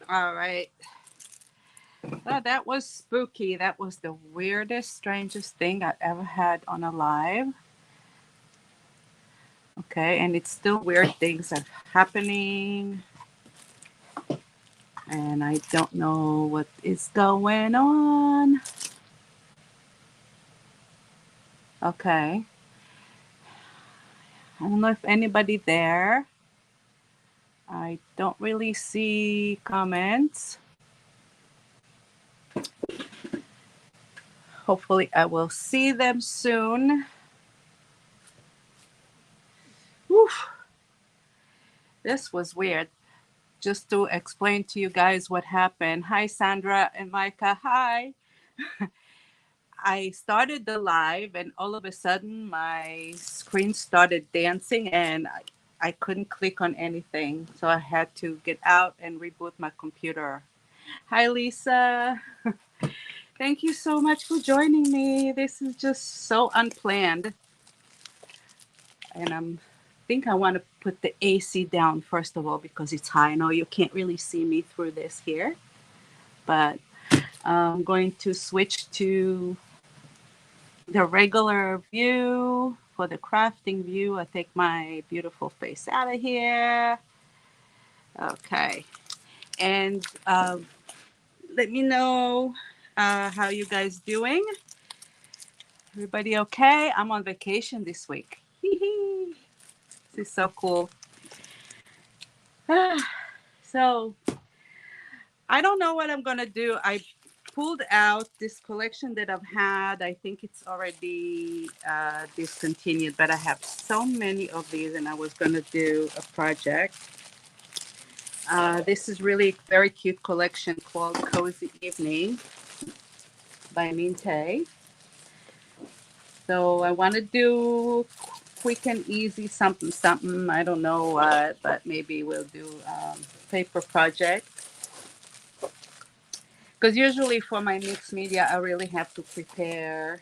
All right. Well, that was spooky. That was the weirdest, strangest thing I've ever had on a live. Okay, and it's still weird things are happening, and I don't know what is going on. Okay, I don't know if anybody there. I don't really see comments. Hopefully, I will see them soon. Whew, this was weird. Just to explain to you guys what happened. Hi, Sandra and Micah. Hi. I started the live, and all of a sudden, my screen started dancing, and I couldn't click on anything. So I had to get out and reboot my computer. Hi, Lisa. Thank you so much for joining me. This is just so unplanned. And think I want to put the AC down first of all because it's high. I know you can't really see me through this here, but I'm going to switch to the regular view. For the crafting view, I take my beautiful face out of here. Okay. And let me know how you guys doing. Everybody okay? I'm on vacation this week. This is so cool. So I don't know what I'm gonna do. I pulled out this collection that I've had. I think it's already discontinued, but I have so many of these, and I was gonna do a project. This is really very cute collection called Cozy Evening by Minte. So I want to do quick and easy something, something. I don't know what, but maybe we'll do paper project. Because usually for my mixed media, I really have to prepare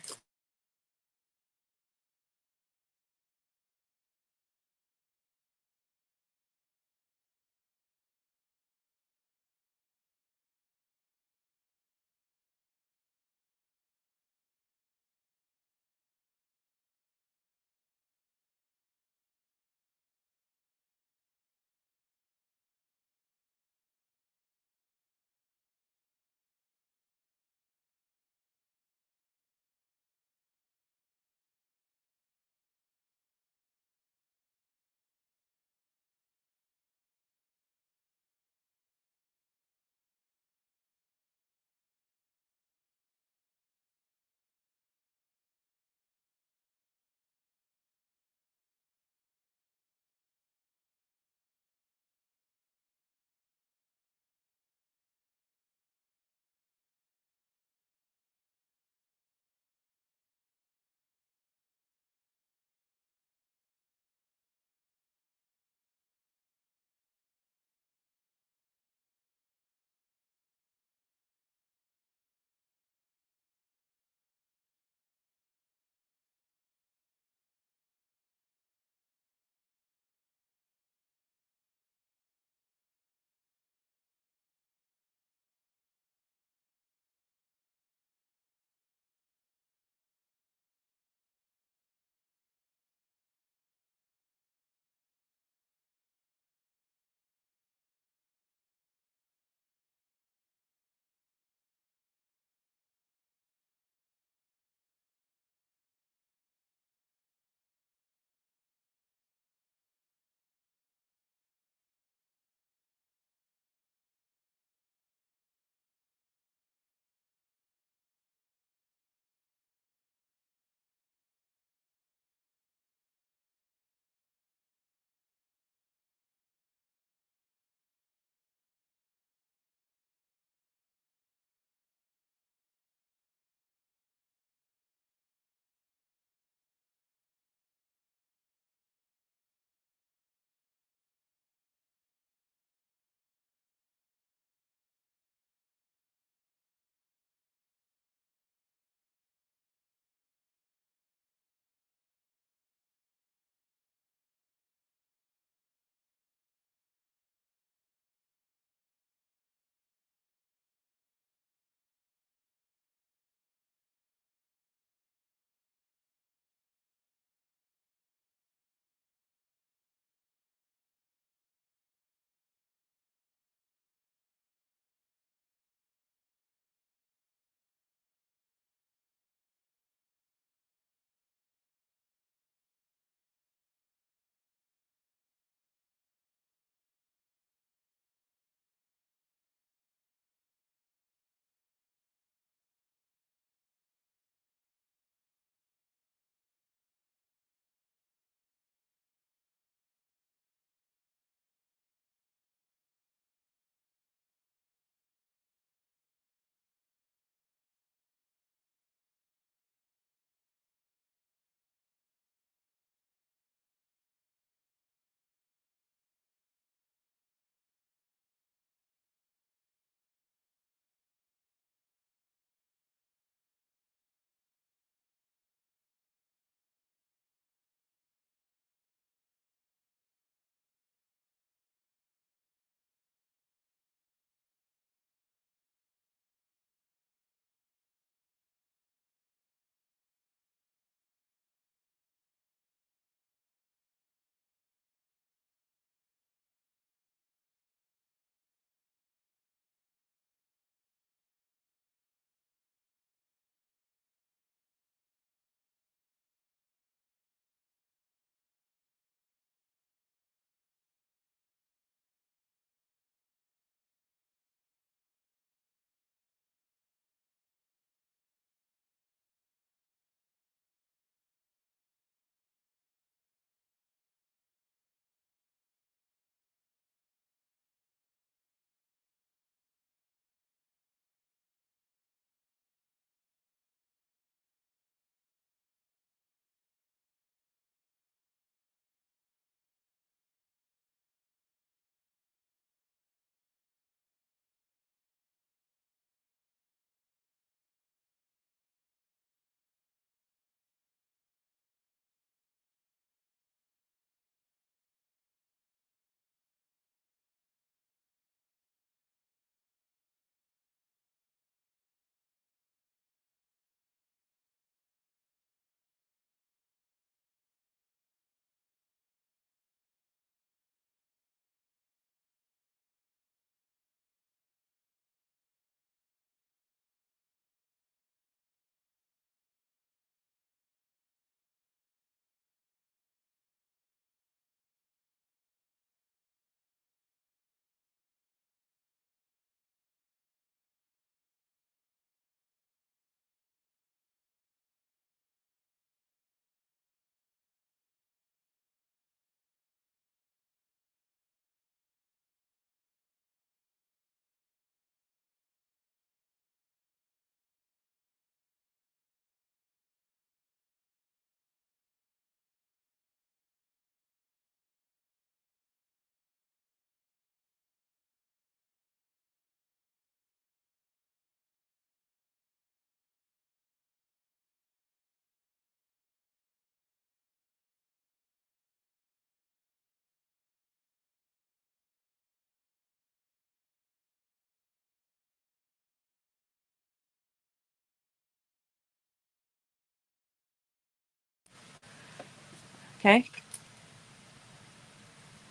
Okay.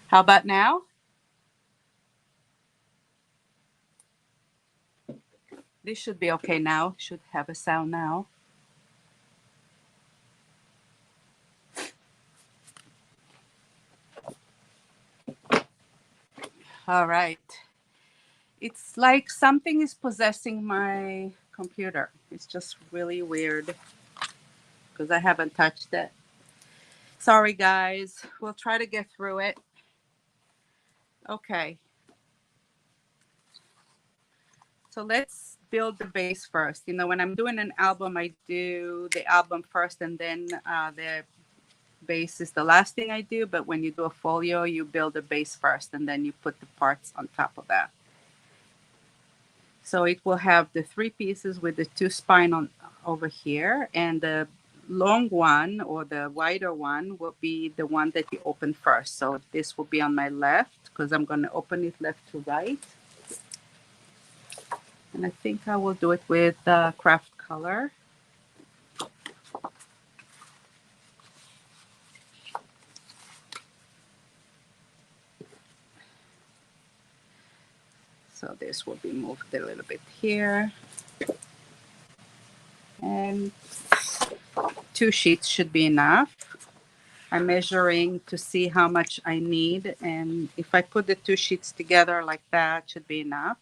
How about now? This should be okay now. Should have a sound now. All right. It's like something is possessing my computer. It's just really weird because I haven't touched it. Sorry, guys. We'll try to get through it. Okay. So let's build the base first. You know, when I'm doing an album, I do the album first and then the base is the last thing I do. But when you do a folio, you build the base first and then you put the parts on top of that. So it will have the three pieces with the two spine on over here, and the long one or the wider one will be the one that you open first. So this will be on my left because I'm going to open it left to right. And I think I will do it with craft color. So this will be moved a little bit here. And 2 sheets should be enough. I'm measuring to see how much I need. And if I put the 2 sheets together like that, should be enough.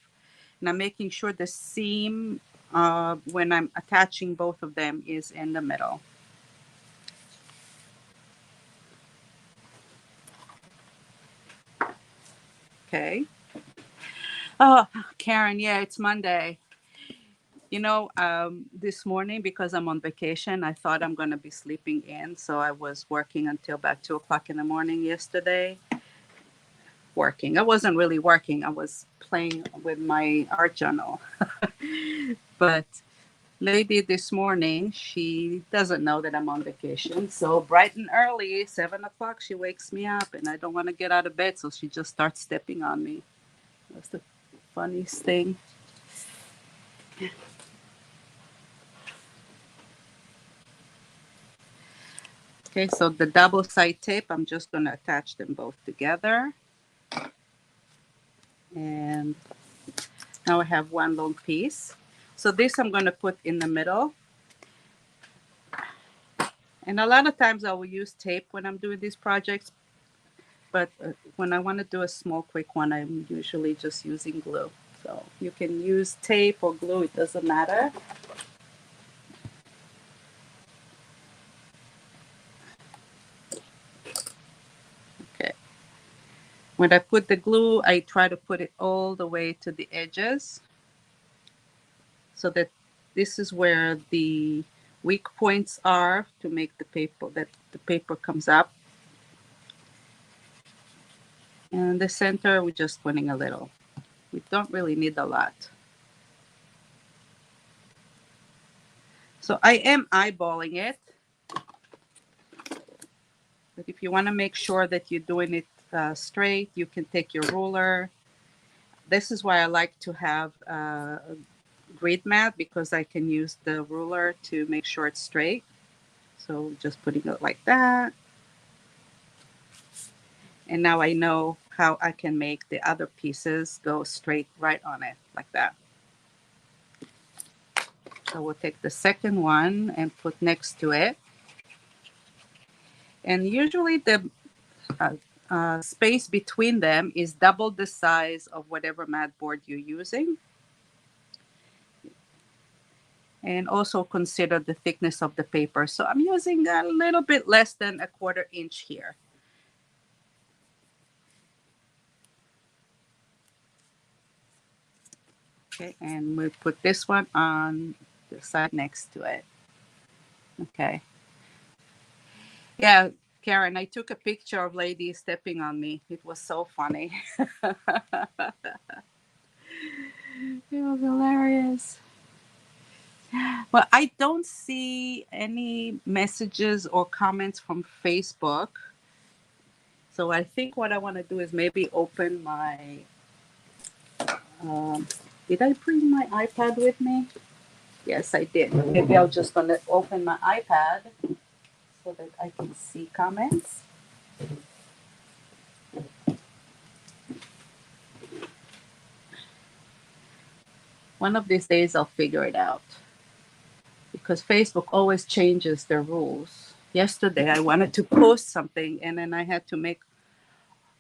And I'm making sure the seam, when I'm attaching both of them, is in the middle. Okay. Oh, Karen, yeah, it's Monday. You know, this morning, because I'm on vacation, I thought I'm going to be sleeping in. So I was working until about 2 o'clock in the morning yesterday. Working. I wasn't really working. I was playing with my art journal. But lady this morning, she doesn't know that I'm on vacation. So bright and early, 7 o'clock, she wakes me up and I don't want to get out of bed. So she just starts stepping on me. That's the funniest thing. Okay, so the double side tape, I'm just going to attach them both together. And now I have one long piece. So this I'm going to put in the middle. And a lot of times I will use tape when I'm doing these projects. But when I want to do a small, quick one, I'm usually just using glue. So you can use tape or glue, it doesn't matter. Okay. When I put the glue, I try to put it all the way to the edges so that this is where the weak points are to make the paper, that the paper comes up. And the center, we're just putting a little. We don't really need a lot. So I am eyeballing it. But if you want to make sure that you're doing it straight, you can take your ruler. This is why I like to have a grid mat, because I can use the ruler to make sure it's straight. So just putting it like that. And now I know how I can make the other pieces go straight right on it, like that. So we'll take the second one and put next to it. And usually the space between them is double the size of whatever mat board you're using. And also consider the thickness of the paper. So I'm using a little bit less than a 1/4 inch here. Okay, and we'll put this one on the side next to it. Okay. Yeah, Karen, I took a picture of lady stepping on me. It was so funny. It was hilarious. Well, I don't see any messages or comments from Facebook. So I think what I want to do is maybe open my. Did I bring my iPad with me? Yes, I did. Maybe I'm just going to open my iPad so that I can see comments. One of these days I'll figure it out because Facebook always changes their rules. Yesterday I wanted to post something and then I had to make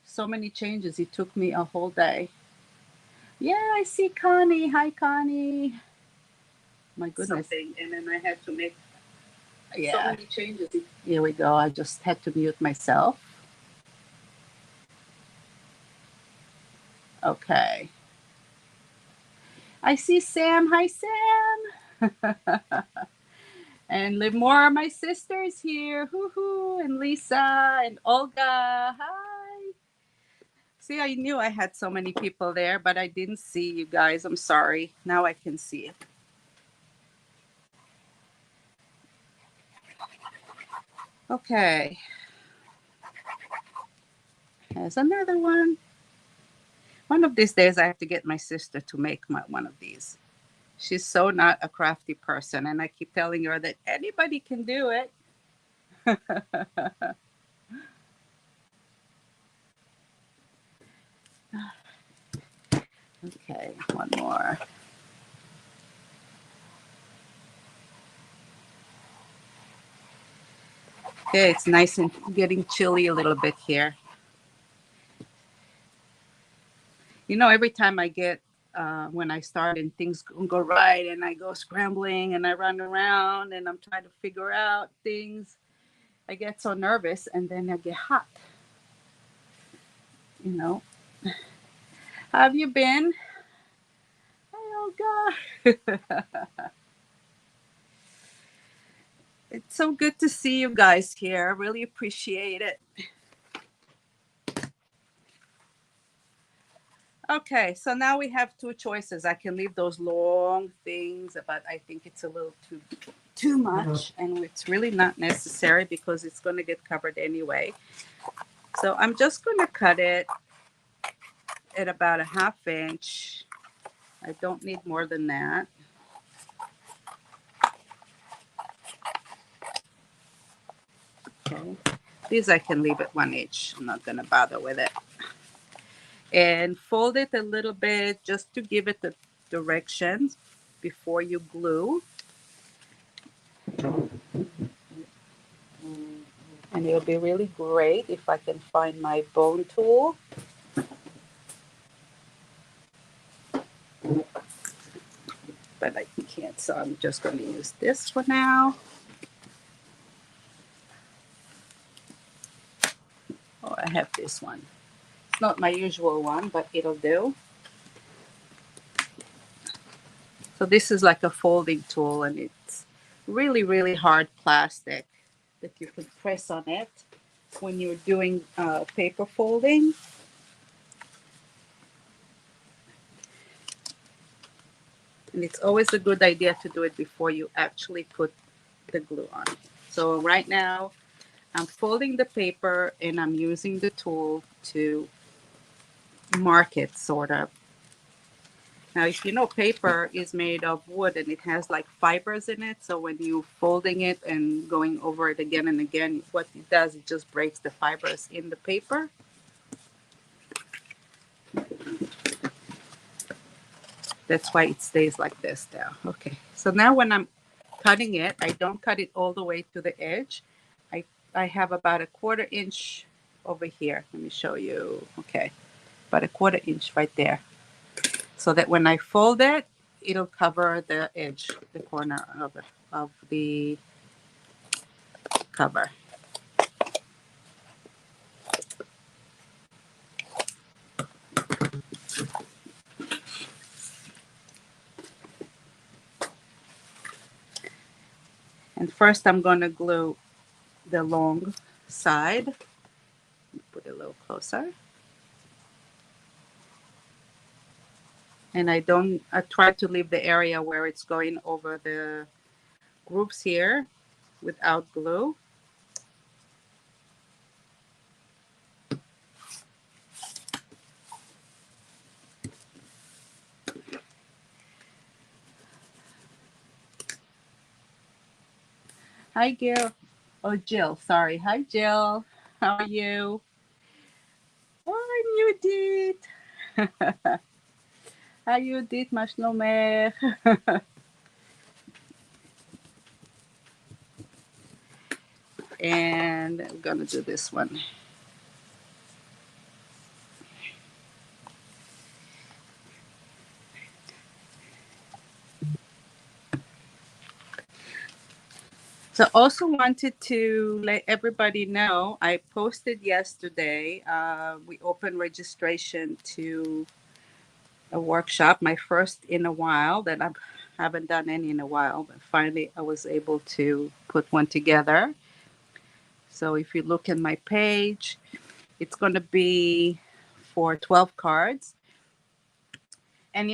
so many changes. It took me a whole day. Yeah, I see Connie. Hi, Connie. My goodness. Something, and then I had to make so many changes. Here we go. I just had to mute myself. Okay. I see Sam. Hi, Sam. And Limor, my sister's here. Hoo-hoo. And Lisa and Olga. Hi. See, I knew I had so many people there, but I didn't see you guys. I'm sorry. Now I can see it. Okay. Here's another one. One of these days, I have to get my sister to make one of these. She's so not a crafty person, and I keep telling her that anybody can do it. Okay, one more. Okay, it's nice and getting chilly a little bit here. You know, every time I get, when I start and things go right and I go scrambling and I run around and I'm trying to figure out things, I get so nervous and then I get hot. You know, how have you been? Oh, God. It's so good to see you guys here. I really appreciate it. Okay, so now we have two choices. I can leave those long things, but I think it's a little too much, and it's really not necessary because it's going to get covered anyway. So I'm just going to cut it at about a 1/2 inch. I don't need more than that. Okay, these I can leave at 1 inch. I'm not going to bother with it. And fold it a little bit just to give it the directions before you glue. And it'll be really great if I can find my bone tool. But I can't, so I'm just going to use this for now. Oh, I have this one. It's not my usual one, but it'll do. So this is like a folding tool, and it's really, really hard plastic that you can press on it when you're doing paper folding. And it's always a good idea to do it before you actually put the glue on. So right now, I'm folding the paper and I'm using the tool to mark it, sort of. Now, if you know, paper is made of wood and it has like fibers in it. So when you're folding it and going over it again and again, what it does, it just breaks the fibers in the paper. That's why it stays like this now. Okay, so now when I'm cutting it, I don't cut it all the way to the edge. I have about a 1/4 inch over here. Let me show you. Okay, about a 1/4 inch right there. So that when I fold it, it'll cover the edge, the corner of the cover. And first I'm going to glue the long side. Put it a little closer. And I try to leave the area where it's going over the grooves here without glue. Hi, Gil. Oh, Jill. Sorry. Hi, Jill. How are you? Oh, Judith. Hi, Judith. מה שלומך? And I'm gonna do this one. So also wanted to let everybody know I posted yesterday. We opened registration to a workshop, my first in a while that I haven't done any in a while, but finally I was able to put one together. So if you look at my page, it's going to be for 12 cards. And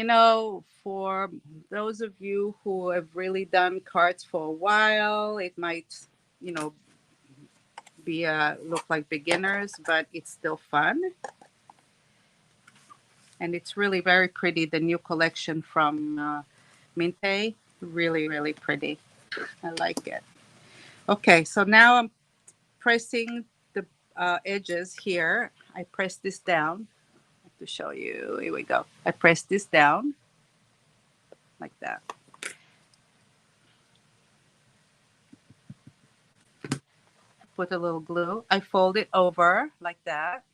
for those of you who have really done cards for a while, it might, you know, be look like beginners, but it's still fun. And it's really very pretty. The new collection from Minte, really, really pretty. I like it. Okay, so now I'm pressing the edges here. I press this down to show you. Here we go. I press this down like that. Put a little glue. I fold it over like that.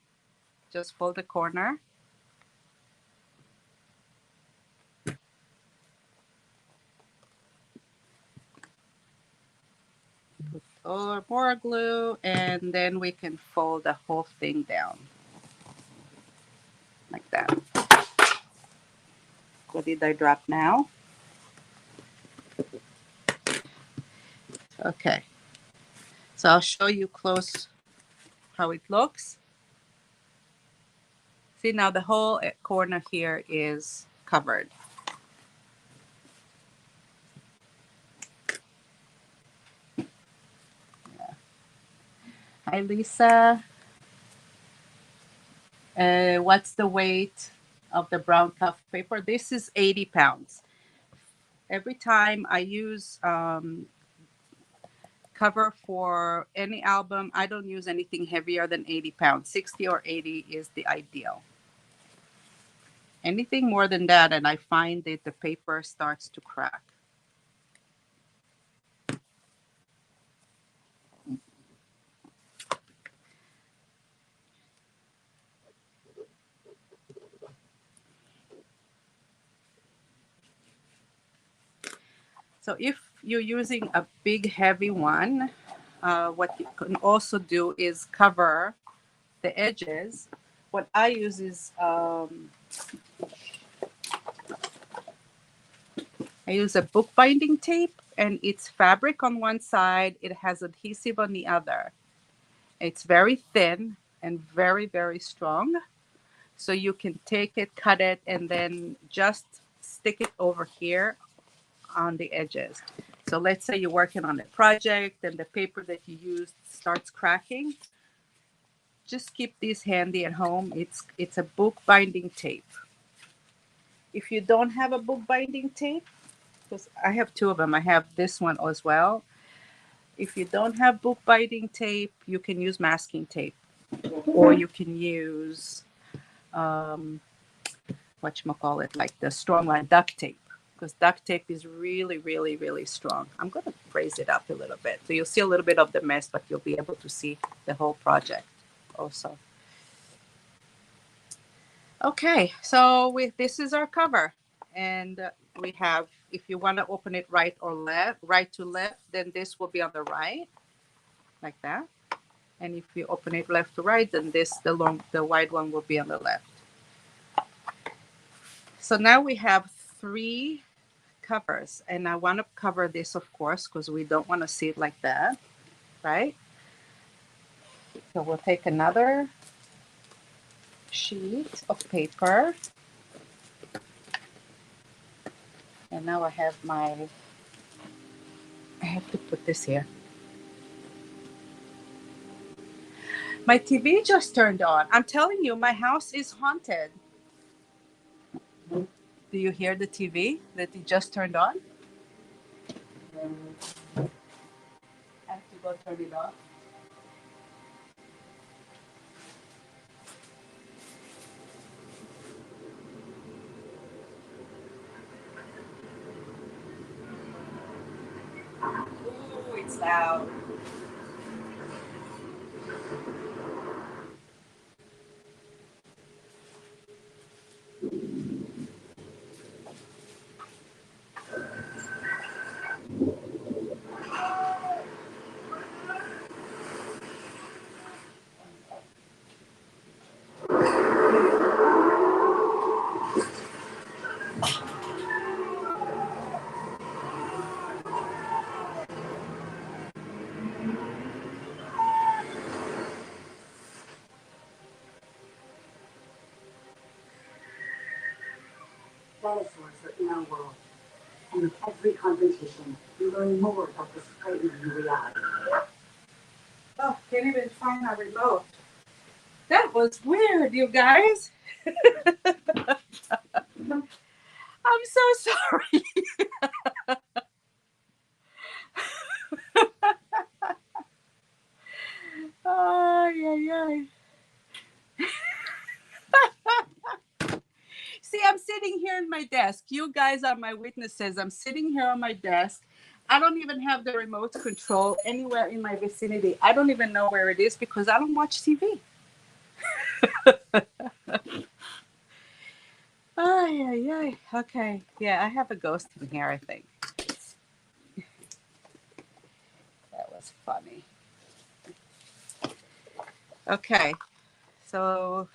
Just fold the corner. Put more glue, and then we can fold the whole thing down like that. What did I drop now? Okay. So I'll show you close how it looks. See, now the whole corner here is covered. Hi, Lisa. What's the weight of the brown cuff paper? This is 80 pounds. Every time I use cover for any album, I don't use anything heavier than 80 pounds. 60 or 80 is the ideal. Anything more than that, and I find that the paper starts to crack. So if you're using a big heavy one, what you can also do is cover the edges. What I use is I use a bookbinding tape, and it's fabric on one side. It has adhesive on the other. It's very thin and very, very strong. So you can take it, cut it, and then just stick it over here on the edges. So let's say you're working on a project and the paper that you used starts cracking. Just keep these handy at home. It's a bookbinding tape. If you don't have a bookbinding tape, because I have two of them, I have this one as well. If you don't have bookbinding tape, you can use masking tape, or you can use whatchamacallit, like the strong line duct tape, because duct tape is really, really, really strong. I'm going to raise it up a little bit. So you'll see a little bit of the mess, but you'll be able to see the whole project also. Okay, so this is our cover. And we have, if you want to open it right or left, right to left, then this will be on the right, like that. And if you open it left to right, then the wide one will be on the left. So now we have 3 covers, and I want to cover this, of course, because we don't want to see it like that, right? So we'll take another sheet of paper, and now I have I have to put this here. My TV just turned on. I'm telling you, my house is haunted. Do you hear the TV that it just turned on? go turn it off. Ooh, it's loud. Dinosaurs are in our world, and with every confrontation, we learn more about this frightening new reality. Oh, can't even find our remote. That was weird, you guys. I'm so sorry. Ay, ay, ay. See, I'm sitting here in my desk. You guys are my witnesses. I'm sitting here on my desk. I don't even have the remote control anywhere in my vicinity. I don't even know where it is because I don't watch TV. Ay, ay, ay. Okay. Yeah, I have a ghost in here, I think. That was funny. Okay. So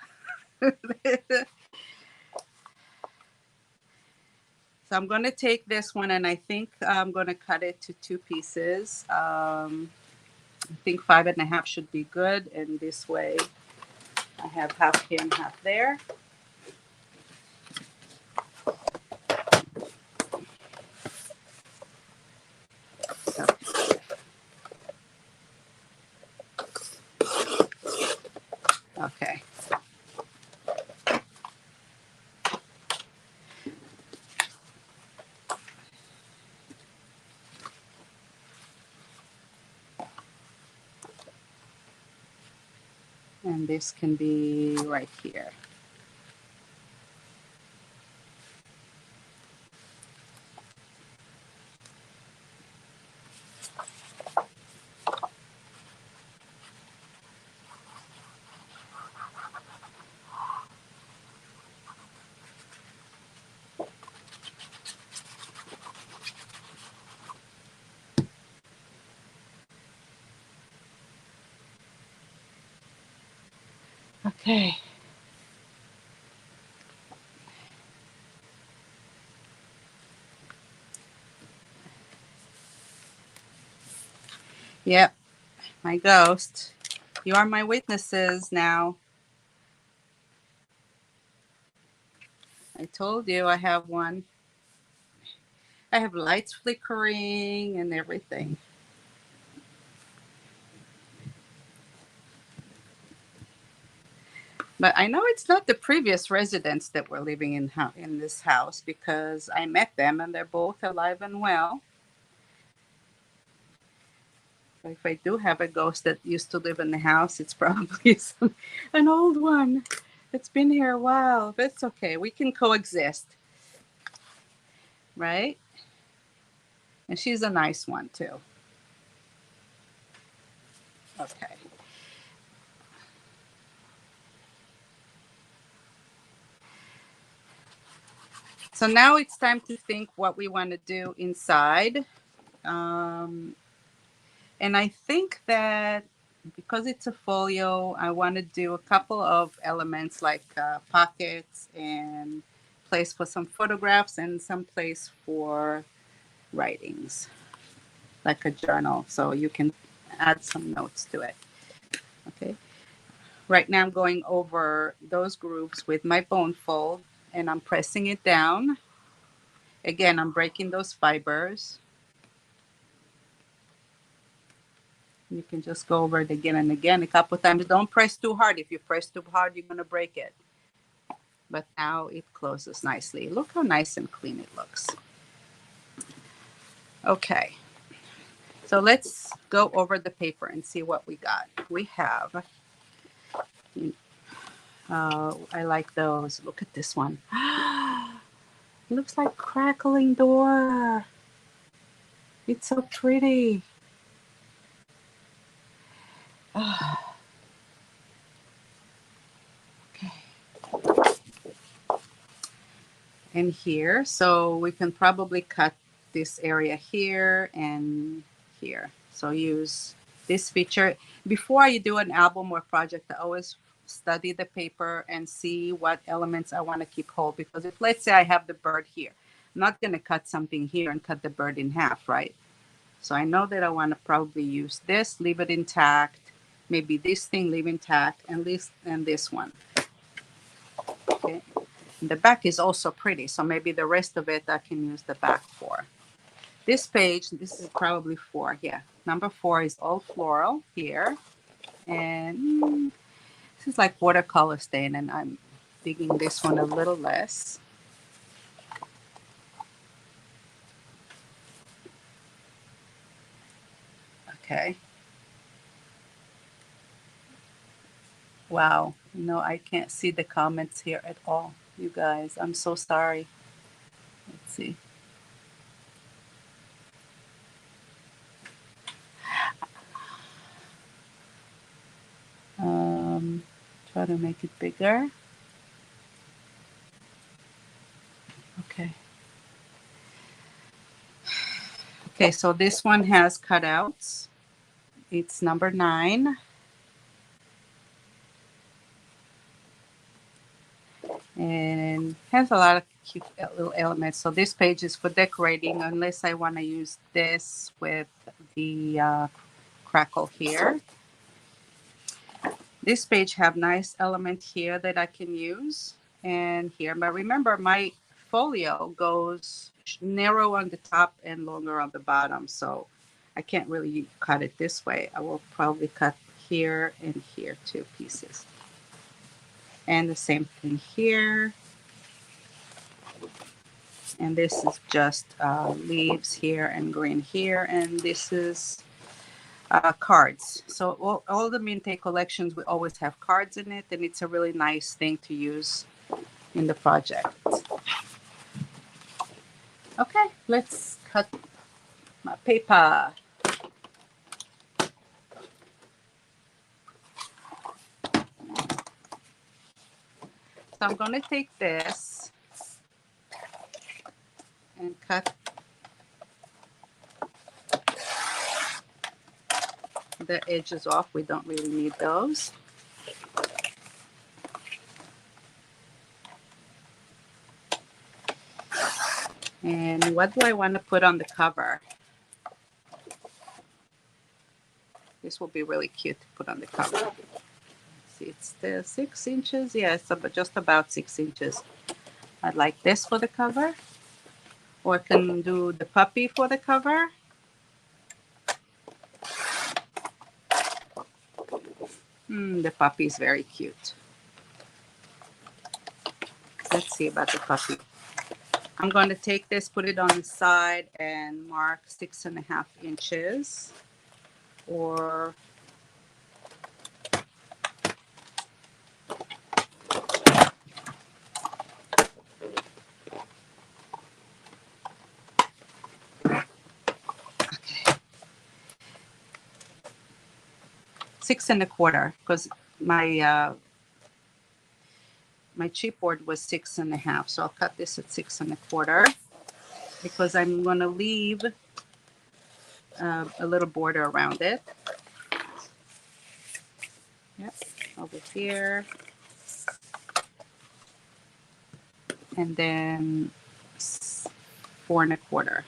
So I'm going to take this one and I think I'm going to cut it to two pieces. I think 5.5 should be good. And this way I have half here and half there. Okay. And this can be right here. Okay. Yep. My ghost. You are my witnesses now. I told you I have one. I have lights flickering and everything. But I know it's not the previous residents that were living in this house because I met them and they're both alive and well. So if I do have a ghost that used to live in the house, it's probably an old one that's been here a while. But it's okay. We can coexist, right? And she's a nice one too. Okay. So now it's time to think what we want to do inside. Um, and I think that because it's a folio, I want to do a couple of elements like pockets and place for some photographs and some place for writings, like a journal. So you can add some notes to it. Okay. Right now I'm going over those groups with my bone fold and I'm pressing it down. Again, I'm breaking those fibers. You can just go over it again and again a couple of times. Don't press too hard. If you press too hard, you're going to break it. But now it closes nicely. Look how nice and clean it looks. Okay. So let's go over the paper and see what we got. We have, I like those. Look at this one. It looks like crackling door. It's so pretty. Okay. And here, so we can probably cut this area here and here. So use this feature. Before you do an album or project, I always study the paper and see what elements I want to keep whole. Because if, let's say I have the bird here, I'm not going to cut something here and cut the bird in half, right? So I know that I want to probably use this, leave it intact, maybe this thing leave intact, and this one. Okay. And the back is also pretty, so maybe the rest of it I can use the back for. This page, this is probably 4, yeah. Number 4 is all floral here. And this is like watercolor stain, and I'm digging this one a little less. Okay. Wow. No, I can't see the comments here at all. You guys, I'm so sorry. Let's see. Try to make it bigger. Okay. Okay, so this one has cutouts. It's number 9. And has a lot of cute little elements. So this page is for decorating, unless I want to use this with the crackle here. This page have nice element here that I can use, and here. But remember, my folio goes narrow on the top and longer on the bottom, so I can't really cut it this way. I will probably cut here and here 2 pieces. And the same thing here. And this is just leaves here and green here, and this is cards. So all the Minte collections, we always have cards in it, and it's a really nice thing to use in the project. Okay, let's cut my paper. So I'm going to take this and cut the edges off. We don't really need those. And what do I want to put on the cover? This will be really cute to put on the cover. Let's see, it's the 6 inches. Yeah, it's just about 6 inches. I'd like this for the cover. Or I can do the puppy for the cover. The puppy is very cute. Let's see about the puppy. I'm going to take this, put it on the side, and mark 6.5 inches. Or okay, 6.25, because my my chipboard was 6.5, so I'll cut this at 6.25 because I'm going to leave a little border around it. Yep, over here, and then 4.25.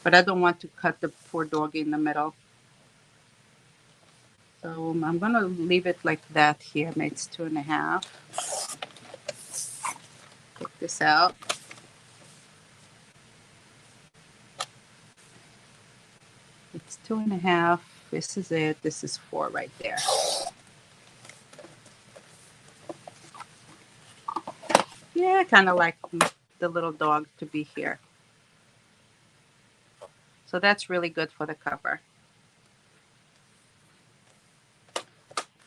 But I don't want to cut the poor doggy in the middle. So I'm going to leave it like that here. It's 2.5. Take this out. It's 2.5. This is it. This is 4 right there. Yeah, kind of like the little dog to be here. So that's really good for the cover.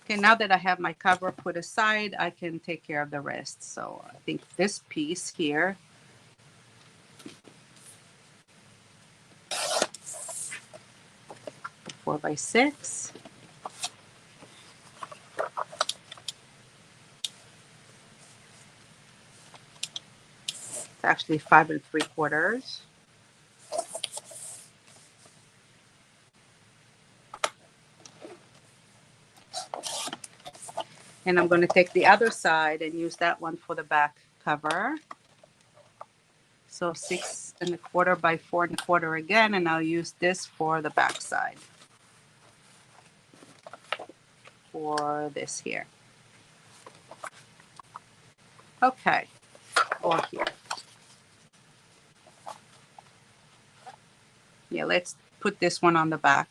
Okay, now that I have my cover put aside, I can take care of the rest. So I think this piece here, 4x6. It's actually 5 3/4. And I'm going to take the other side and use that one for the back cover. So 6 1/4 by 4 1/4 again, and I'll use this for the back side for this here. Okay, or here. Yeah, let's put this one on the back.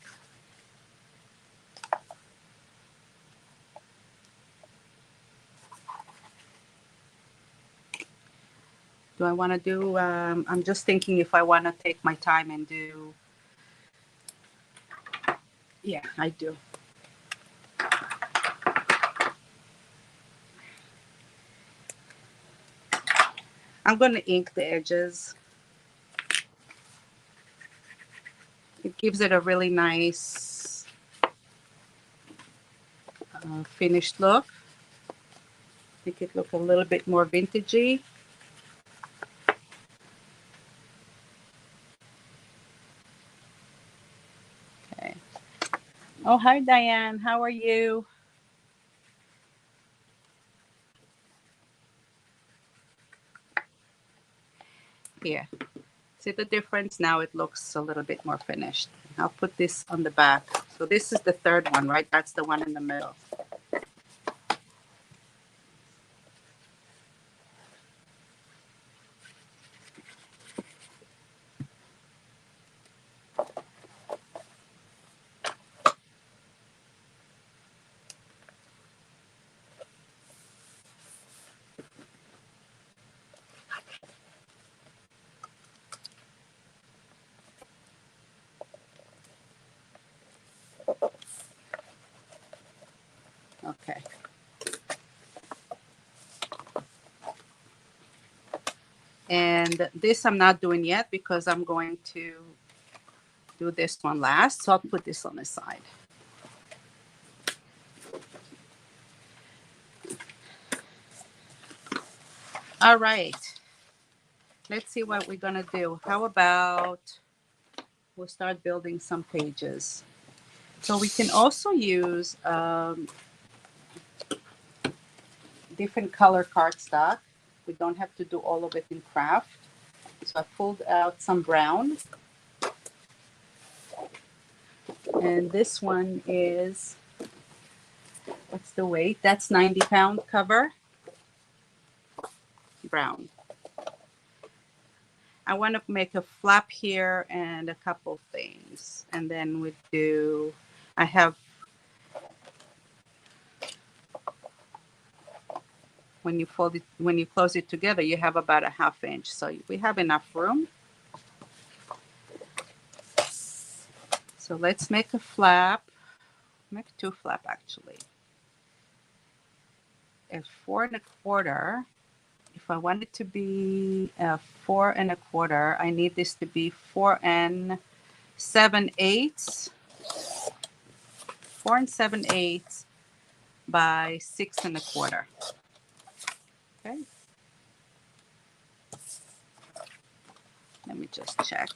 Do I want to do, I'm just thinking if I want to take my time and do, yeah, I do. I'm going to ink the edges. It gives it a really nice finished look. Make it look a little bit more vintagey. Okay. Oh, hi, Diane. How are you? Here. See the difference? Now it looks a little bit more finished. I'll put this on the back. So this is the third one, right? That's the one in the middle. Okay. And this I'm not doing yet because I'm going to do this one last. So I'll put this on the side. All right. Let's see what we're going to do. How about we'll start building some pages. So we can also use different color cardstock. We don't have to do all of it in craft. So I pulled out some brown. And this one is, what's the weight? That's 90-pound cover. Brown. I want to make a flap here and a couple things. And then we do, I have, when you fold it, when you close it together, you have about a 1/2 inch. So we have enough room. So let's make a flap. Make 2 flap actually. At 4 1/4. If I want it to be 4 1/4, I need this to be 4 7/8. 4 7/8 by 6 1/4. Okay. Let me just check.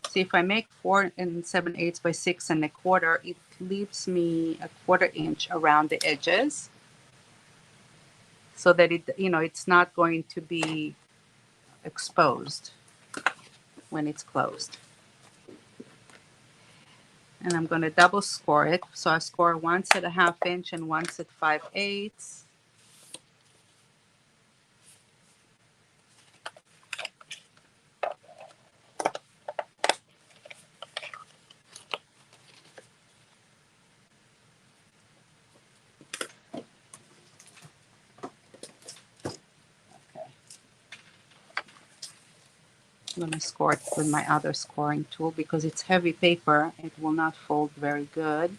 See, if I make 4 7/8 by 6 1/4, it leaves me a 1/4 inch around the edges, so that it's not going to be exposed when it's closed. And I'm going to double score it. So I score once at a 1/2 inch and once at 5/8. I'm going to score it with my other scoring tool because it's heavy paper. It will not fold very good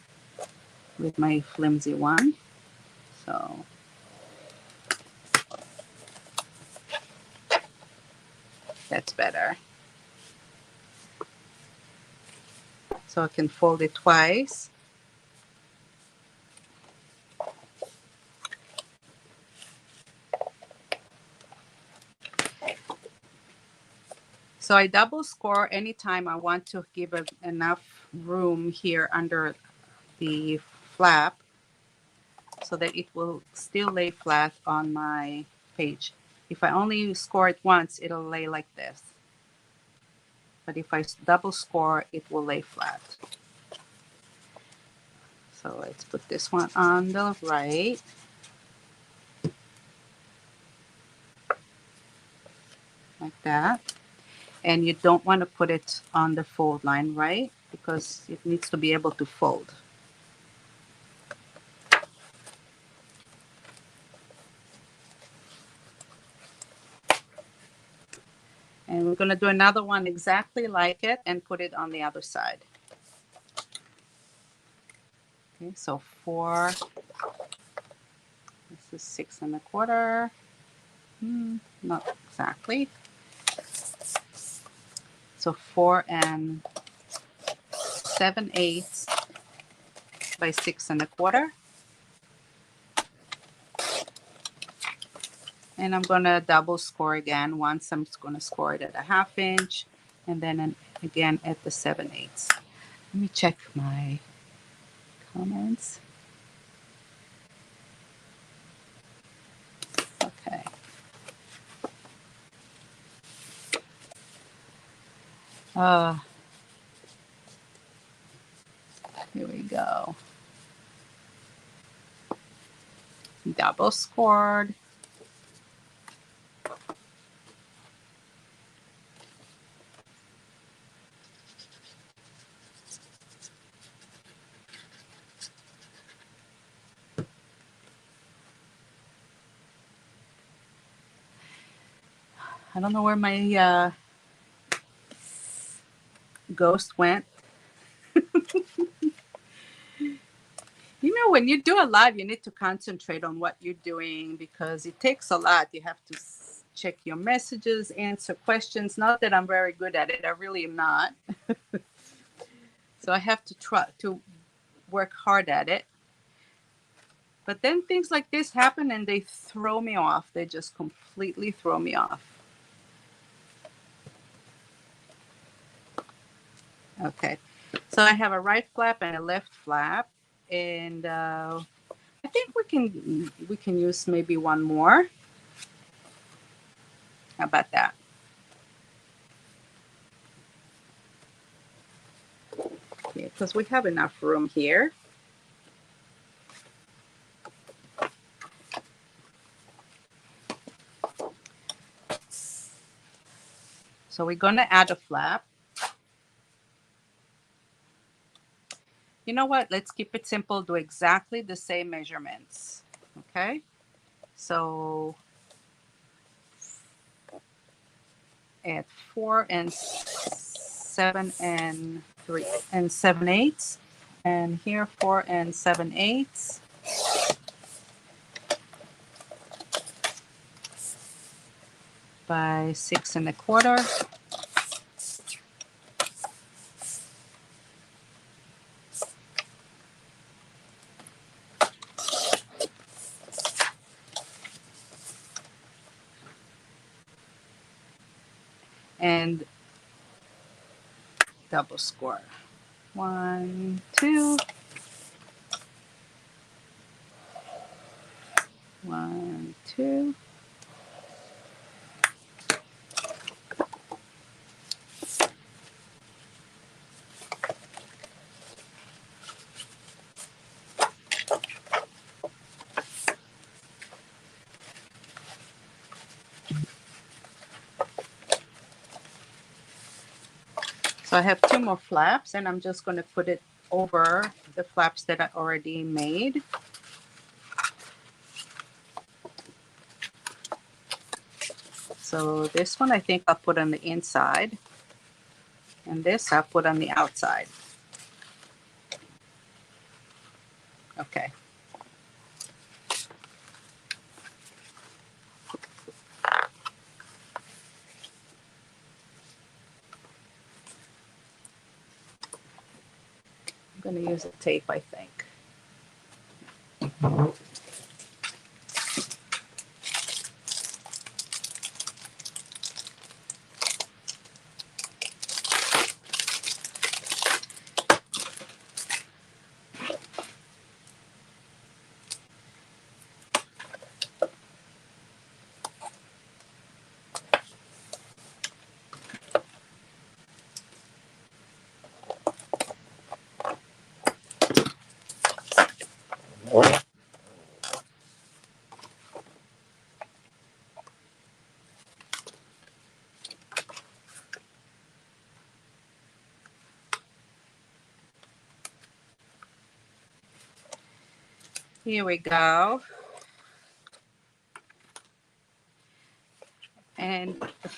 with my flimsy one. So that's better. So I can fold it twice. So I double score anytime I want to give it enough room here under the flap so that it will still lay flat on my page. If I only score it once, it'll lay like this. But if I double score, it will lay flat. So let's put this one on the right. Like that. And you don't want to put it on the fold line, right? Because it needs to be able to fold. And we're going to do another one exactly like it and put it on the other side. Okay, so 4, this is 6 1/4. Not exactly. So 4 7/8 by 6 1/4. And I'm going to double score again. Once I'm just going to score it at a 1/2 inch and then again at the 7/8. Let me check my comments. Okay. Here we go. Double scored. I don't know where my ghost went. You know, when you do a live, you need to concentrate on what you're doing because it takes a lot. You have to check your messages, answer questions. Not that I'm very good at it. I really am not. So I have to try to work hard at it. But then things like this happen and they throw me off. They just completely throw me off. Okay. So I have a right flap and a left flap. And I think we can use maybe one more. How about that? Okay, because we have enough room here. So we're going to add a flap. You know what? Let's keep it simple. Do exactly the same measurements. Okay? So at 4 7 3 7/8, and here 4 7/8. By 6 1/4. And double score. 1 2 1 2. So I have 2 more flaps and I'm just going to put it over the flaps that I already made. So So this one I think I'll put on the inside, and this I'll put on the outside. Okay. I'm going to use a tape, I think. Here we go. And the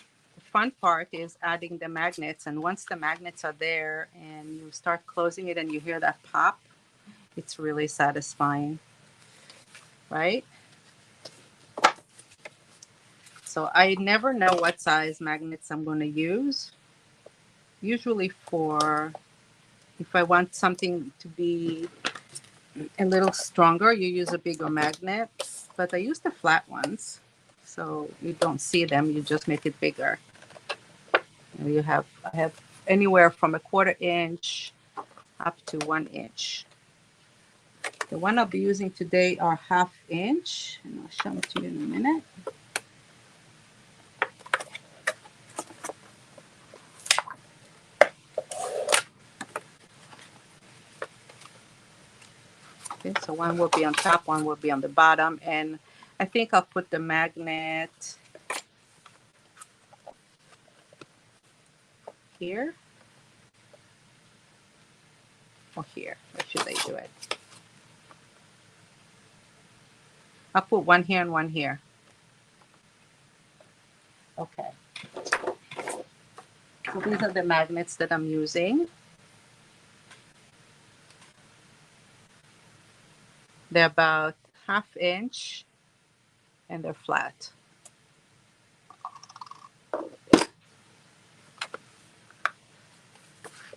fun part is adding the magnets. And once the magnets are there and you start closing it and you hear that pop, it's really satisfying, right? So I never know what size magnets I'm going to use. Usually for, if I want something to be a little stronger, you use a bigger magnet, but I use the flat ones. So you don't see them, you just make it bigger. And I have anywhere from a 1/4 inch up to 1 inch. The one I'll be using today are 1/2 inch, and I'll show them to you in a minute. Okay, so one will be on top, one will be on the bottom, and I think I'll put the magnet here or here. Where should I do it? I'll put one here and one here. Okay. So these are the magnets that I'm using. They're about 1/2 inch and they're flat.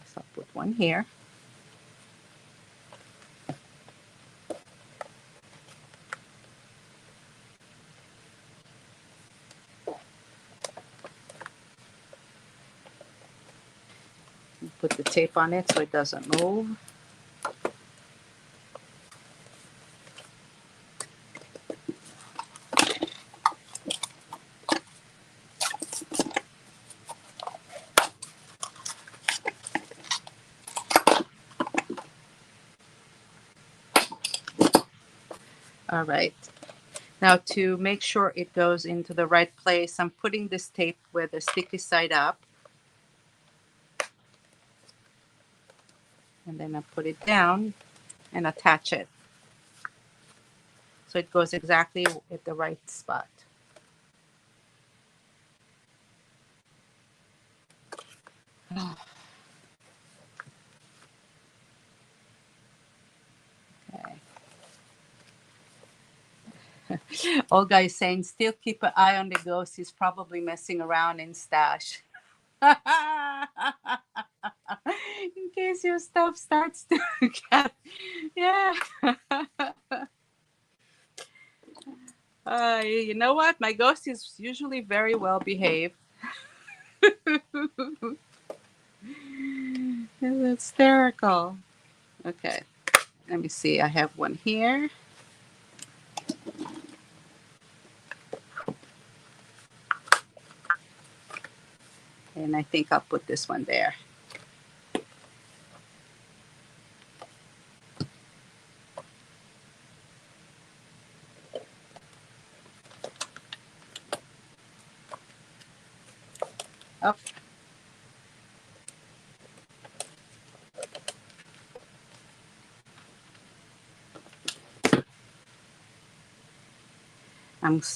So I'll put one here. Put the tape on it so it doesn't move. All right. Now to make sure it goes into the right place, I'm putting this tape with the sticky side up. And then I put it down and attach it. So it goes exactly at the right spot. Okay. Olga is saying, still keep an eye on the ghost. He's probably messing around in stash. In case your stuff starts to get, yeah. You know what? My ghost is usually very well behaved. It's hysterical. Okay, let me see. I have one here. And I think I'll put this one there. Oh.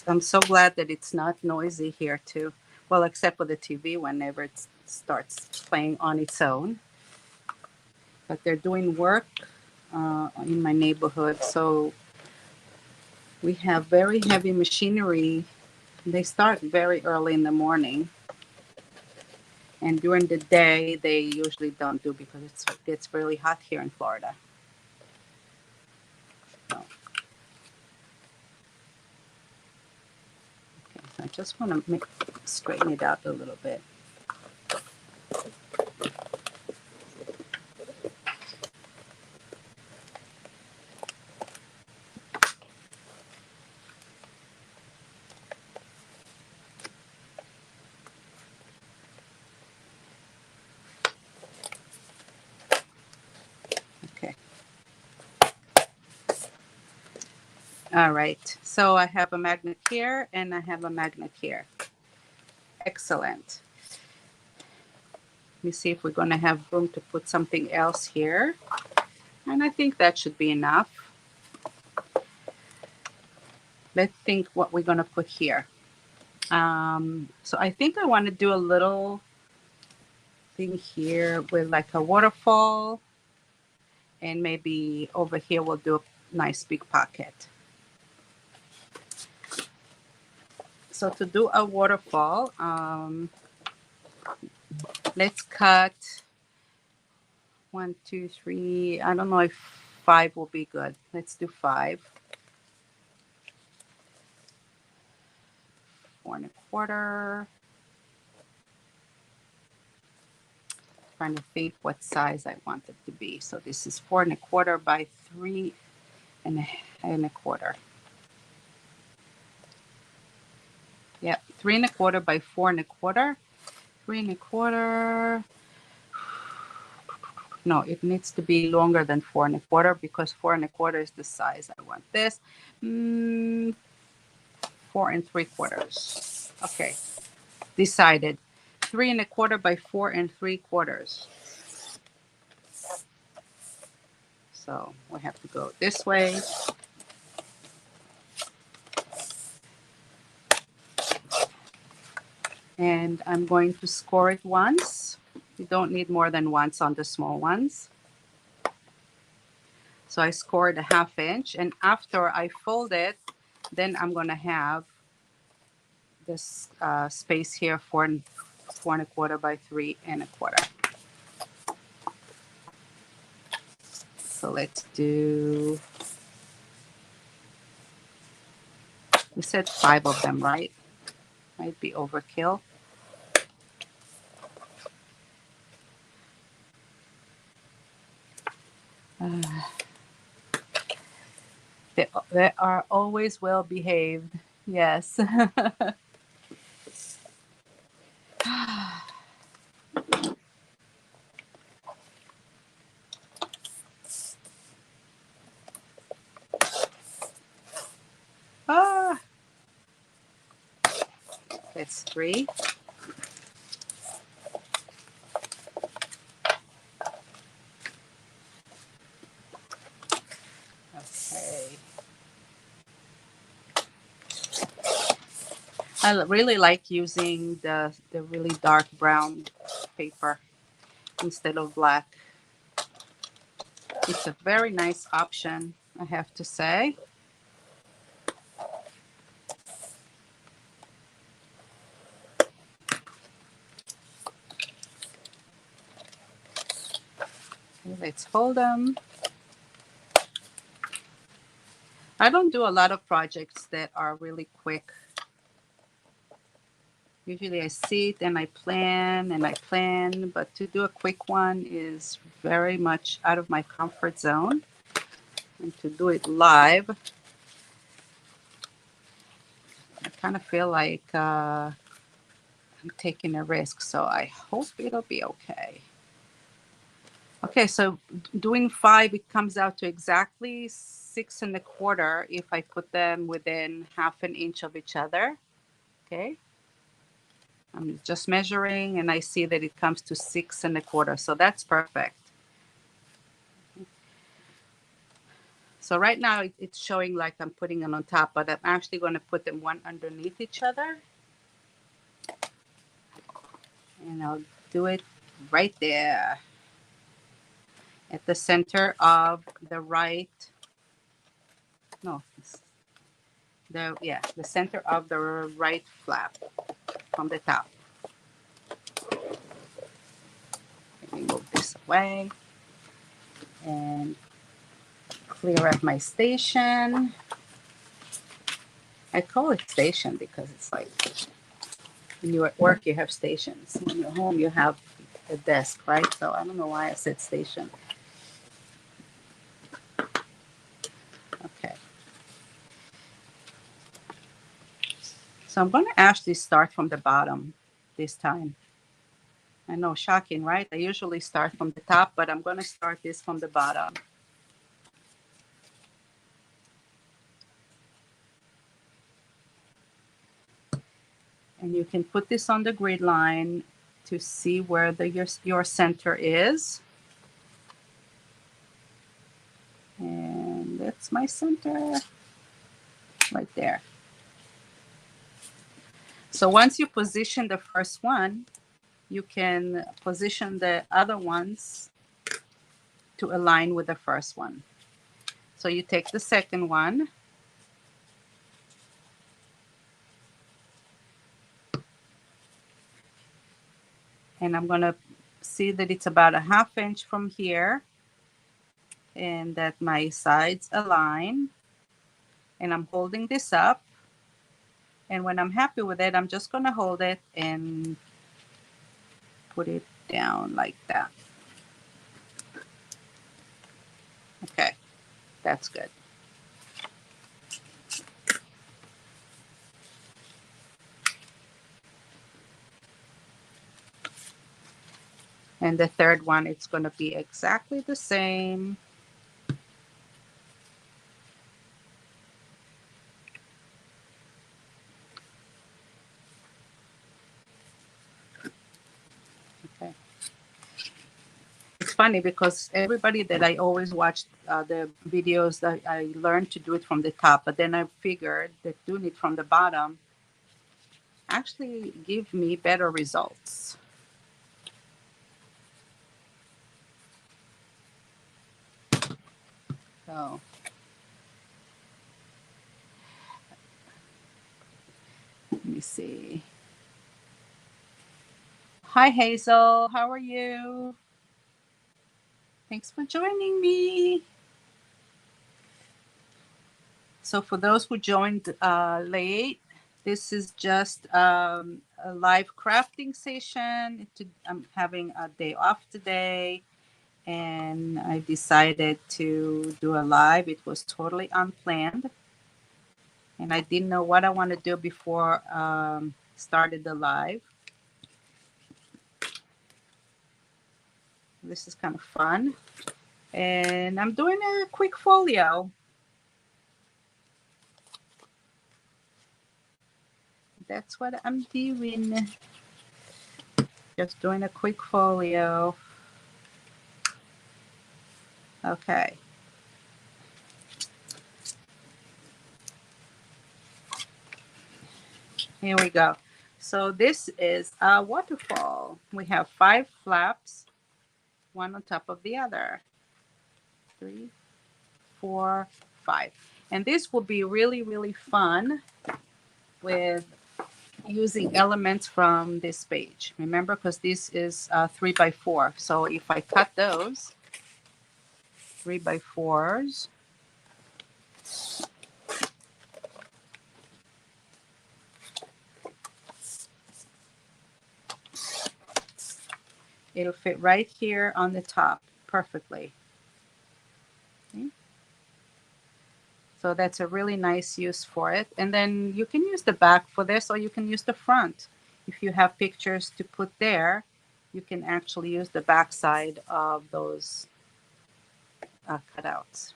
I'm so glad that it's not noisy here too. Well, except for the TV whenever it starts playing on its own. But they're doing work in my neighborhood, so we have very heavy machinery. They start very early in the morning, and during the day they usually don't do because it gets really hot here in Florida. So, okay, I just want to straighten it out a little bit. Okay. All right. So I have a magnet here and I have a magnet here. Excellent. Let me see if we're going to have room to put something else here. And I think that should be enough. Let's think what we're going to put here. So I think I want to do a little thing here with like a waterfall. And maybe over here we'll do a nice big pocket. So to do a waterfall, let's cut 1, 2, 3. I don't know if 5 will be good. Let's do 5. 4 1/4. Trying to think what size I want it to be. So this is 4 1/4 by 3 1/4. Yep, 3 1/4 by 4 1/4. 3 1/4. No, it needs to be longer than 4 1/4 because 4 1/4 is the size I want this. 4 3/4. Okay, decided. 3 1/4 by 4 3/4. So we have to go this way. And I'm going to score it once. You don't need more than once on the small ones. So I scored a 1/2 inch, and after I fold it, then I'm going to have this space here, 4 1/4 by 3 1/4. So let's do, we said 5 of them, right? Might be overkill. They are always well behaved. Yes. Ah, that's 3. Okay. I really like using the really dark brown paper instead of black. It's a very nice option, I have to say. Let's fold them. I don't do a lot of projects that are really quick. Usually I sit and I plan, but to do a quick one is very much out of my comfort zone. And to do it live, I kind of feel like I'm taking a risk, so I hope it'll be okay. Okay, so doing 5, it comes out to exactly 6 1/4 if I put them within 1/2 inch of each other. Okay, I'm just measuring and I see that it comes to 6 1/4, so that's perfect. So right now it's showing like I'm putting them on top, but I'm actually going to put them one underneath each other. And I'll do it right there at the center of the right, no, the center of the right flap from the top. Let me move this away and clear up my station. I call it station because it's like when you're at work, you have stations. When you're home, you have a desk, right? So I don't know why I said station. Okay. So I'm going to actually start from the bottom this time. I know, shocking, right? I usually start from the top, but I'm going to start this from the bottom. And you can put this on the grid line to see where your center is. And that's my center right there. So once you position the first one, you can position the other ones to align with the first one. So you take the second one, and I'm going to see that it's about a 1/2 inch from here and that my sides align. And I'm holding this up. And when I'm happy with it, I'm just going to hold it and put it down like that. Okay, that's good. And the third one, it's going to be exactly the same. Okay. It's funny because everybody that I always watch the videos that I learned to do it from the top, but then I figured that doing it from the bottom actually give me better results. So let me see. Hi Hazel, how are you? Thanks for joining me. So for those who joined late, this is just a live crafting session. I'm having a day off today, and I decided to do a live. It was totally unplanned, and I didn't know what I want to do before started the live. This is kind of fun, and I'm doing a quick folio. That's what I'm doing. Just doing a quick folio. Okay. Here we go. So this is a waterfall. We have 5 flaps, one on top of the other. 3, 4, 5. And this will be really, really fun with using elements from this page. Remember, because this is 3x4. So if I cut those 3x4s, it'll fit right here on the top perfectly. Okay. So that's a really nice use for it. And then you can use the back for this, or you can use the front. If you have pictures to put there, you can actually use the back side of those cutouts.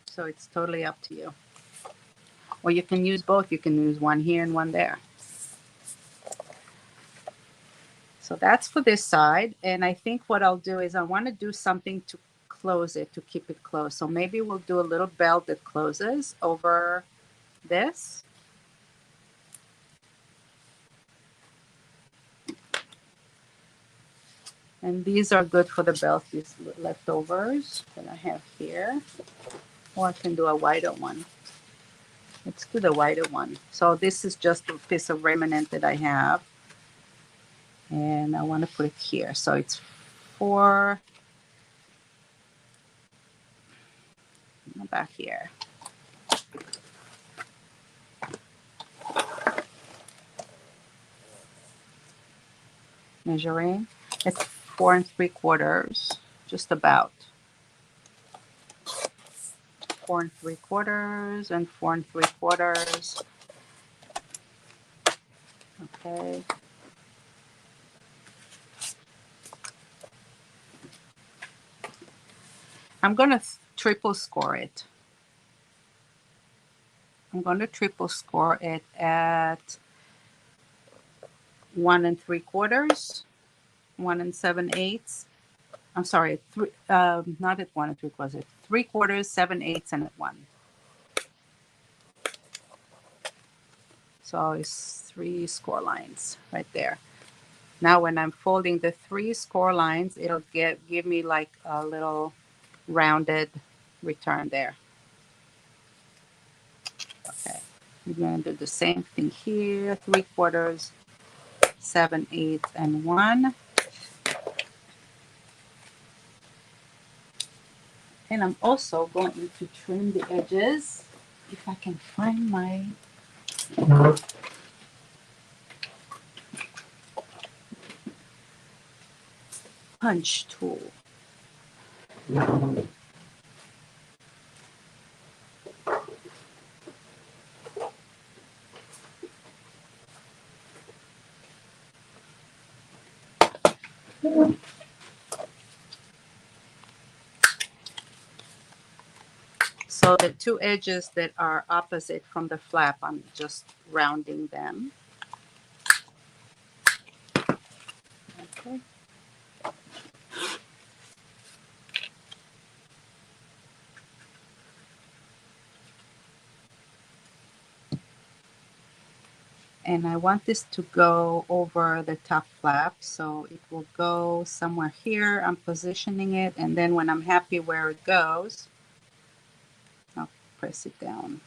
So it's totally up to you. Or you can use both. You can use one here and one there. So that's for this side. And I think what I'll do is I want to do something to close it to keep it closed. So maybe we'll do a little belt that closes over this. And these are good for the belt, these leftovers that I have here. Or I can do a wider one. Let's do the wider one. So this is just a piece of remnant that I have. And I want to put it here. So it's 4, back here. Measuring. It's 4 3/4, just about. 4 3/4 and 4 3/4. Okay. I'm going to triple score it. I'm going to triple score it at 1 3/4, 1 7/8. I'm sorry, not at 1 3/4, 3/4, 7/8, and at 1. So it's 3 score lines right there. Now when I'm folding the 3 score lines, it'll give me like a little rounded return there. Okay, I'm going to do the same thing here, 3/4, 7/8, and 1. And I'm also going to trim the edges if I can find my punch tool. So the 2 edges that are opposite from the flap, I'm just rounding them. Okay. And I want this to go over the top flap, so it will go somewhere here. I'm positioning it, and then when I'm happy where it goes, I'll press it down.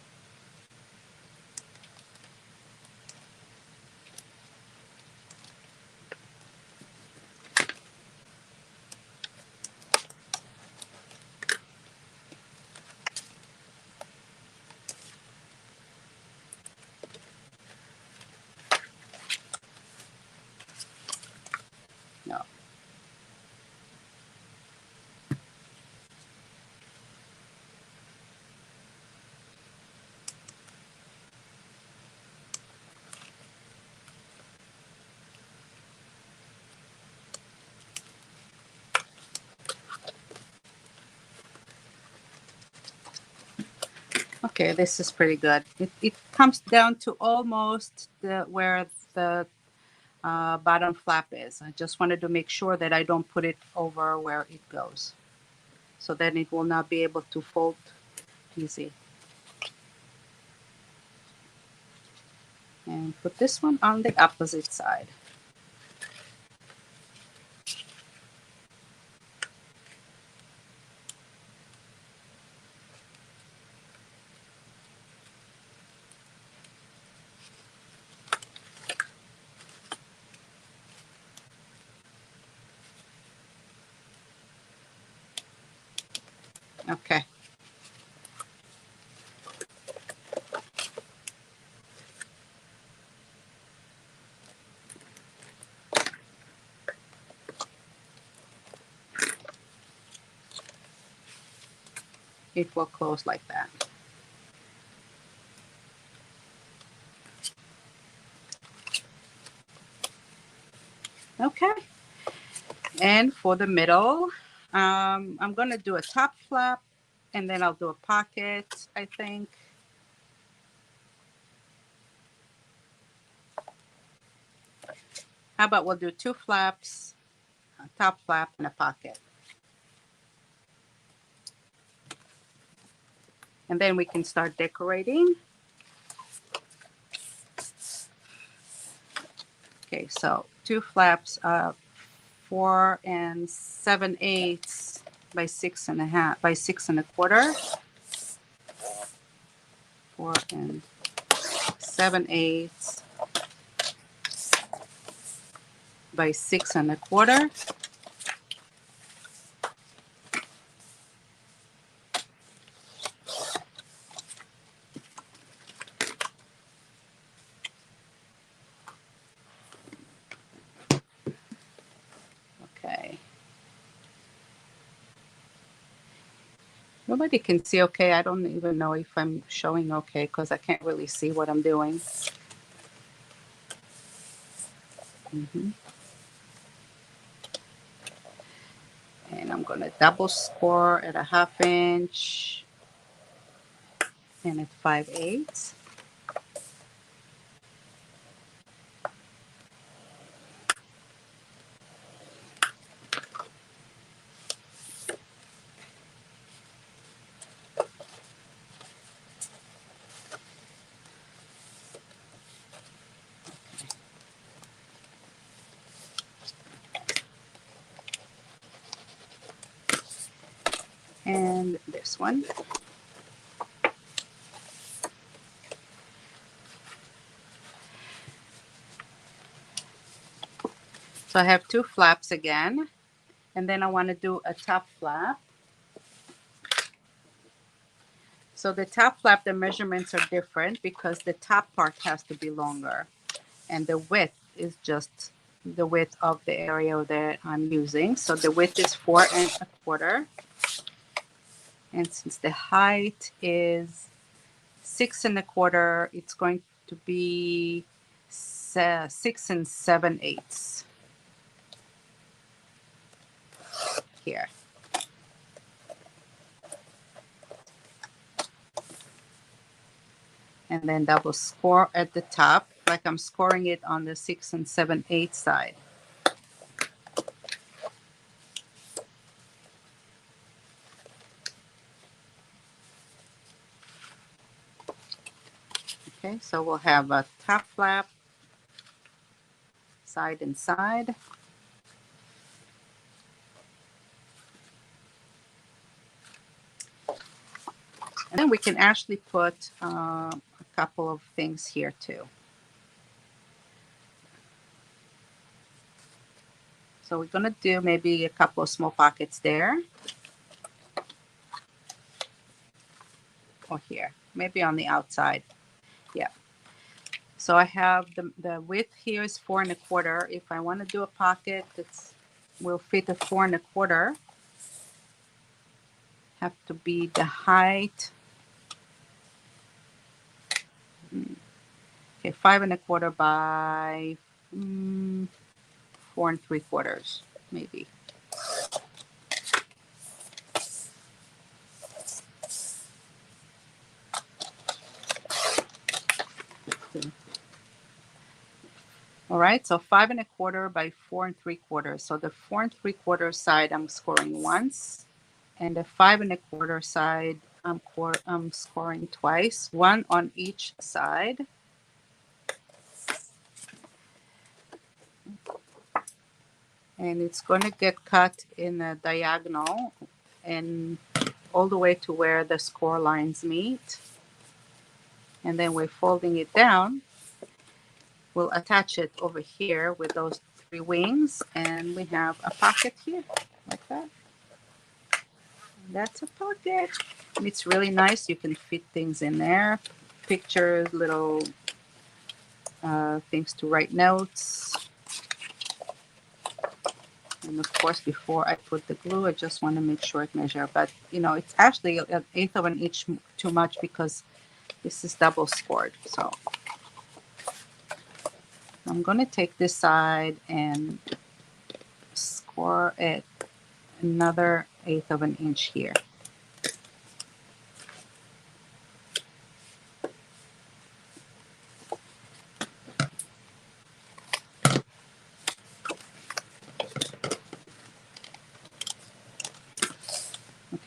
No. Okay, this is pretty good. It comes down to almost where the bottom flap is. I just wanted to make sure that I don't put it over where it goes. So then it will not be able to fold easy. And put this one on the opposite side. Okay. It will close like that. Okay. And for the middle, I'm going to do a top flap, and then I'll do a pocket, I think. How about we'll do 2 flaps, a top flap, and a pocket. And then we can start decorating. Okay, so 2 flaps of 4 7/8 by 6.5 by 6 1/4. 4 7/8 by 6 1/4. Okay. Nobody can see okay. I don't even know if I'm showing okay because I can't really see what I'm doing. And I'm going to double score at a 1/2 inch and at 5/8. And this one. So I have 2 flaps again, and then I want to do a top flap. So the top flap, the measurements are different because the top part has to be longer, and the width is just the width of the area that I'm using. So the width is 4 1/4, and since the height is 6 1/4, it's going to be 6 7/8 here. And then double score at the top, like I'm scoring it on the 6 7/8 side. Okay, so we'll have a top flap, side and side. And then we can actually put a couple of things here too. So we're going to do maybe a couple of small pockets there. Or here, maybe on the outside. Yeah. So I have the width here is 4 1/4. If I want to do a pocket that will fit a 4 1/4, have to be the height. Okay, 5 1/4 by 4 3/4, maybe. All right, so 5 1/4 by 4 3/4. So the 4 3/4 side I'm scoring once, and the 5 1/4 side I'm scoring twice, one on each side. And it's going to get cut in a diagonal and all the way to where the score lines meet. And then we're folding it down. We'll attach it over here with those 3 wings, and we have a pocket here, like that. And that's a pocket. And it's really nice. You can fit things in there, pictures, little things to write notes. And of course, before I put the glue, I just want to make sure it measures. But, you know, it's actually 1/8 of an inch too much because this is double scored. So I'm going to take this side and score it another 1/8 of an inch here.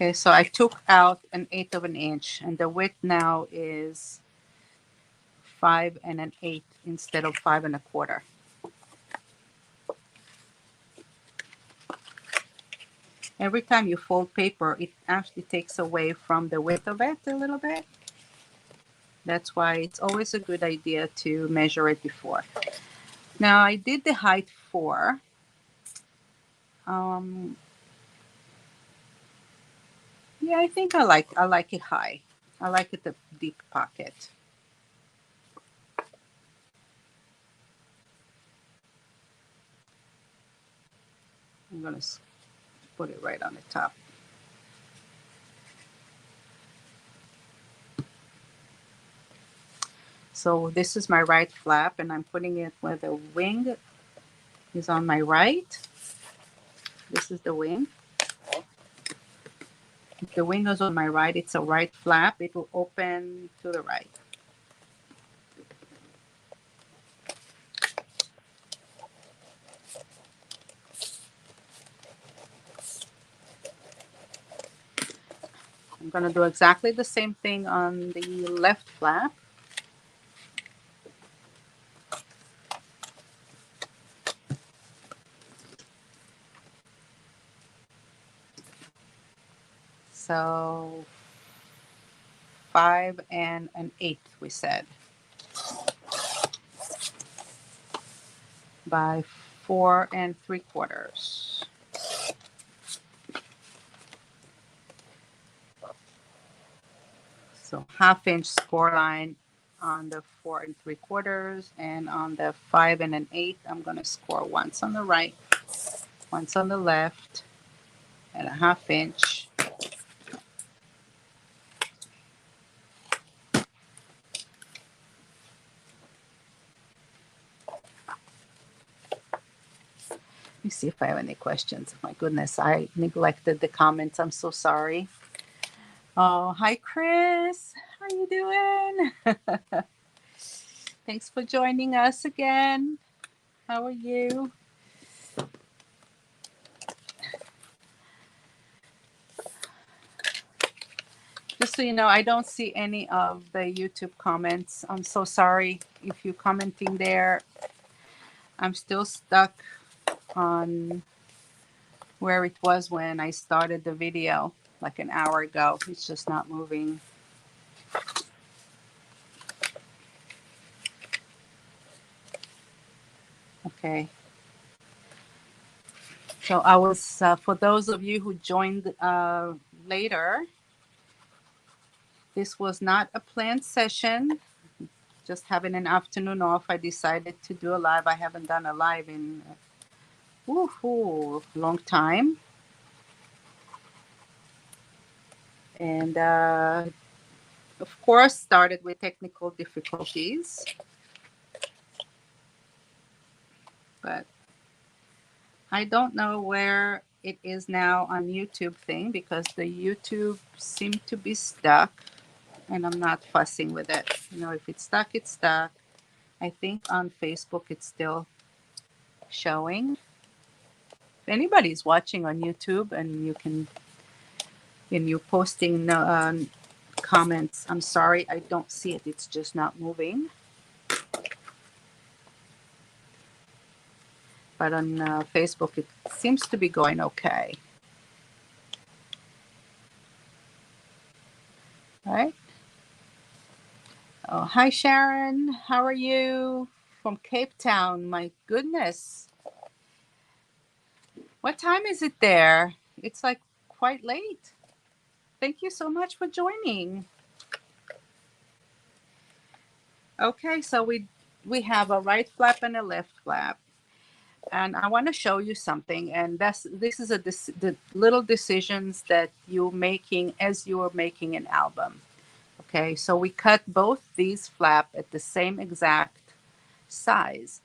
Okay, so I took out 1/8 of an inch, and the width now is 5 1/8 instead of 5 1/4. Every time you fold paper, it actually takes away from the width of it a little bit. That's why it's always a good idea to measure it before. Now I did the height 4. Yeah, I think I like it high. I like it the deep pocket. I'm gonna put it right on the top. So this is my right flap, and I'm putting it where the wing is on my right. This is the wing. If the wing is on my right, it's a right flap. It will open to the right. I'm going to do exactly the same thing on the left flap. So 5 1/8 we said by 4 3/4. So 1/2 inch score line on the 4 3/4, and on the 5 1/8 I'm going to score once on the right, once on the left, and a 1/2 inch. Let me see if I have any questions. My goodness, I neglected the comments. I'm so sorry. Oh, hi, Chris. How you doing? Thanks for joining us again. How are you? Just so you know, I don't see any of the YouTube comments. I'm so sorry if you're commenting there. I'm still stuck on where it was when I started the video like an hour ago. It's just not moving. Okay. So I was, for those of you who joined later, this was not a planned session. Just having an afternoon off, I decided to do a live. I haven't done a live in a long time. And of course, started with technical difficulties. But I don't know where it is now on YouTube thing, because the YouTube seemed to be stuck, and I'm not fussing with it. You know, if it's stuck, it's stuck. I think on Facebook it's still showing. If anybody's watching on YouTube and you're posting comments, I'm sorry, I don't see it. It's just not moving. But on Facebook, it seems to be going okay. All right. Oh, hi, Sharon. How are you? From Cape Town. My goodness. What time is it there? It's like quite late. Thank you so much for joining. Okay, so we have a right flap and a left flap. And I want to show you something. And this is the little decisions that you're making as you are making an album. Okay, so we cut both these flap at the same exact size.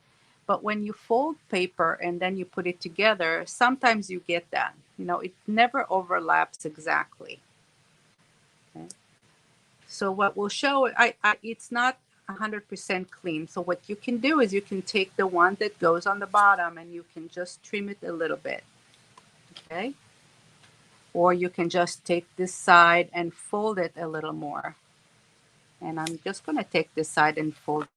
But when you fold paper and then you put it together, sometimes you get that. You know, it never overlaps exactly. Okay. So what we'll show, it's not 100% clean. So what you can do is you can take the one that goes on the bottom and you can just trim it a little bit. Okay. or you can just take this side and fold it a little more. And I'm just going to take this side and fold.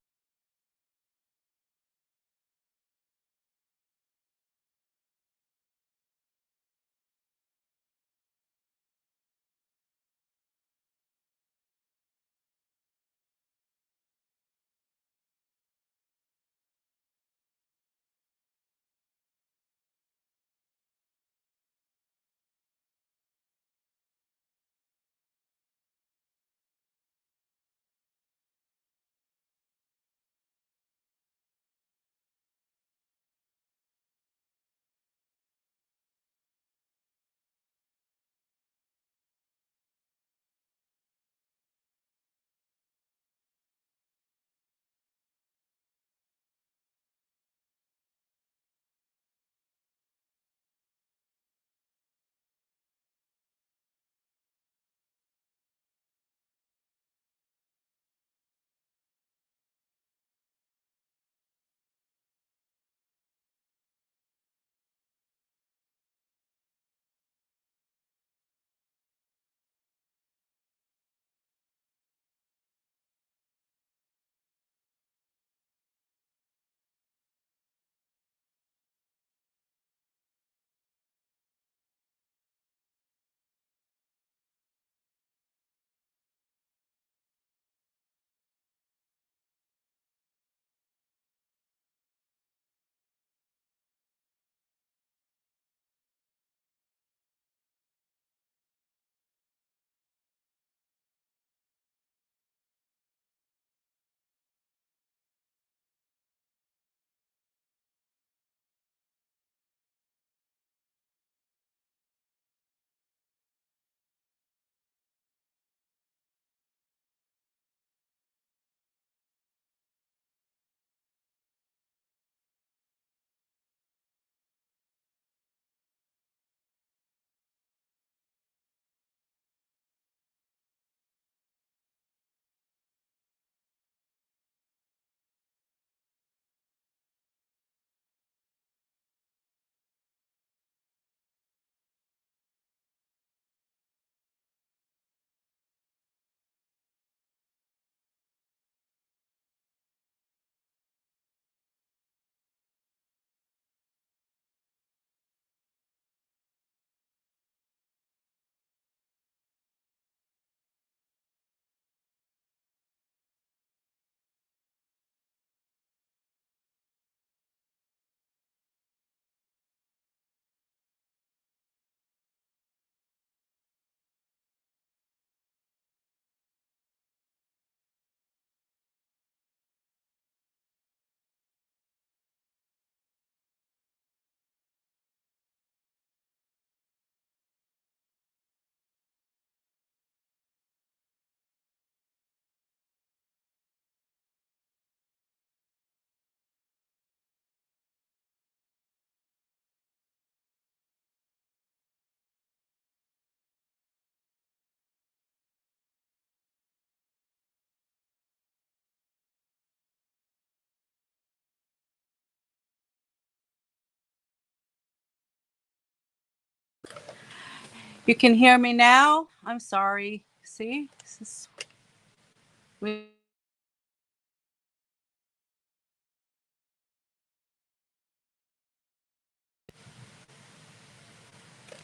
You can hear me now? I'm sorry. See? This is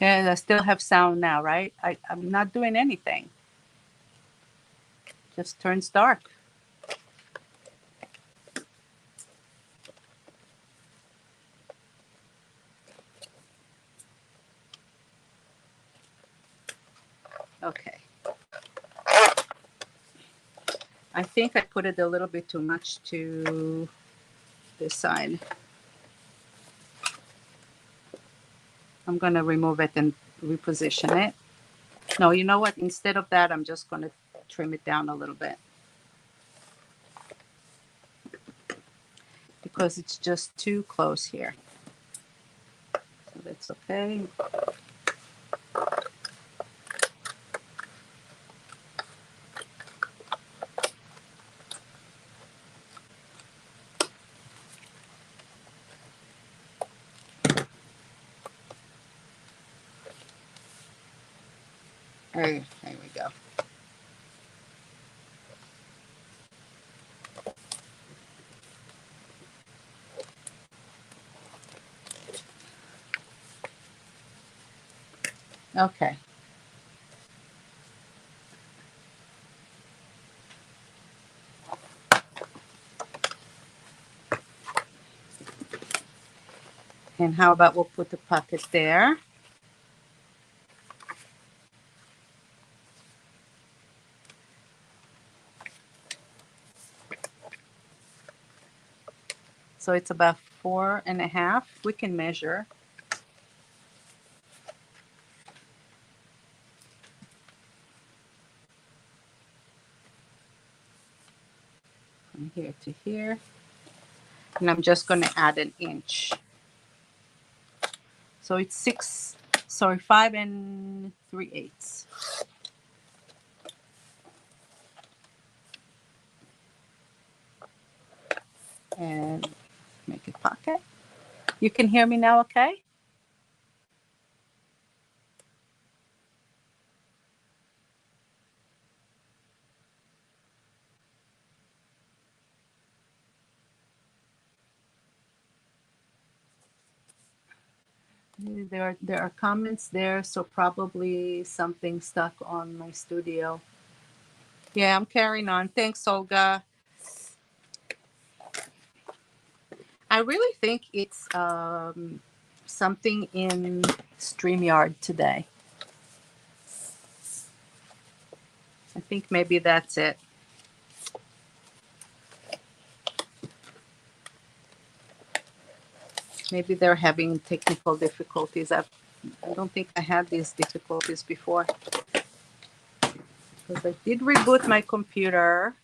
and I still have sound now, right? I'm not doing anything. Just turns dark. Okay. I think I put it a little bit too much to this side. I'm going to remove it and reposition it. No, you know what? Instead of that, I'm just going to trim it down a little bit because it's just too close here. So that's okay. There we go. Okay. And how about we'll put the pocket there. So it's about 4.5. We can measure. From here to here. And I'm just going to add an inch. So it's 5 3/8. And make a pocket. You can hear me now, okay? There are comments there, so probably something stuck on my studio. Yeah, I'm carrying on. Thanks, Olga. I really think it's something in StreamYard today. I think maybe that's it. Maybe they're having technical difficulties. I don't think I had these difficulties before. Because I did reboot my computer.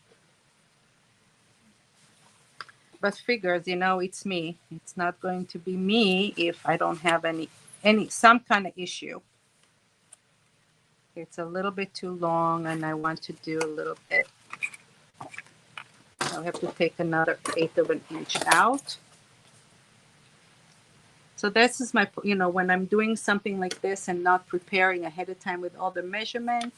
But figures, it's me. It's not going to be me if I don't have some kind of issue. It's a little bit too long and I want to do a little bit. I'll have to take another 1/8 of an inch out. So this is my, when I'm doing something like this and not preparing ahead of time with all the measurements,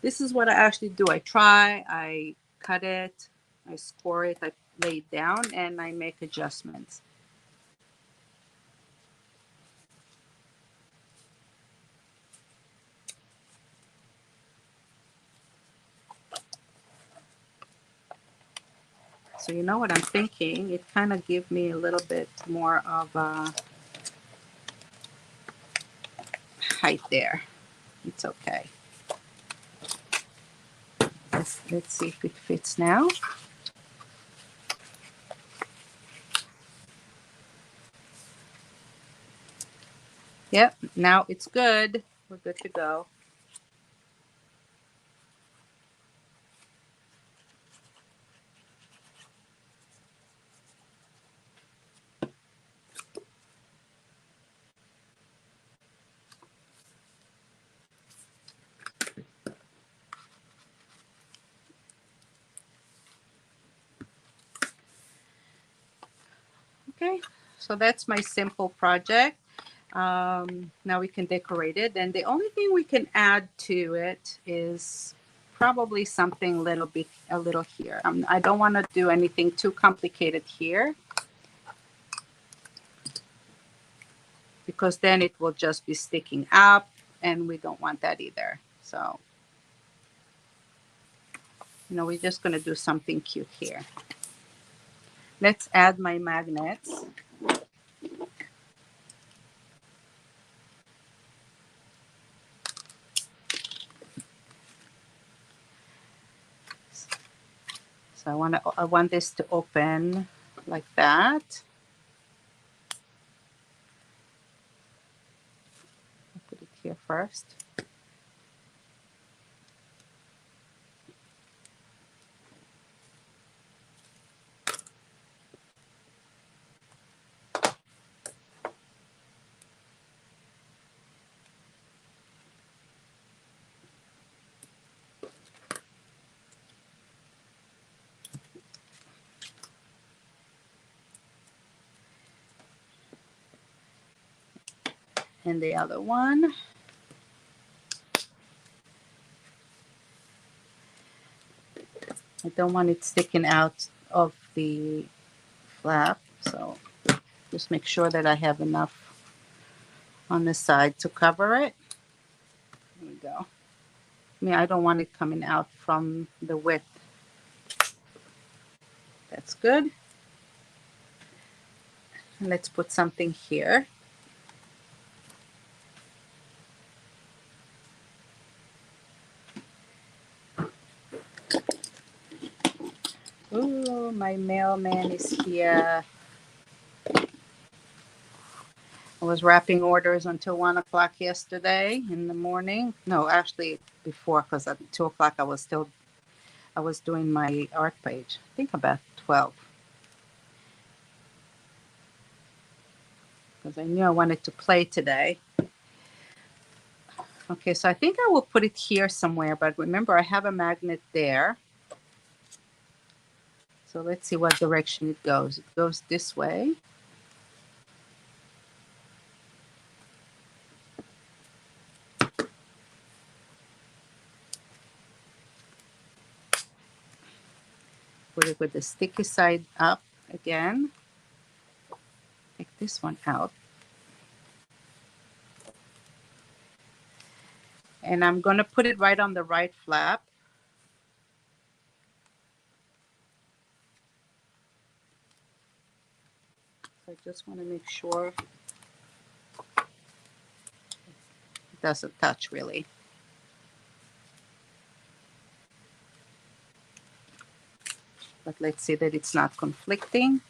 this is what I actually do. I cut it, I score it, I lay it down, and I make adjustments. So you know what I'm thinking? It kind of gives me a little bit more of a height there. It's okay. Let's see if it fits now. Yep, now it's good. We're good to go. Okay, so that's my simple project. Now we can decorate it. And the only thing we can add to it is probably something a little here. I don't want to do anything too complicated here, because then it will just be sticking up and we don't want that either. So, we're just going to do something cute here. Let's add my magnets. So I want this to open like that. I'll put it here first. And the other one. I don't want it sticking out of the flap, so just make sure that I have enough on the side to cover it. There we go. I mean, I don't want it coming out from the width. That's good. And let's put something here. Ooh, my mailman is here. I was wrapping orders until 1 o'clock yesterday in the morning. No, actually before, because at 2 o'clock I was doing my art page. I think about 12. Because I knew I wanted to play today. Okay, so I think I will put it here somewhere, but remember I have a magnet there. So let's see what direction it goes. It goes this way. Put it with the sticky side up again. Take this one out. And I'm going to put it right on the right flap. So I just want to make sure it doesn't touch really. But let's see that it's not conflicting.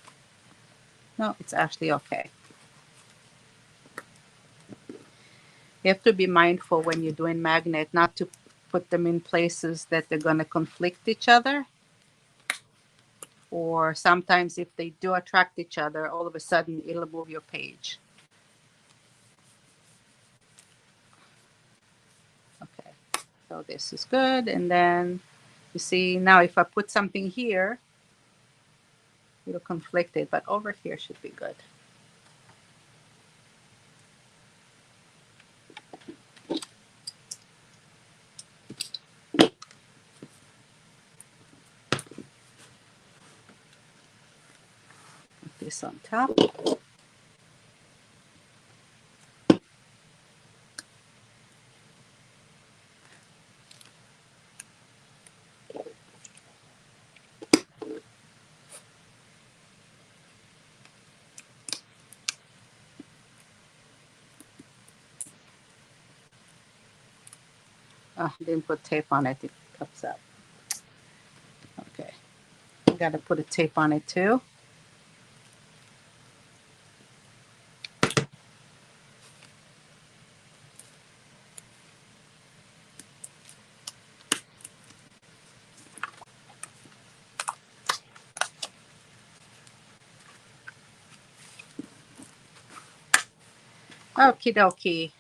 No, it's actually okay. You have to be mindful when you're doing magnet not to put them in places that they're going to conflict each other. Or sometimes if they do attract each other, all of a sudden it'll move your page. Okay, so this is good. And then you see now if I put something here, it'll conflict it, but over here should be good. Put this on top. Oh, didn't put tape on it, it comes up. Okay, I gotta put a tape on it too. Okie dokie.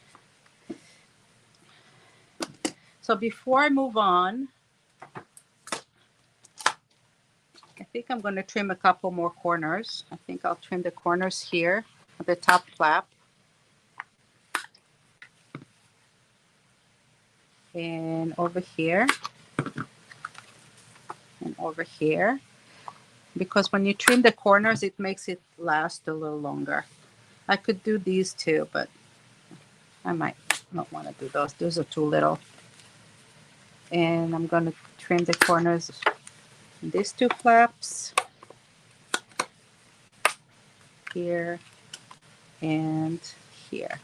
So before I move on, I think I'm going to trim a couple more corners. I think I'll trim the corners here at the top flap. And over here. And over here. Because when you trim the corners, it makes it last a little longer. I could do these too, but I might not want to do those. Those are too little. And I'm going to trim the corners in these two flaps. Here and here.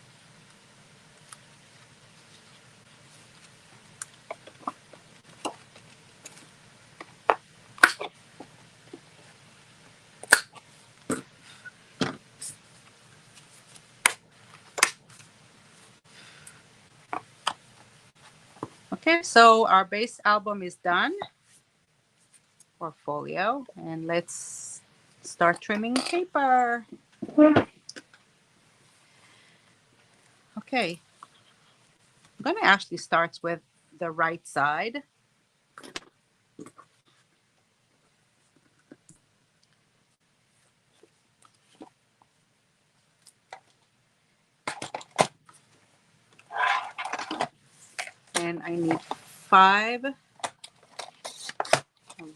Okay, so our base album is done. Portfolio, and let's start trimming paper. Okay, I'm going to actually start with the right side. And I need 5 of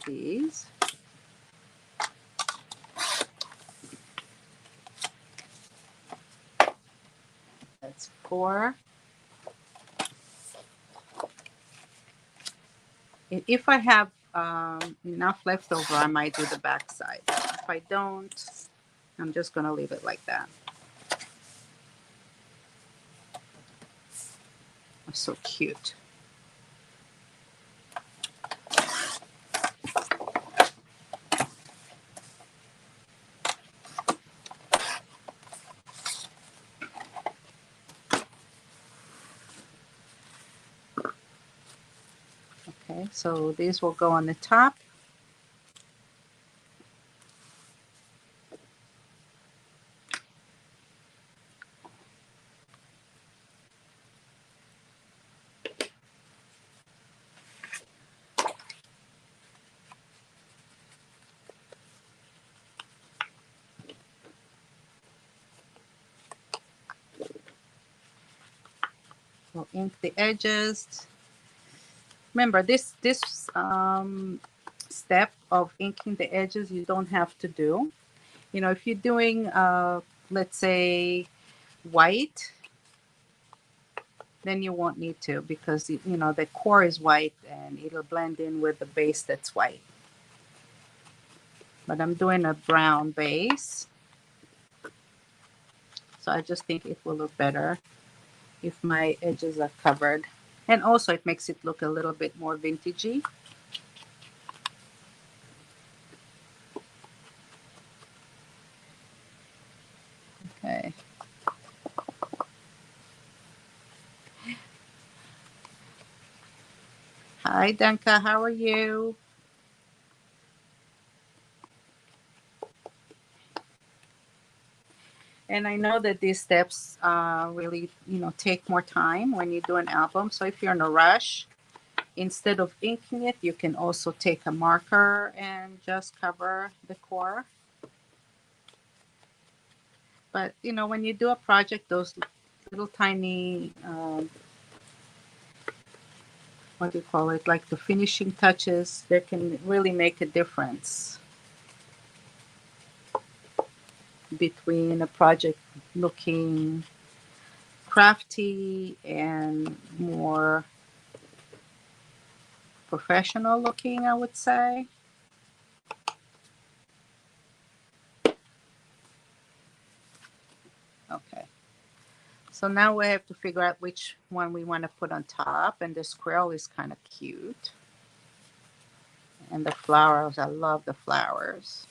these. That's 4. If I have enough left over, I might do the back side. If I don't, I'm just going to leave it like that. It's so cute. Okay, so these will go on the top. We'll ink the edges. Remember, this step of inking the edges, you don't have to do. You know, if you're doing, let's say, white, then you won't need to, because, you know, the core is white and it'll blend in with the base that's white. But I'm doing a brown base, so I just think it will look better if my edges are covered. And also it makes it look a little bit more vintagey. Okay. Hi, Danka. How are you? And I know that these steps really, you know, take more time when you do an album. So if you're in a rush, instead of inking it, you can also take a marker and just cover the core. But, you know, when you do a project, those little tiny, what do you call it, like the finishing touches, they can really make a difference between a project looking crafty and more professional looking, I would say. Okay. So now we have to figure out which one we want to put on top. And the squirrel is kind of cute. And the flowers, I love the flowers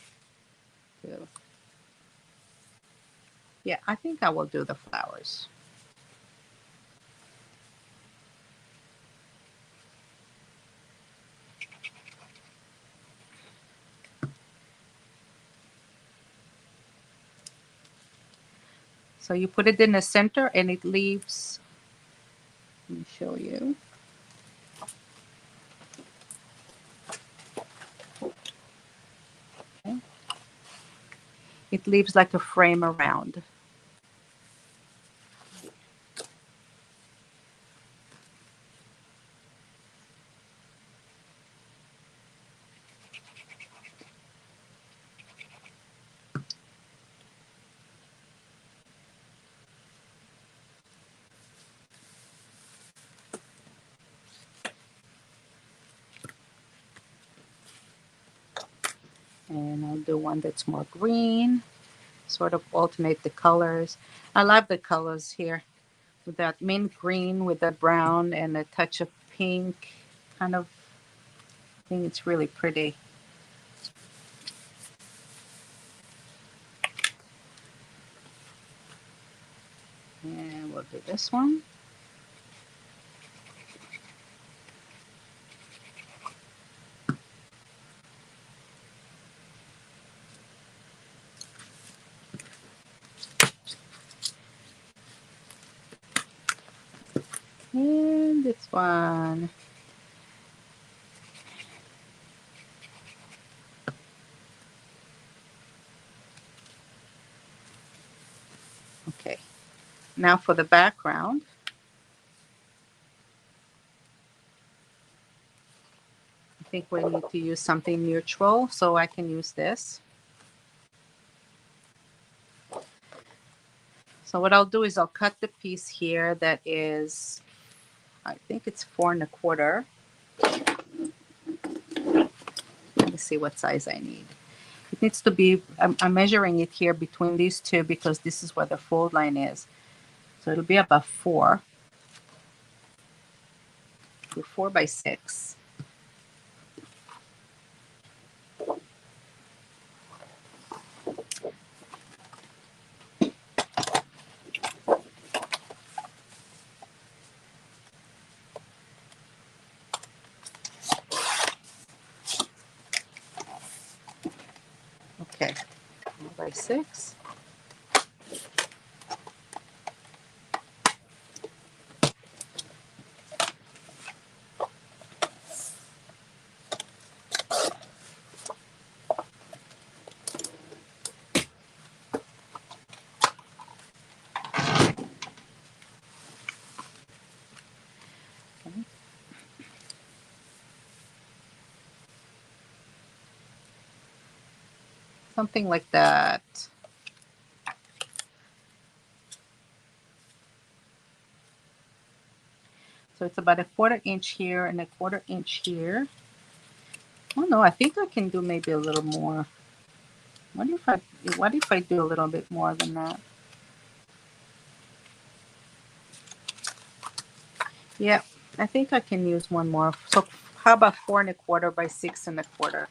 too. Yeah, I think I will do the flowers. So you put it in the center and it leaves, let me show you. Okay. It leaves like a frame around. And I'll do one that's more green, sort of alternate the colors. I love the colors here with that mint green with the brown and a touch of pink kind of thing. It's really pretty. And we'll do this one. And this one. Okay. Now for the background. think we need to use something neutral, so I can use this. So what I'll do is I'll cut the piece here that is, I think it's 4 1/4. Let me see what size I need. It needs to be, I'm measuring it here between these two because this is where the fold line is. So it'll be about 4. 4 by 6. Okay, 4 by 6. Okay. Something like that. So it's about a 1/4 inch here and a 1/4 inch here. Oh no, I think I can do maybe a little more. What if I do a little bit more than that? Yeah, I think I can use one more. So how about 4 1/4 by 6 1/4?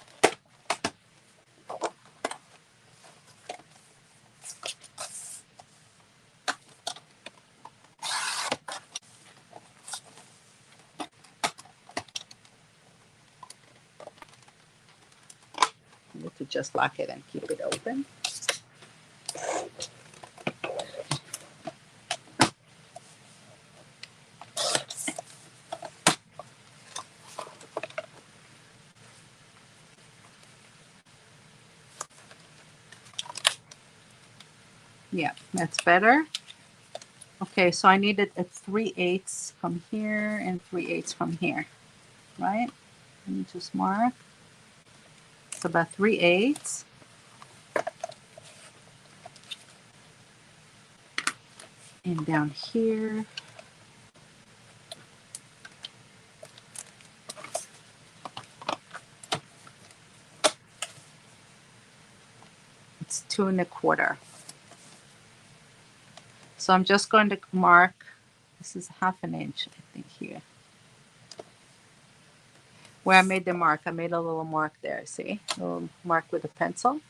I need to just lock it and keep it open. Yeah, that's better. Okay, so I needed a 3/8 from here and 3/8 from here, right? Let me just mark. It's about 3/8. And down here, it's 2 1/4. So I'm just going to mark, this is 1/2 inch, I think, here. Where I made the mark, I made a little mark there, see? A little mark with a pencil.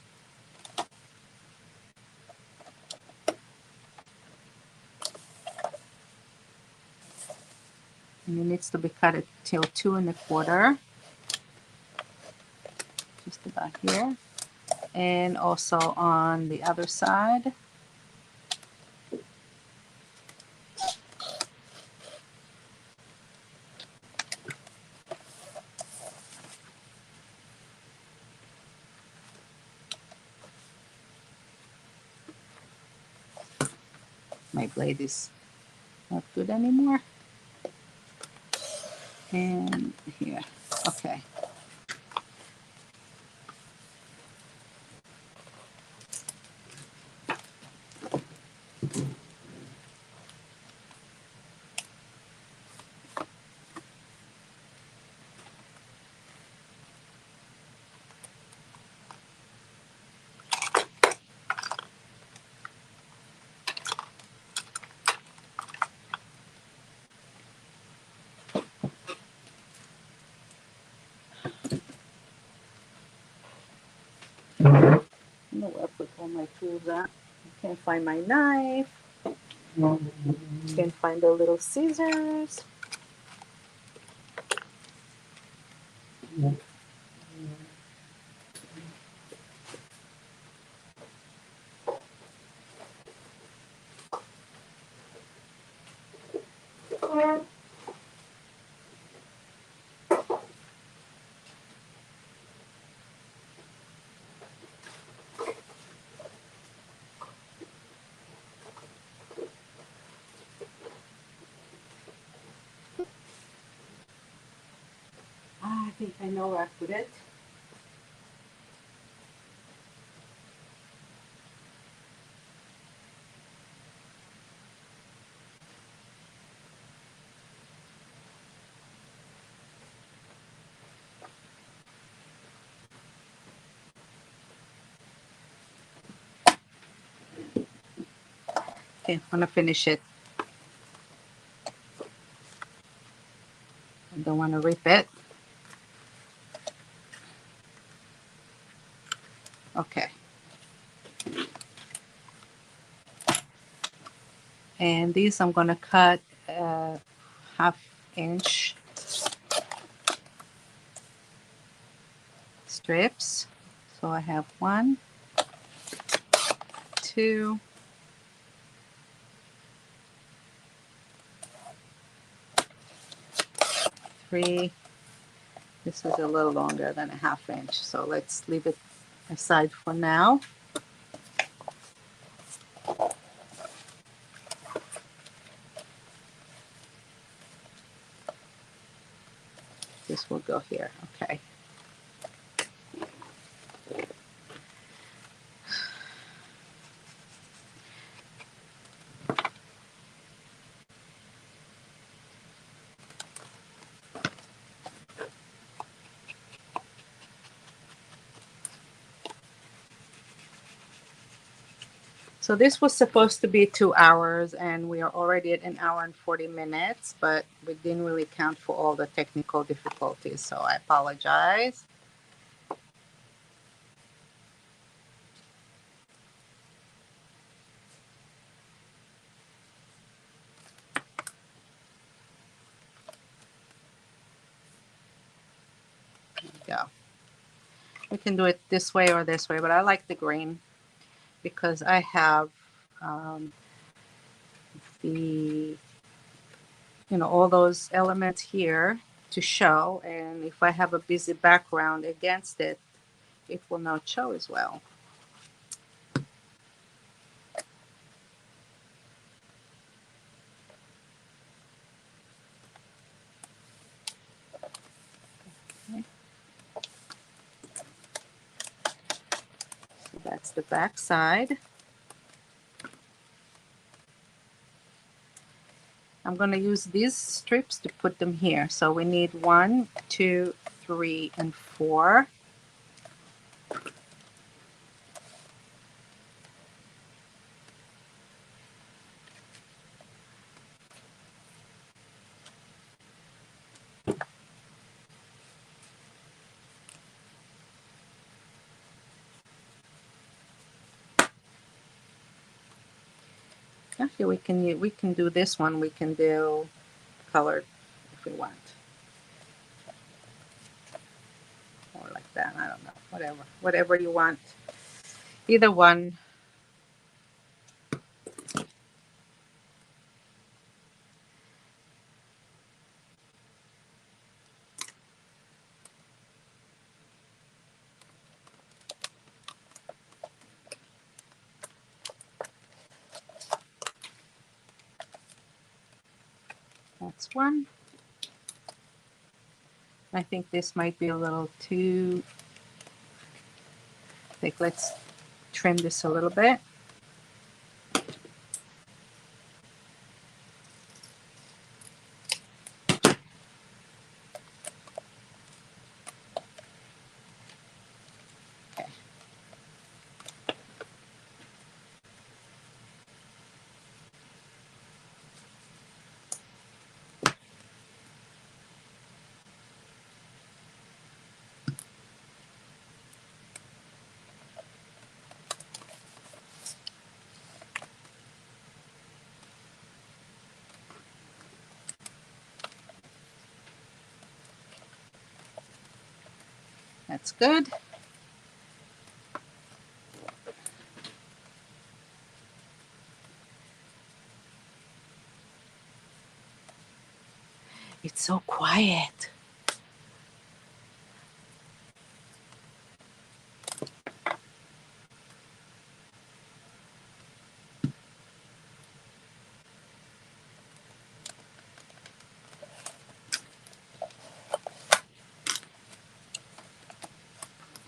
And it needs to be cut at till 2 1/4. Just about here. And also on the other side. My blade is not good anymore. And here, okay. I don't know where I put all my tools at. I can't find my knife. Can't find the little scissors. think I know where I put it. Okay, I'm gonna finish it. I don't want to rip it. Okay. And these I'm gonna cut 1/2 inch strips. So I have 1, 2, 3. This is a little longer than 1/2 inch, so let's leave it aside for now. This will go here, okay. So this was supposed to be 2 hours, and we are already at 1 hour and 40 minutes, but we didn't really count for all the technical difficulties, so I apologize. There we go. We can do it this way or this way, but I like the green because I have the, all those elements here to show, and if I have a busy background against it, it will not show as well. Okay. So that's the back side. I'm going to use these strips to put them here. So we need 1, 2, 3, and 4. Actually, we can do this one. We can do colored if we want, or like that. I don't know. Whatever you want. Either one. That's one. I think this might be a little too thick. Let's trim this a little bit. Okay. That's good. It's so quiet.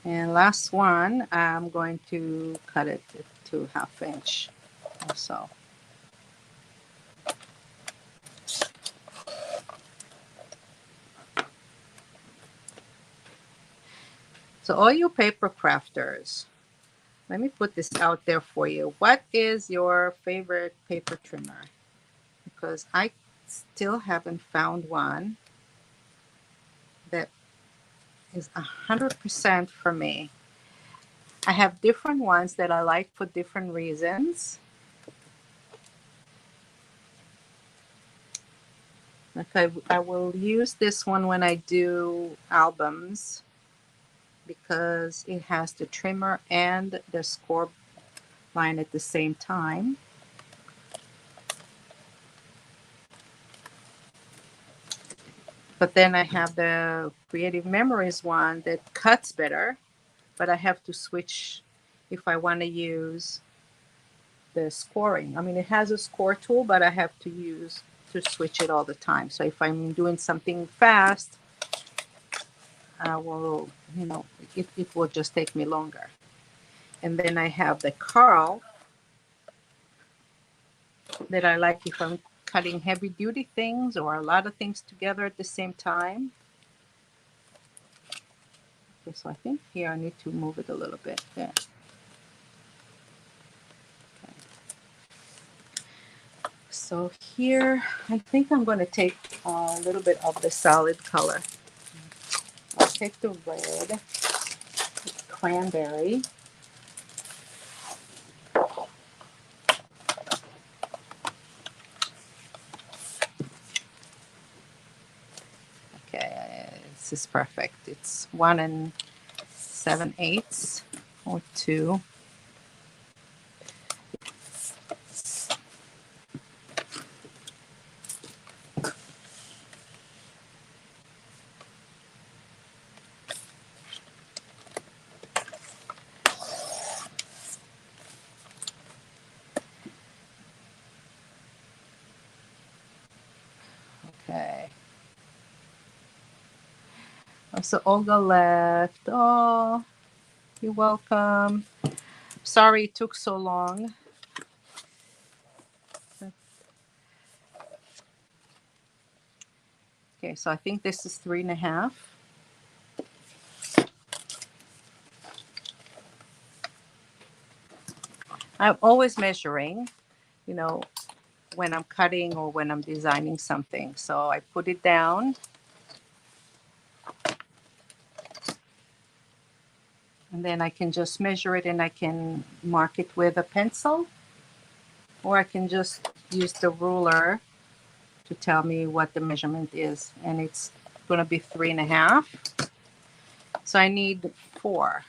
And last one, I'm going to cut it to 1/2 inch or so. So all you paper crafters, let me put this out there for you. What is your favorite paper trimmer? Because I still haven't found one that is 100% for me. I have different ones that I like for different reasons. Like I will use this one when I do albums because it has the trimmer and the score line at the same time. But then I have the Creative Memories one that cuts better, but I have to switch if I want to use the scoring. I mean, it has a score tool, but I have to use to switch it all the time. So if I'm doing something fast, I will, it will just take me longer. And then I have the Carl that I like if I'm cutting heavy duty things or a lot of things together at the same time. Okay, so I think here I need to move it a little bit. There. Okay. So here, I think I'm going to take a little bit of the solid color. I'll take the red, cranberry. Okay, this is perfect. It's 1 7/8 or 2. Okay. Oh, so Olga left. Oh, you're welcome. Sorry it took so long. Okay, so I think this is 3.5. I'm always measuring, you know, when I'm cutting or when I'm designing something. So I put it down. And then I can just measure it and I can mark it with a pencil. Or I can just use the ruler to tell me what the measurement is. And it's going to be 3.5. So I need 4.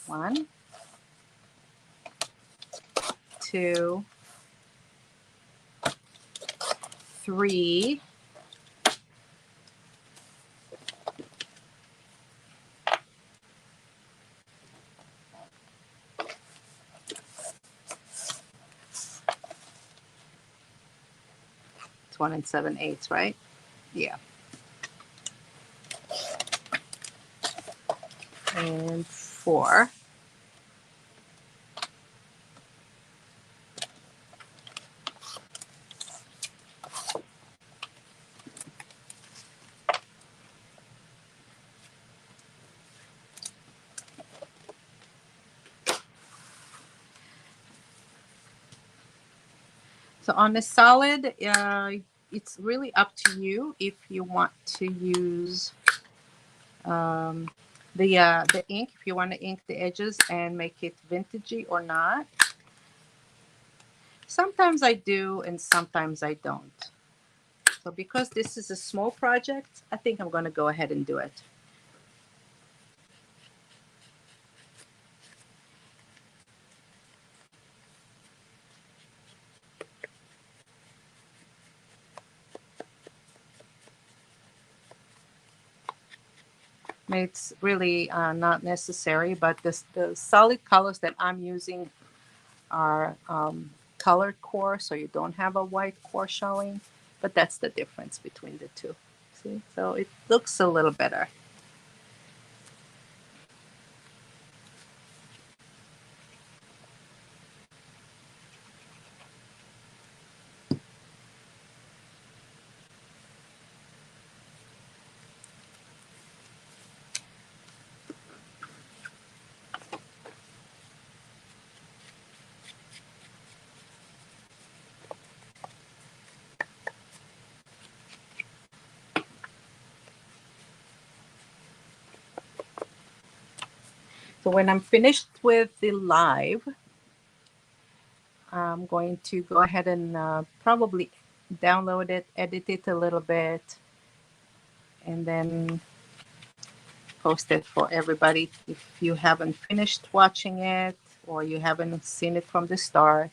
1, 2, 3. It's 1 7/8, right? Yeah. And 4. So on the solid, it's really up to you if you want to use um, the ink, if you want to ink the edges and make it vintagey or not. Sometimes I do and sometimes I don't. So because this is a small project, I think I'm going to go ahead and do it. It's really not necessary, but the solid colors that I'm using are colored core, so you don't have a white core showing, but that's the difference between the two. See, so it looks a little better. So when I'm finished with the live, I'm going to go ahead and probably download it, edit it a little bit, and then post it for everybody. If you haven't finished watching it or you haven't seen it from the start,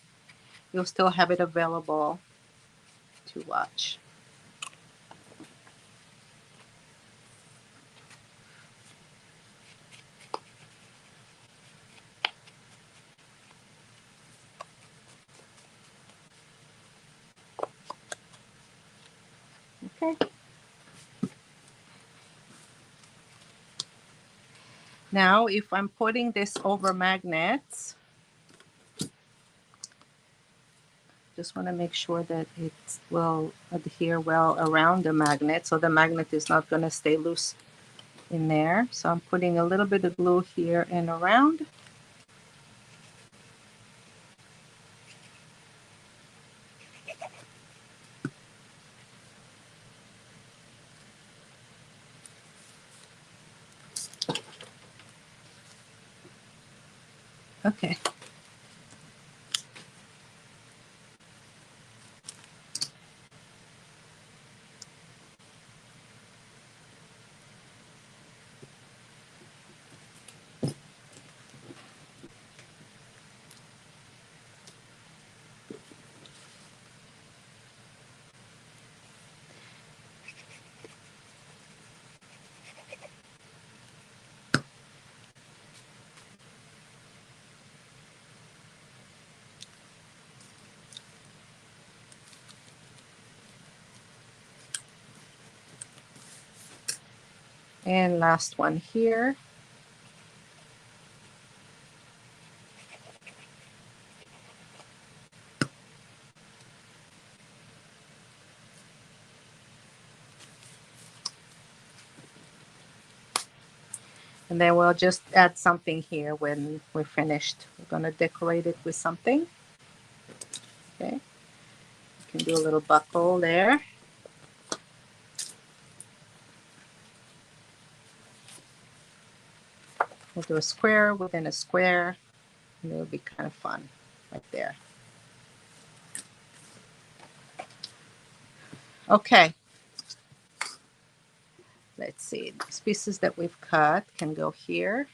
you'll still have it available to watch. Okay. Now, if I'm putting this over magnets, just want to make sure that it will adhere well around the magnet, so the magnet is not going to stay loose in there. So I'm putting a little bit of glue here and around. Okay. And last one here. And then we'll just add something here when we're finished. We're going to decorate it with something. Okay. You can do a little buckle there. We'll do a square within a square, and it'll be kind of fun right there. Okay. Let's see. These pieces that we've cut can go here.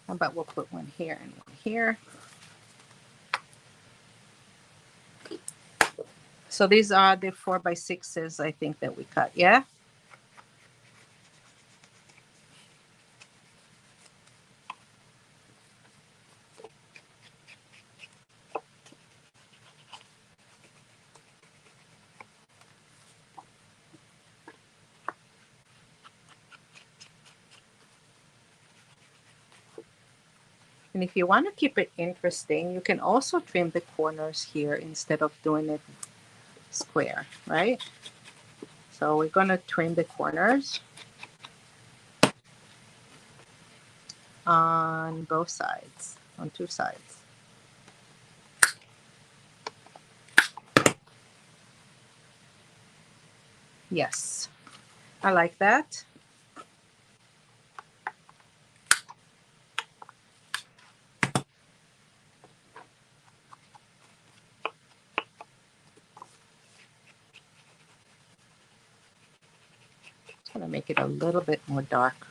How about we'll put one here and one here. So these are the 4x6s, I think, that we cut, yeah? And if you want to keep it interesting, you can also trim the corners here instead of doing it square, right? So we're going to trim the corners on both sides, on two sides. Yes, I like that. Just going to make it a little bit more dark.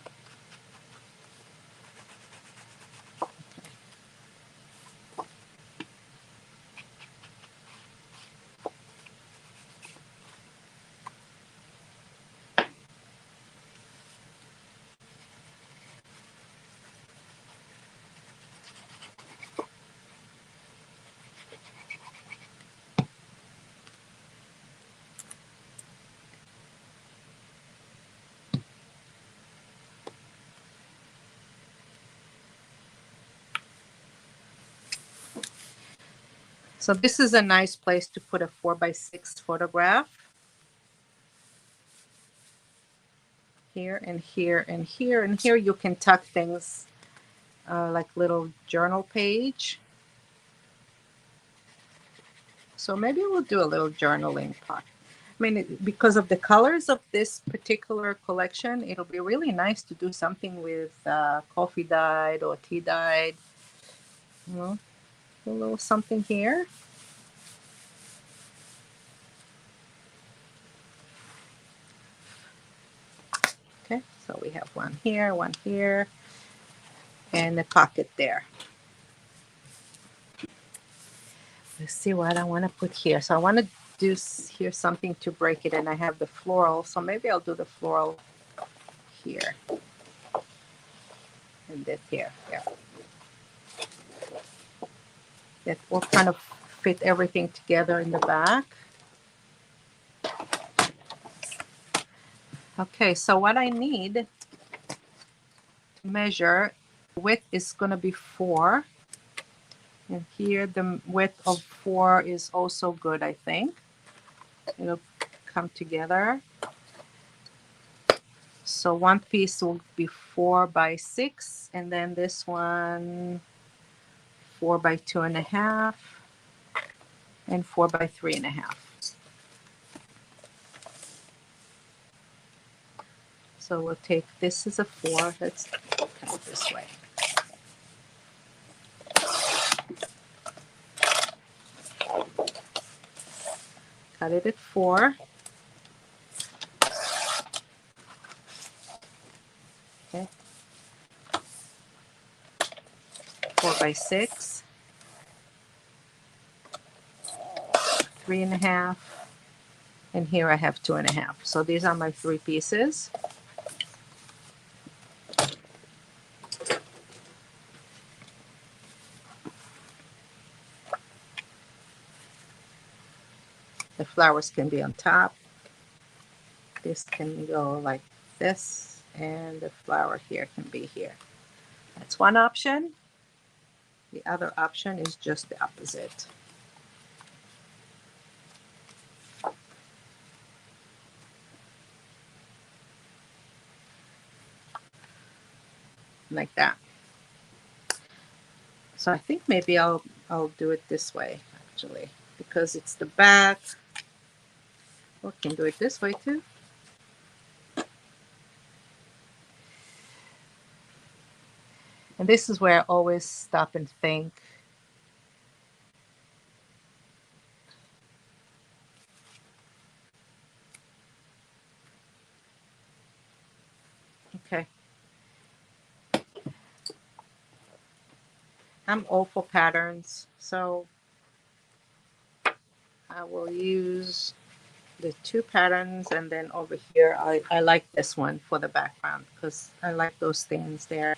So this is a nice place to put a 4x6 photograph. Here and here and here. And here you can tuck things like little journal page. So maybe we'll do a little journaling part. I mean, because of the colors of this particular collection, it'll be really nice to do something with coffee dyed or tea dyed. You know, a little something here. Okay, so we have one here, and a pocket there. Let's see what I want to put here. So I want to do here something to break it, and I have the floral. So maybe I'll do the floral here and this here. Yeah. That will kind of fit everything together in the back. Okay, so what I need to measure, width is going to be 4. And here the width of 4 is also good, I think. It'll come together. So one piece will be 4x6, and then this one 4x2.5, and 4x3.5. So we'll take this as a 4. Let's cut it this way. Cut it at 4. Okay. 4x6. 3.5, and here I have 2.5. So these are my 3 pieces. The flowers can be on top. This can go like this, and the flower here can be here. That's one option. The other option is just the opposite. Like that. So I think maybe I'll do it this way actually, because it's the back. We can do it this way too. And this is where I always stop and think. Okay. I'm all for patterns, so I will use the 2 patterns, and then over here I like this one for the background because I like those things there.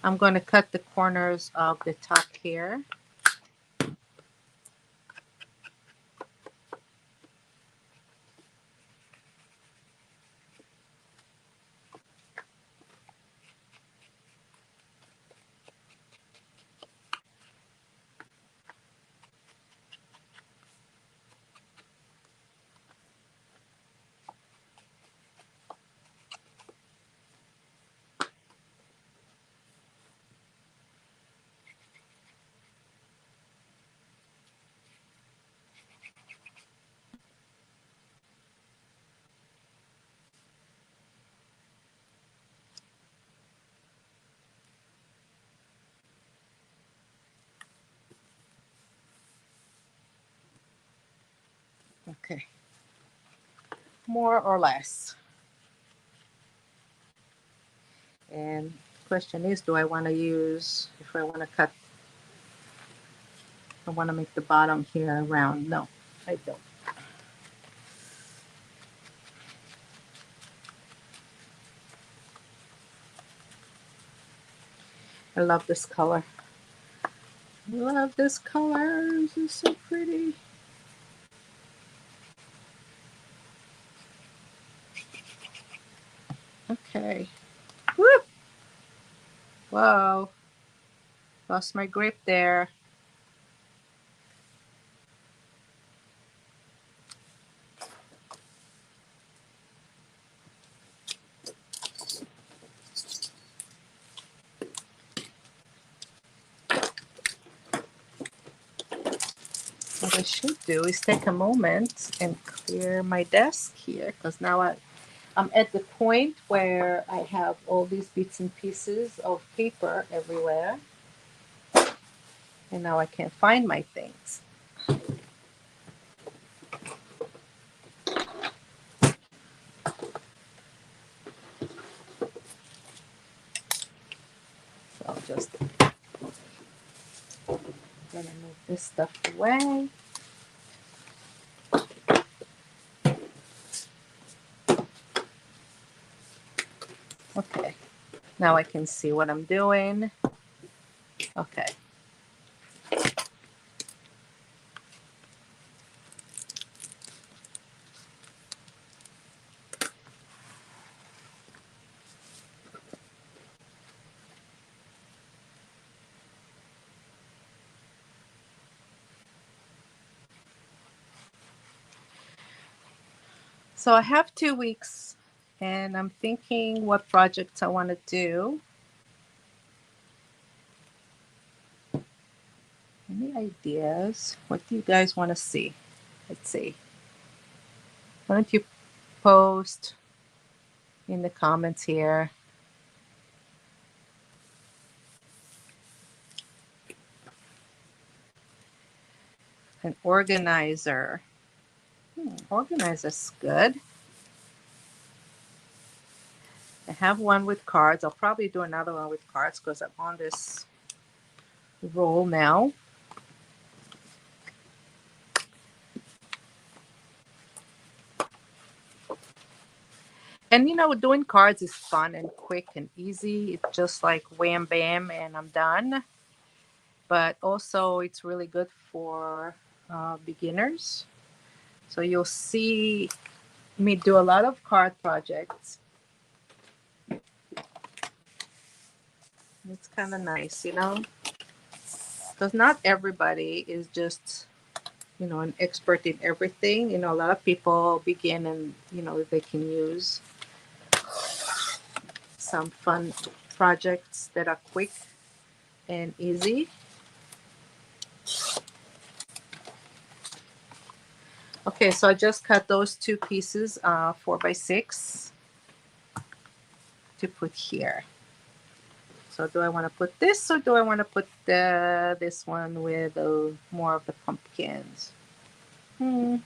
I'm going to cut the corners of the top here. Okay. More or less. And the question is, do I want to use, if I want to cut, I want to make the bottom here round. No, I don't. I love this color. I love this color. This is so pretty. Okay. Whoa, lost my grip there. What I should do is take a moment and clear my desk here, because now I'm at the point where I have all these bits and pieces of paper everywhere, and now I can't find my things. So I'll just gonna move this stuff away. Okay, now I can see what I'm doing. Okay. So I have 2 weeks, and I'm thinking what projects I want to do. Any ideas? What do you guys want to see? Let's see. Why don't you post in the comments here? An organizer. Organizer's good. I have one with cards. I'll probably do another one with cards because I'm on this roll now. And you know, doing cards is fun and quick and easy. It's just like wham bam and I'm done. But also, it's really good for beginners. So you'll see me do a lot of card projects. It's kind of nice, you know, because not everybody is just, you know, an expert in everything. You know, a lot of people begin and, you know, they can use some fun projects that are quick and easy. Okay, so I just cut those two pieces 4x6 to put here. So do I want to put this, or do I want to put this one with more of the pumpkins? And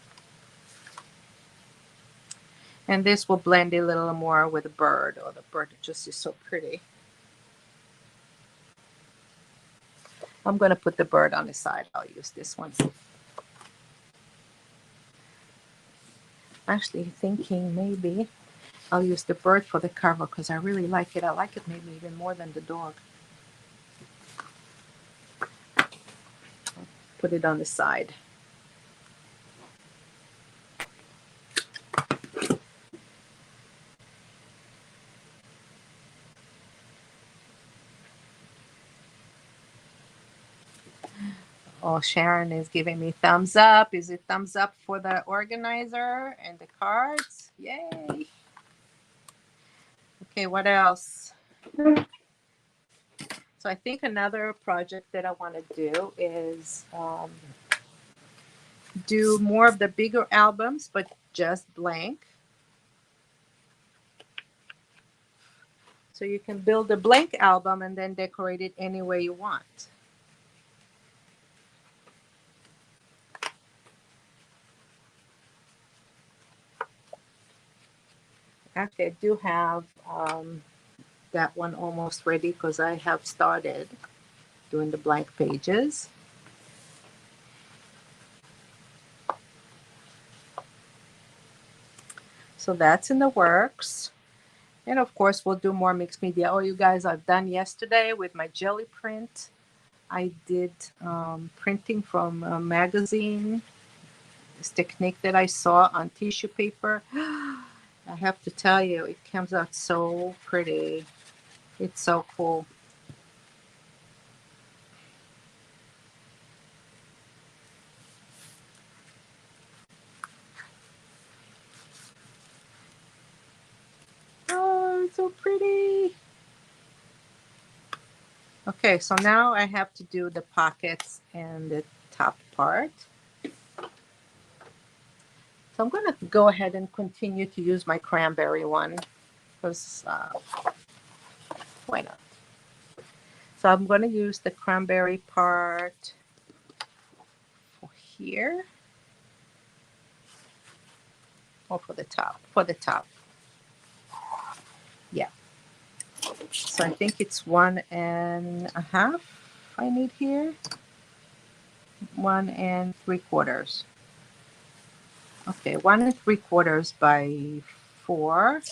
this will blend a little more with the bird. Oh, the bird just is so pretty. I'm going to put the bird on the side. I'll use this one. Actually thinking maybe I'll use the bird for the cover because I really like it. I like it maybe even more than the dog. Put it on the side. Oh, Sharon is giving me thumbs up. Is it thumbs up for the organizer and the cards? Yay. Okay, what else? So I think another project that I want to do is do more of the bigger albums, but just blank. So you can build a blank album and then decorate it any way you want. Actually, I do have that one almost ready because I have started doing the blank pages. So that's in the works. And of course, we'll do more mixed media. Oh, you guys, I've done yesterday with my jelly print. I did printing from a magazine. This technique that I saw on tissue paper. I have to tell you, it comes out so pretty. It's so cool. so pretty. Okay, so now I have to do the pockets and the top part. So I'm going to go ahead and continue to use my cranberry one because why not? So I'm going to use the cranberry part for here or for the top. For the top. Yeah. So I think it's 1.5 I need here. 1 3/4. Okay, 1 3/4 by 4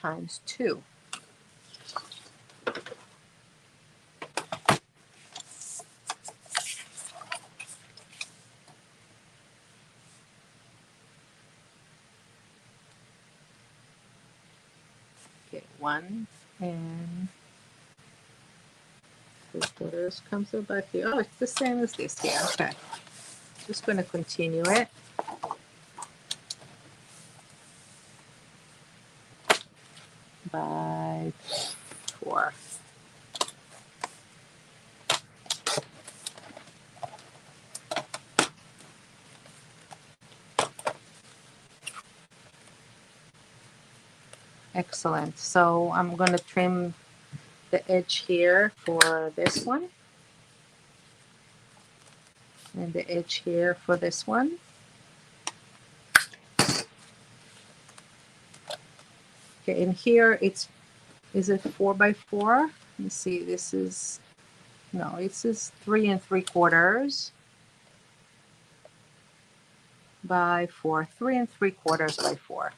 times 2. Okay, 1 3/4 comes about here. Oh, it's the same as this here. Okay, just going to continue it. By 4. Excellent. So I'm going to trim the edge here for this one. And the edge here for this one. Okay, and here is it 4 by 4? Let me see, this is, no, this is 3 3/4 by 4. 3 3/4 by 4.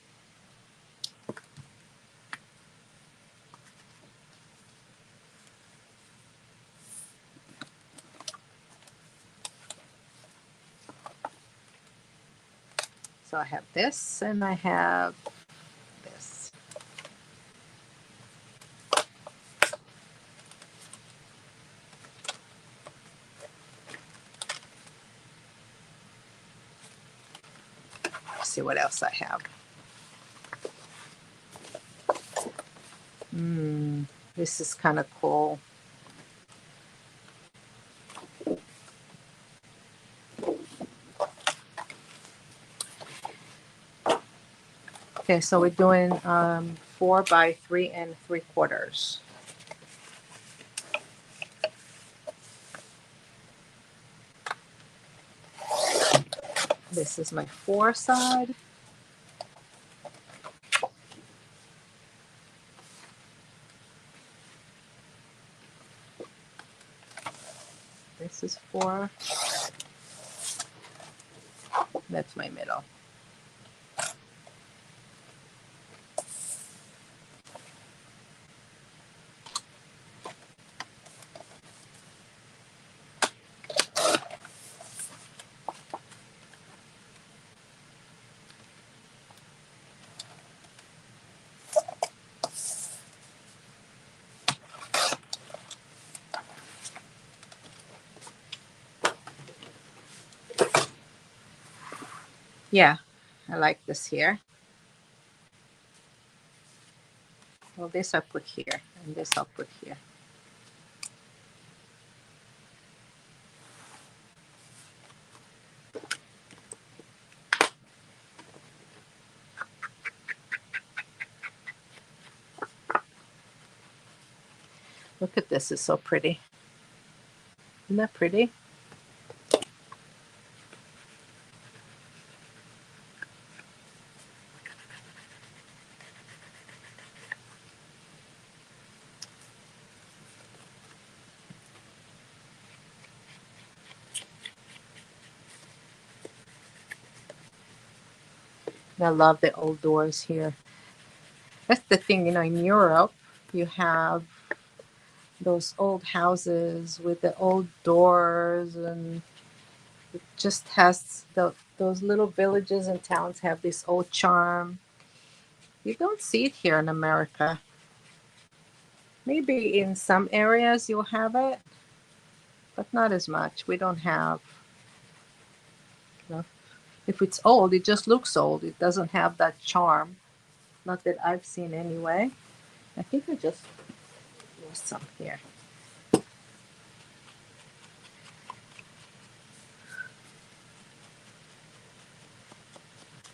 So I have this and I have this. Let's see what else I have. This is kind of cool. Okay, so we're doing 4 by 3 3/4. This is my 4 side. This is 4. That's my middle. Yeah, I like this here. Well, this I'll put here, and this I'll put here. Look at this, it's so pretty. Isn't that pretty? I love the old doors here. That's the thing, in Europe, you have those old houses with the old doors, and it just has those little villages and towns have this old charm. You don't see it here in America. Maybe in some areas you'll have it, but not as much. We don't have, you know, if it's old, it just looks old. It doesn't have that charm. Not that I've seen anyway. I think I just lost some here.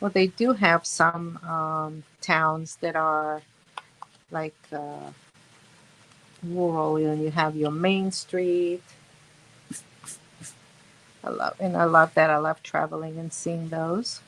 Well, they do have some towns that are like rural, and you have your main street. I love that. I love traveling and seeing those.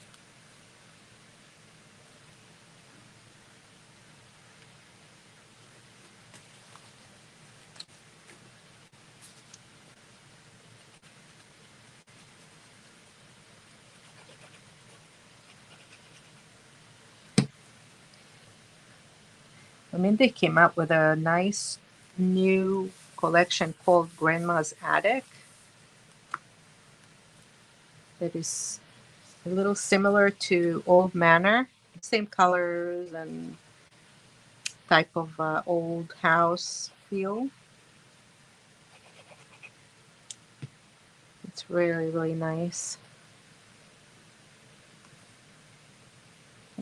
I mean, they came up with a nice new collection called Grandma's Attic that is a little similar to Old Manor. Same colors and type of old house feel. It's really, really nice.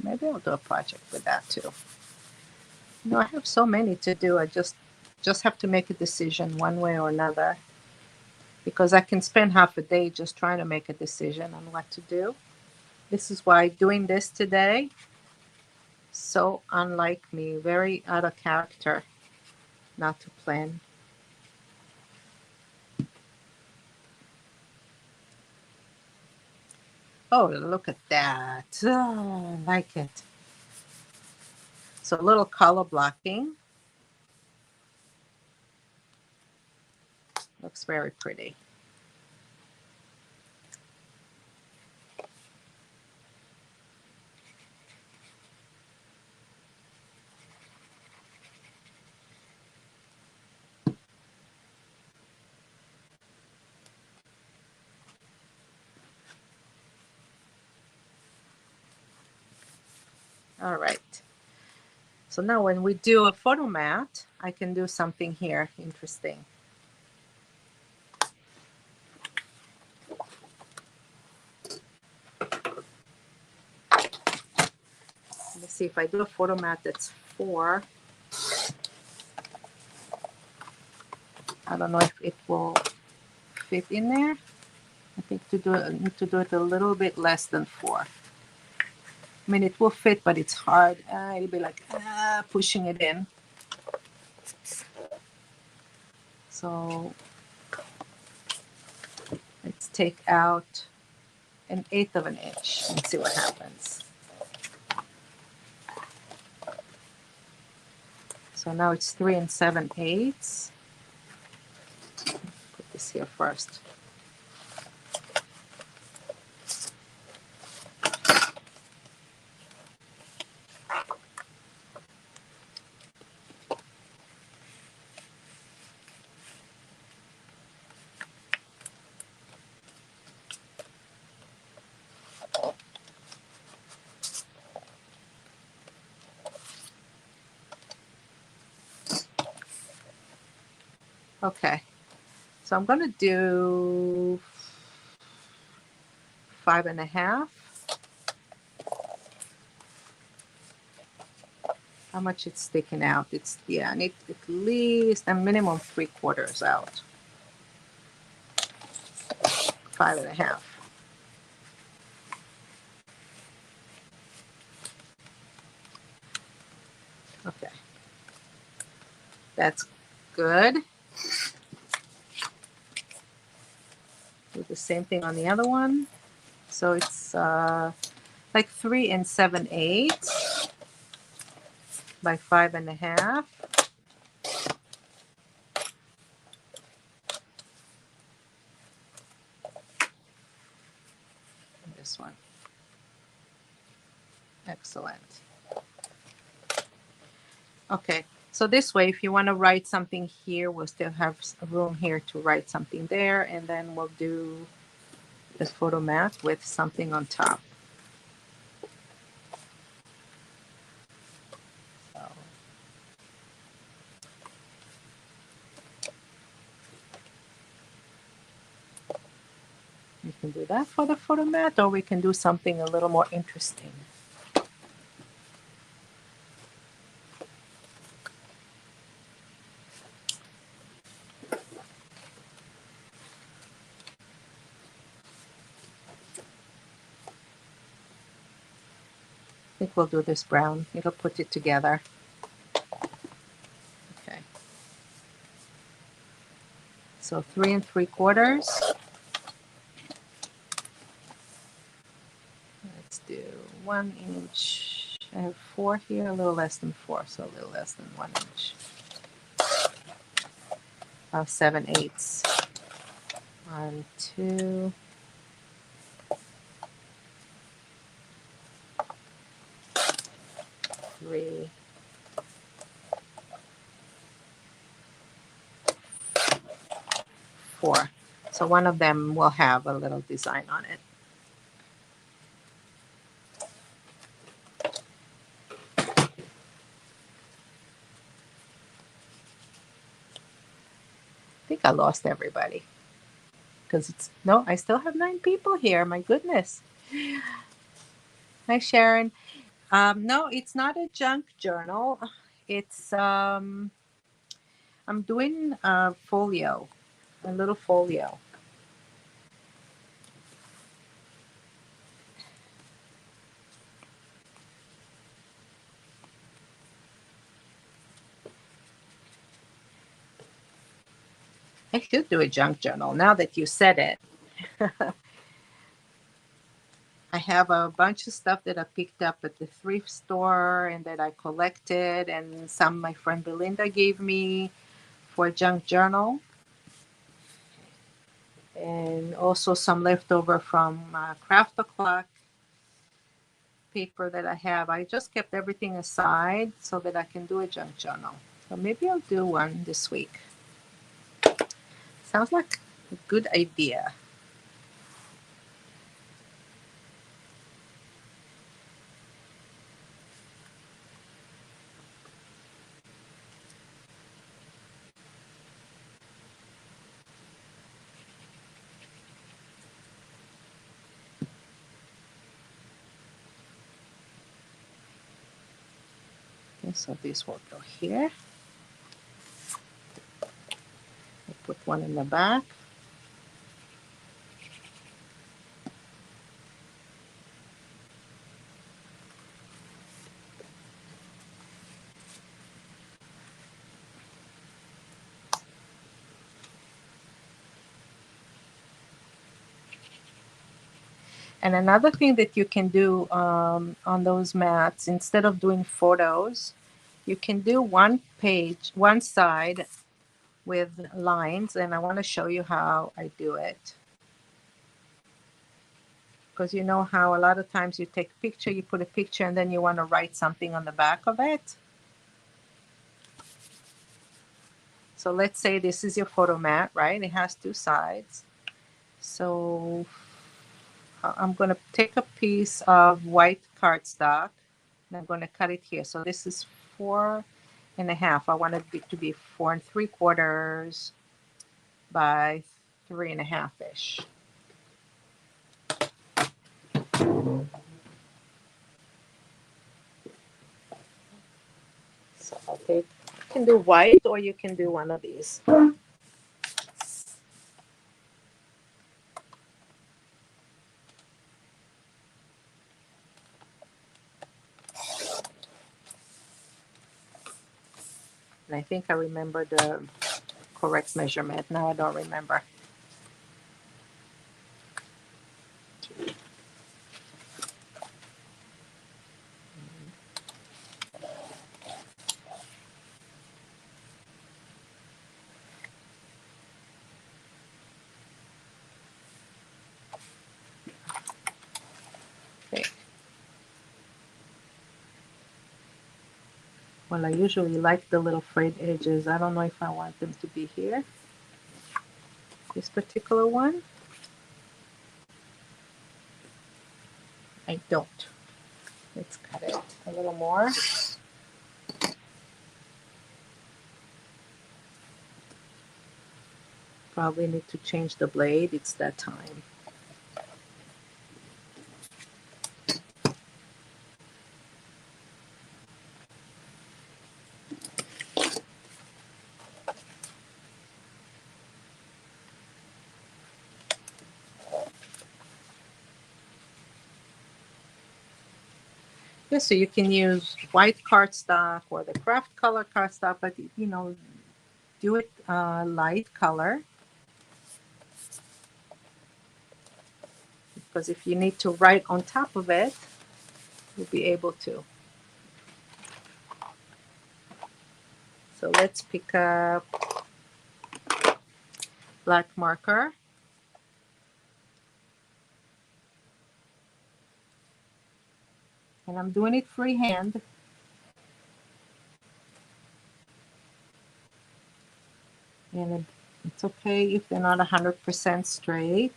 Maybe I'll do a project with that too. You know, I have so many to do. I just have to make a decision one way or another, because I can spend half a day just trying to make a decision on what to do. This is why doing this today, so unlike me, very out of character, not to plan. Oh, look at that. Oh, I like it. So a little color blocking. Looks very pretty. All right. So now when we do a photo mat, I can do something here interesting. Let me see if I do a photo mat that's 4. I don't know if it will fit in there. I think I need to do it a little bit less than 4. I mean, it will fit, but it's hard. It'll be like pushing it in. So let's take out 1/8 of an inch and see what happens. So now it's 3 7/8. Put this here first. Okay, so I'm going to do 5.5. How much it's sticking out? I need at least a minimum 3/4 out. 5.5. Okay, that's good. Do the same thing on the other one. So it's like 3 7/8 by 5.5. This one. Excellent. Okay, so this way, if you want to write something here, we'll still have room here to write something there, and then we'll do the photo mat with something on top. So we can do that for the photo mat, or we can do something a little more interesting. think we'll do this brown. It'll put it together. Okay. So 3 3/4. Let's do 1 inch. I have 4 here, a little less than 4, so a little less than 1 inch. 7/8. 1, 2, 3, 4. So one of them will have a little design on it. I think I lost everybody. Because it's, no, I still have 9 people here. My goodness. Hi, Sharon. No, it's not a junk journal. It's, I'm doing a folio, a little folio. I should do a junk journal now that you said it. I have a bunch of stuff that I picked up at the thrift store and that I collected, and some my friend Belinda gave me for a junk journal. And also some leftover from Craft O'Clock paper that I have. I just kept everything aside so that I can do a junk journal. So maybe I'll do one this week. Sounds like a good idea. Okay, so this will go here. I'll put one in the back. And another thing that you can do on those mats, instead of doing photos, you can do one page, one side with lines. And I want to show you how I do it. Because you know how a lot of times you take a picture, you put a picture, and then you want to write something on the back of it. So let's say this is your photo mat, right? It has 2 sides. So I'm going to take a piece of white cardstock and I'm going to cut it here. So this is 4.5. I want it to be 4 3/4 by 3.5-ish. So I'll take, you can do white or you can do one of these. And I think I remember the correct measurement. Now I don't remember. Okay. Well, I usually like the little frayed edges. I don't know if I want them to be here. This particular one, I don't. Let's cut it a little more. Probably need to change the blade. It's that time. Okay, so you can use white cardstock or the craft color cardstock, but do it light color, because if you need to write on top of it, you'll be able to. So let's pick up black marker. And I'm doing it freehand. And it's okay if they're not 100% straight.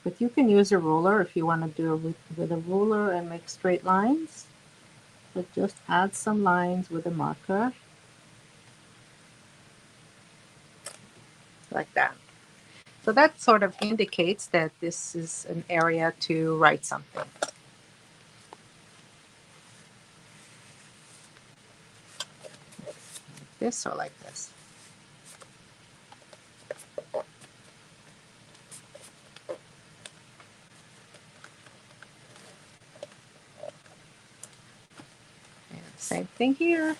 But you can use a ruler if you want to do it with a ruler and make straight lines. But just add some lines with a marker. Like that. So that sort of indicates that this is an area to write something. Like this or like this. And same thing here.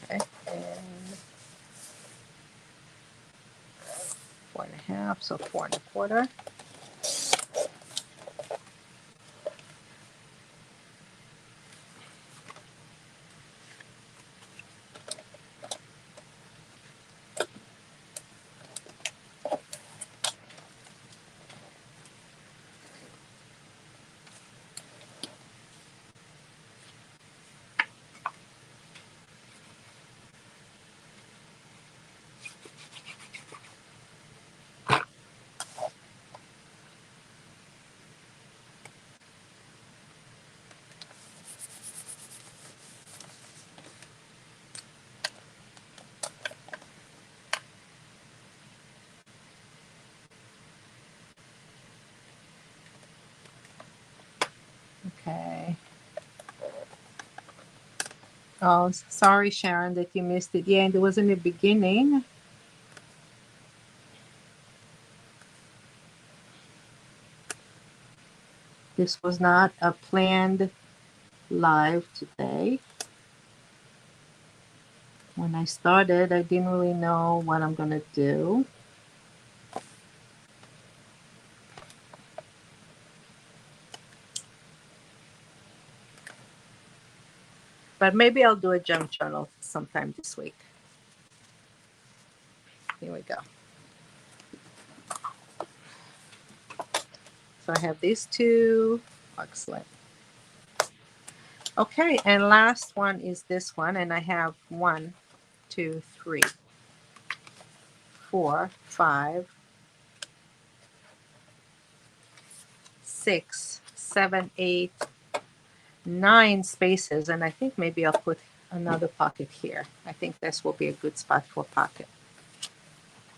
Okay. And 4.5, so 4.25. Okay. Oh, sorry, Sharon, that you missed it. Yeah, and it was in the beginning. This was not a planned live today. When I started, I didn't really know what I'm going to do. But maybe I'll do a junk journal sometime this week. Here we go. So I have these two. Excellent. Okay, and last one is this one, and I have 1, 2, 3, 4, 5, 6, 7, 8, 9 spaces, and I think maybe I'll put another pocket here. I think this will be a good spot for a pocket,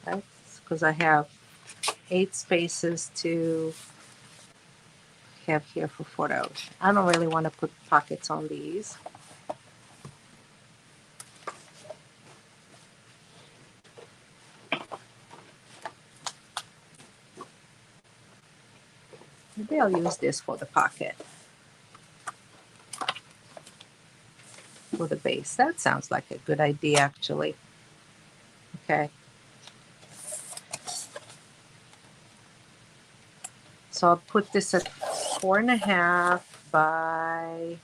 right? Because I have 8 spaces to have here for photos. I don't really want to put pockets on these. Maybe I'll use this for the pocket, for the base. That sounds like a good idea, actually. Okay. So I'll put this at 4.5 by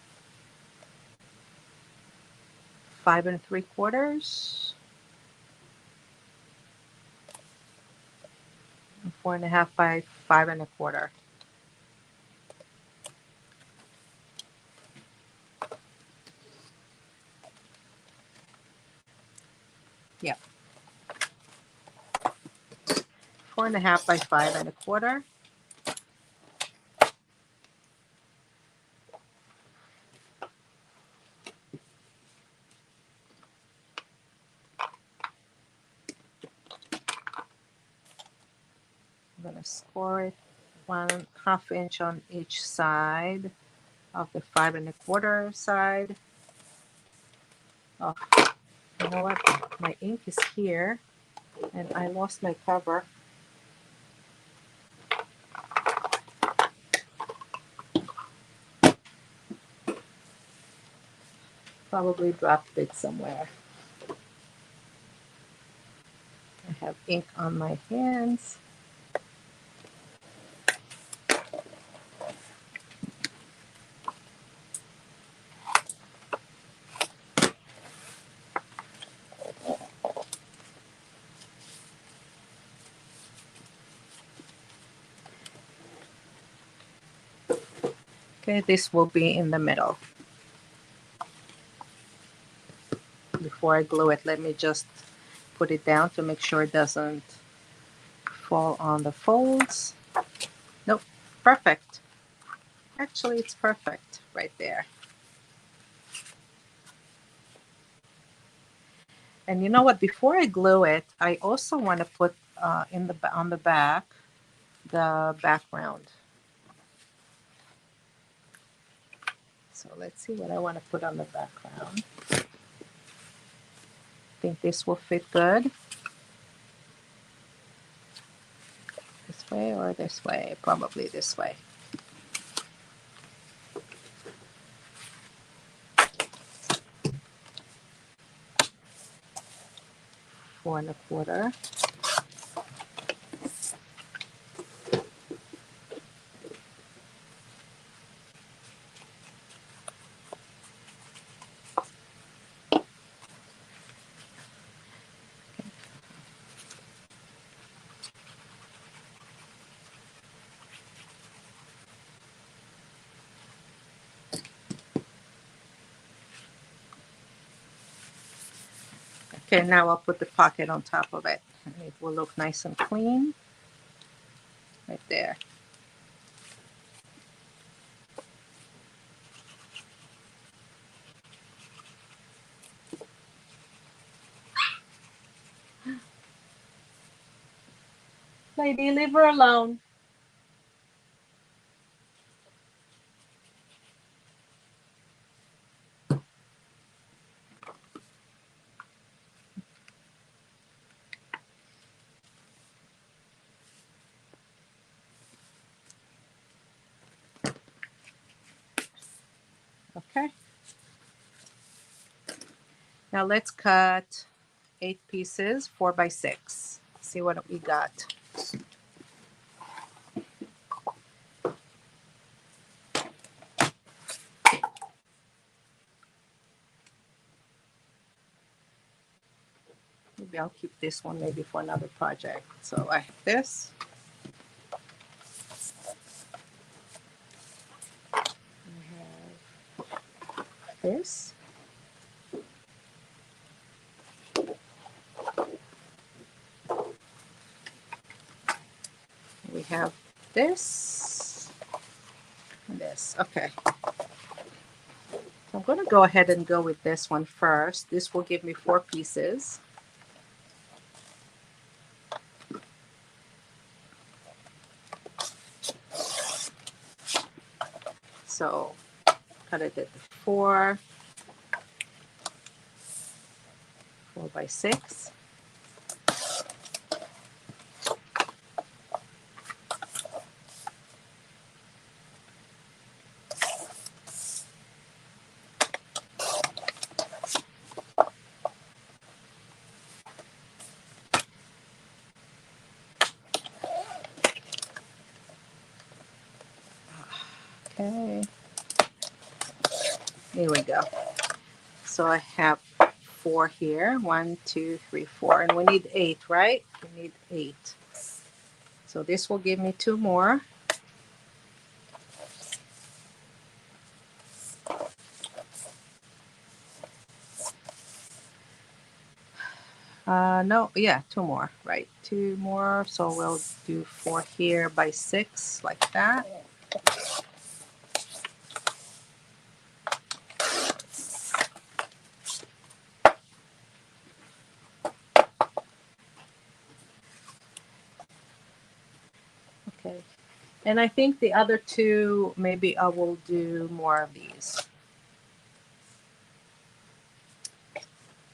5 3/4. 4.5 by 5 1/4. Yep. 4.5 by 5 1/4. I'm going to score it 1/2 inch on each side. of the 5 1/4 side. Oh, you know what? My ink is here and I lost my cover. Probably dropped it somewhere. I have ink on my hands. Okay, this will be in the middle. Before I glue it, let me just put it down to make sure it doesn't fall on the folds. Nope, perfect. Actually, it's perfect right there. And you know what? Before I glue it, I also want to put on the back the background. So let's see what I want to put on the background. I think this will fit good. This way or this way? Probably this way. Four and a quarter. Okay, now I'll put the pocket on top of it. And it will look nice and clean. Right there. Lady, leave her alone. Okay. Now let's cut 8 pieces, 4 by 6. See what we got. Maybe I'll keep this one maybe for another project. So I have this. I have this. We have this and this. Okay. I'm going to go ahead and go with this one first. This will give me 4 pieces. So cut it at 4 by 6. Okay. Here we go. So I have 4 here. 1, 2, 3, 4. And we need 8, right? We need 8. So this will give me 2 more. No, yeah, 2 more, right? 2 more. So we'll do 4 here by 6, like that. Okay. And I think the other two, maybe I will do more of these.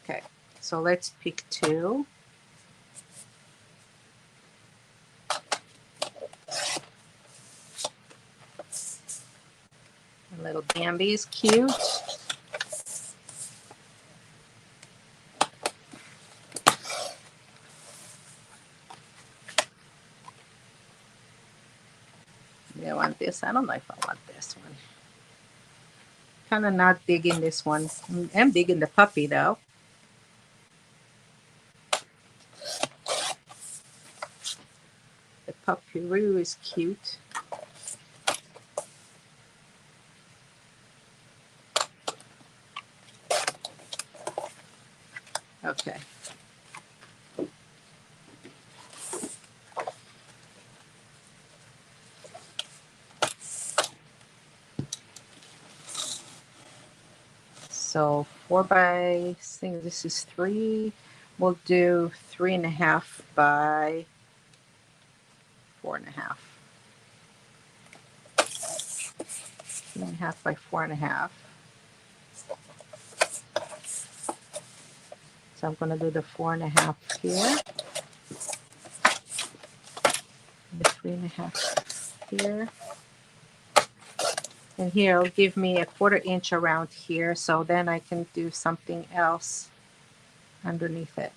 Okay, so let's pick two. A little Bambi is cute. I want this. I don't know if I want this one. Kind of not digging this one. I'm digging the puppy though. The pupperoo is cute. Okay. So 4 by, I think this is 3. We'll do 3.5 by 4.5. 3.5 by 4.5. So I'm going to do the 4.5 here. And the 3.5 here. And here it'll give me a 1/4 inch around here, so then I can do something else underneath it.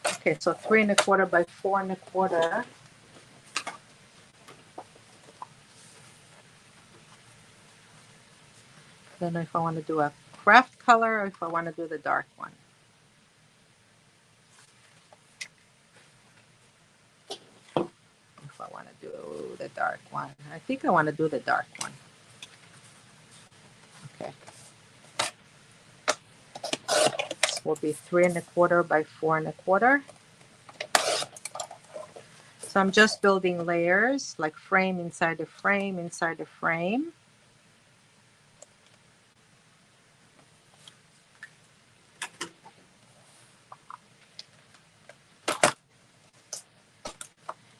Okay, so 3.25 by 4.25. Then if I want to do a craft color or if I want to do the dark one. If I want to do the dark one. I think I want to do the dark one. Okay. This will be 3.25 by 4.25. So I'm just building layers, like frame inside the frame inside the frame.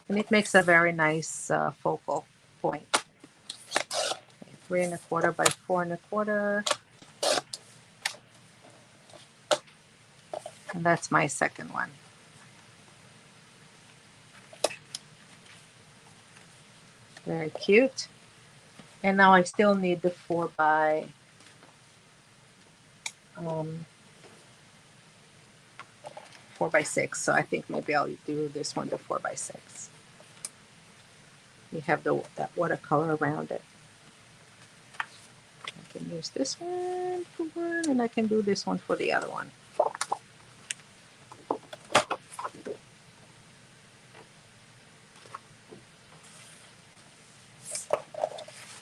And it makes a very nice focal point. Okay, 3.25 by 4.25. And that's my second one. Very cute. And now I still need the 4 by 4 by 6. So I think maybe I'll do this one, the 4 by 6. You have that watercolor around it. I can use this one for one, and I can do this one for the other one.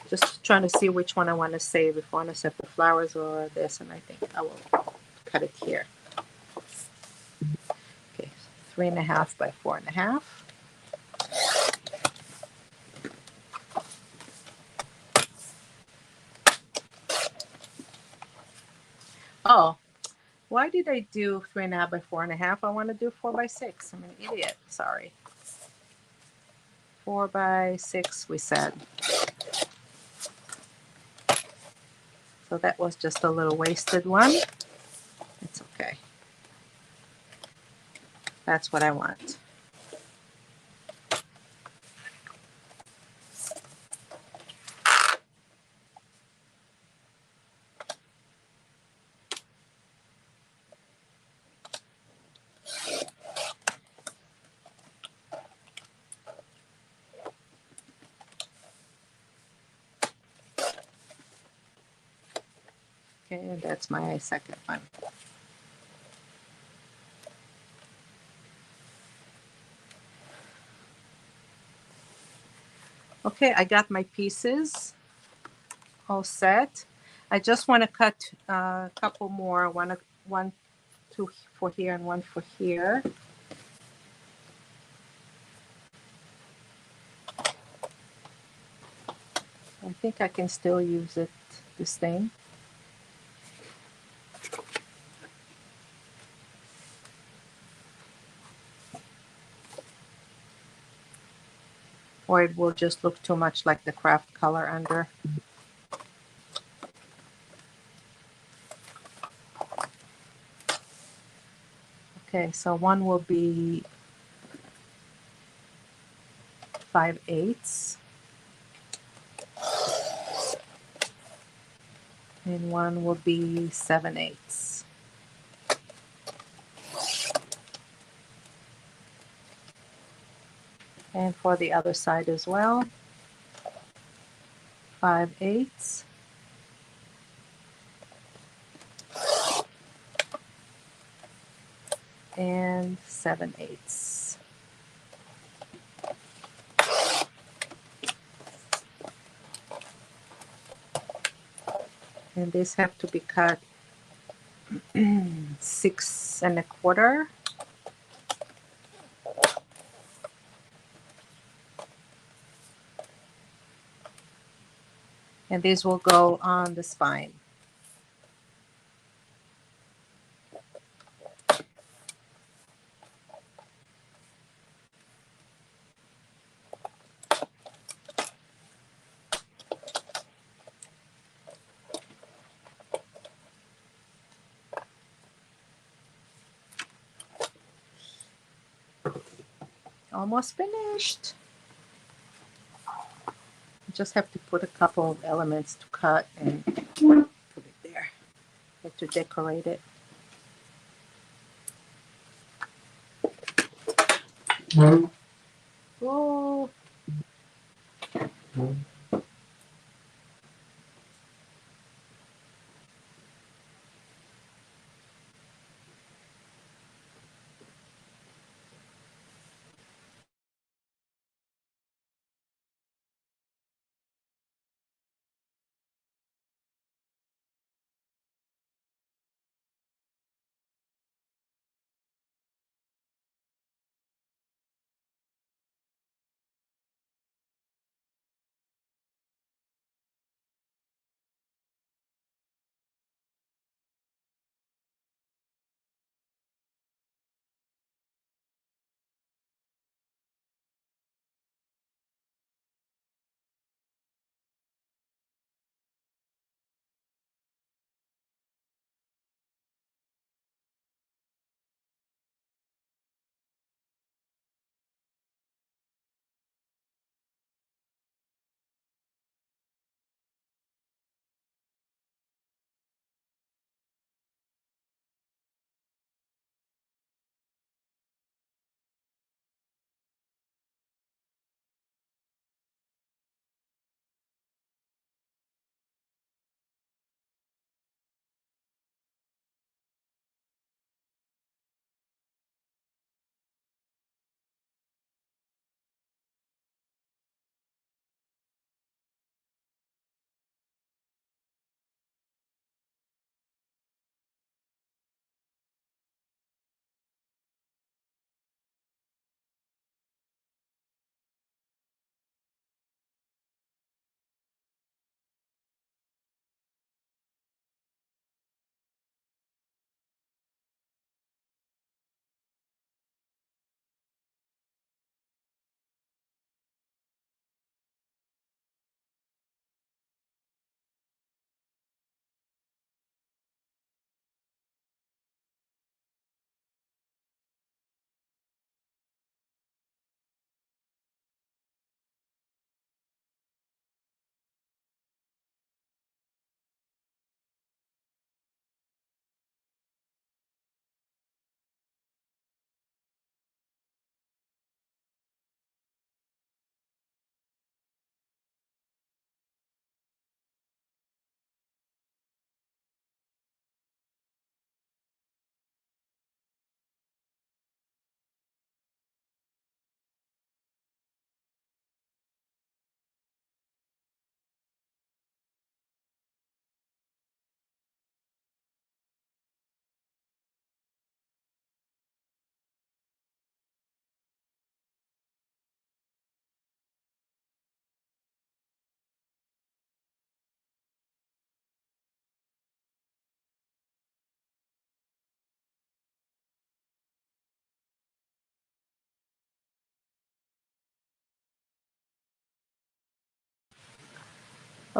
Just trying to see which one I want to save. If I want to save the flowers or this, and I think I will cut it here. Okay, 3.5 by 4.5. Oh, why did I do 3.5 by 4.5? I want to do 4 by 6. I'm an idiot. Sorry. 4 by 6, we said. So that was just a little wasted one. It's okay. That's what I want. Okay, and that's my second one. Okay, I got my pieces all set. I just want to cut a couple more. One, two for here and one for here. I think I can still use it, this thing. or it will just look too much like the craft color under. Okay, so one will be 5/8 and one will be 7/8. And for the other side as well, 5/8 and 7/8. And these have to be cut 6 1/4. And these will go on the spine. Almost finished. Just have to put a couple of elements to cut and put it there. Have to decorate it. Oh,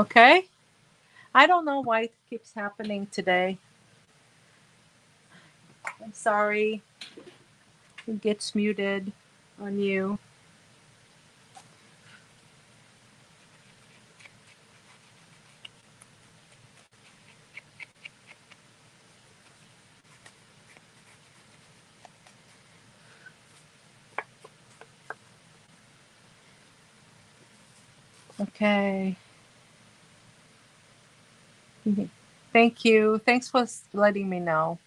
Okay? I don't know why it keeps happening today. I'm sorry. It gets muted on you. Okay. Thank you. Thanks for letting me know.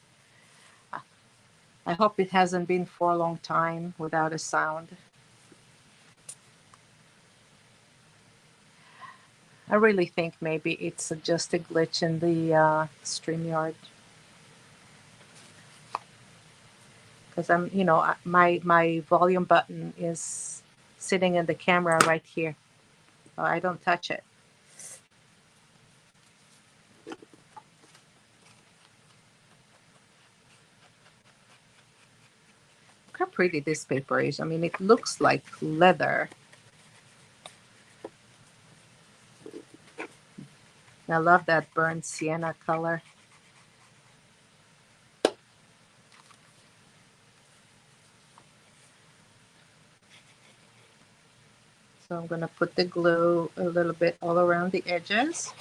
I hope it hasn't been for a long time without a sound. I really think maybe it's just a glitch in the StreamYard. Because my volume button is sitting in the camera right here. So I don't touch it. Look how pretty this paper is. I mean, it looks like leather. I love that burnt sienna color. So I'm going to put the glue a little bit all around the edges.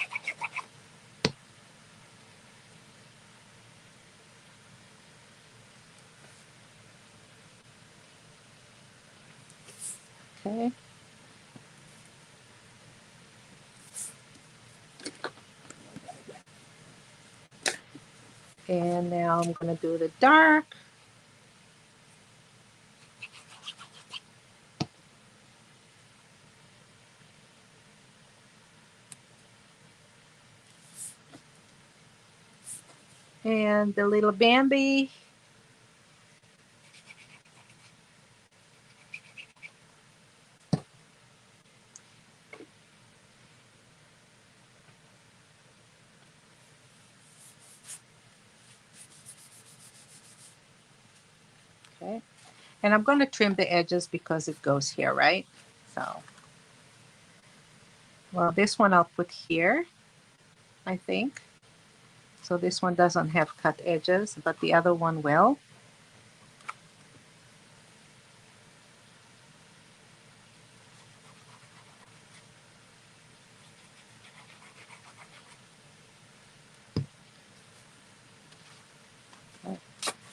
Okay. And now I'm going to do the dark. And the little Bambi. Okay. And I'm going to trim the edges because it goes here, right? So, well, this one I'll put here, I think. So this one doesn't have cut edges, but the other one will.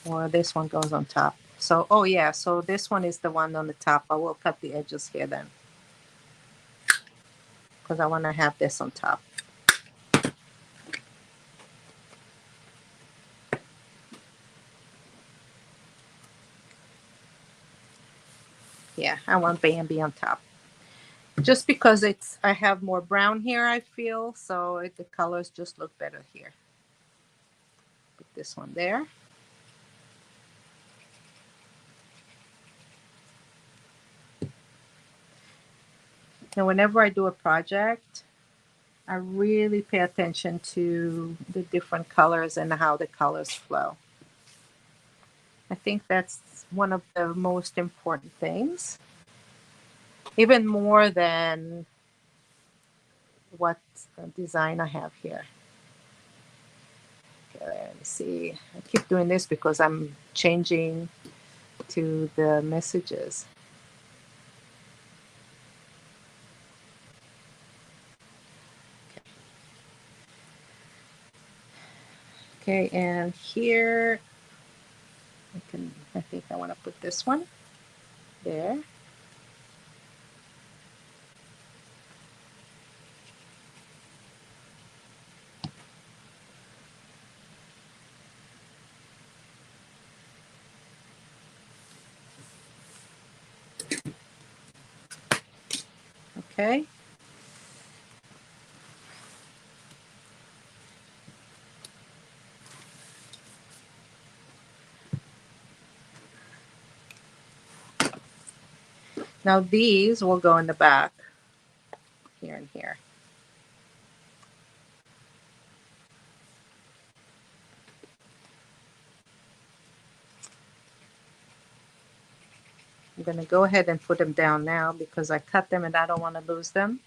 Or this one goes on top. So, oh yeah, so this one is the one on the top. I will cut the edges here then, because I want to have this on top. Yeah, I want Bambi on top. Just because I have more brown here, I feel, so the colors just look better here. Put this one there. And whenever I do a project, I really pay attention to the different colors and how the colors flow. I think that's one of the most important things, even more than what design I have here. Okay, let me see. I keep doing this because I'm changing to the messages. Okay, and here I think I want to put this one there. Okay. Now these will go in the back, here and here. I'm going to go ahead and put them down now because I cut them and I don't want to lose them.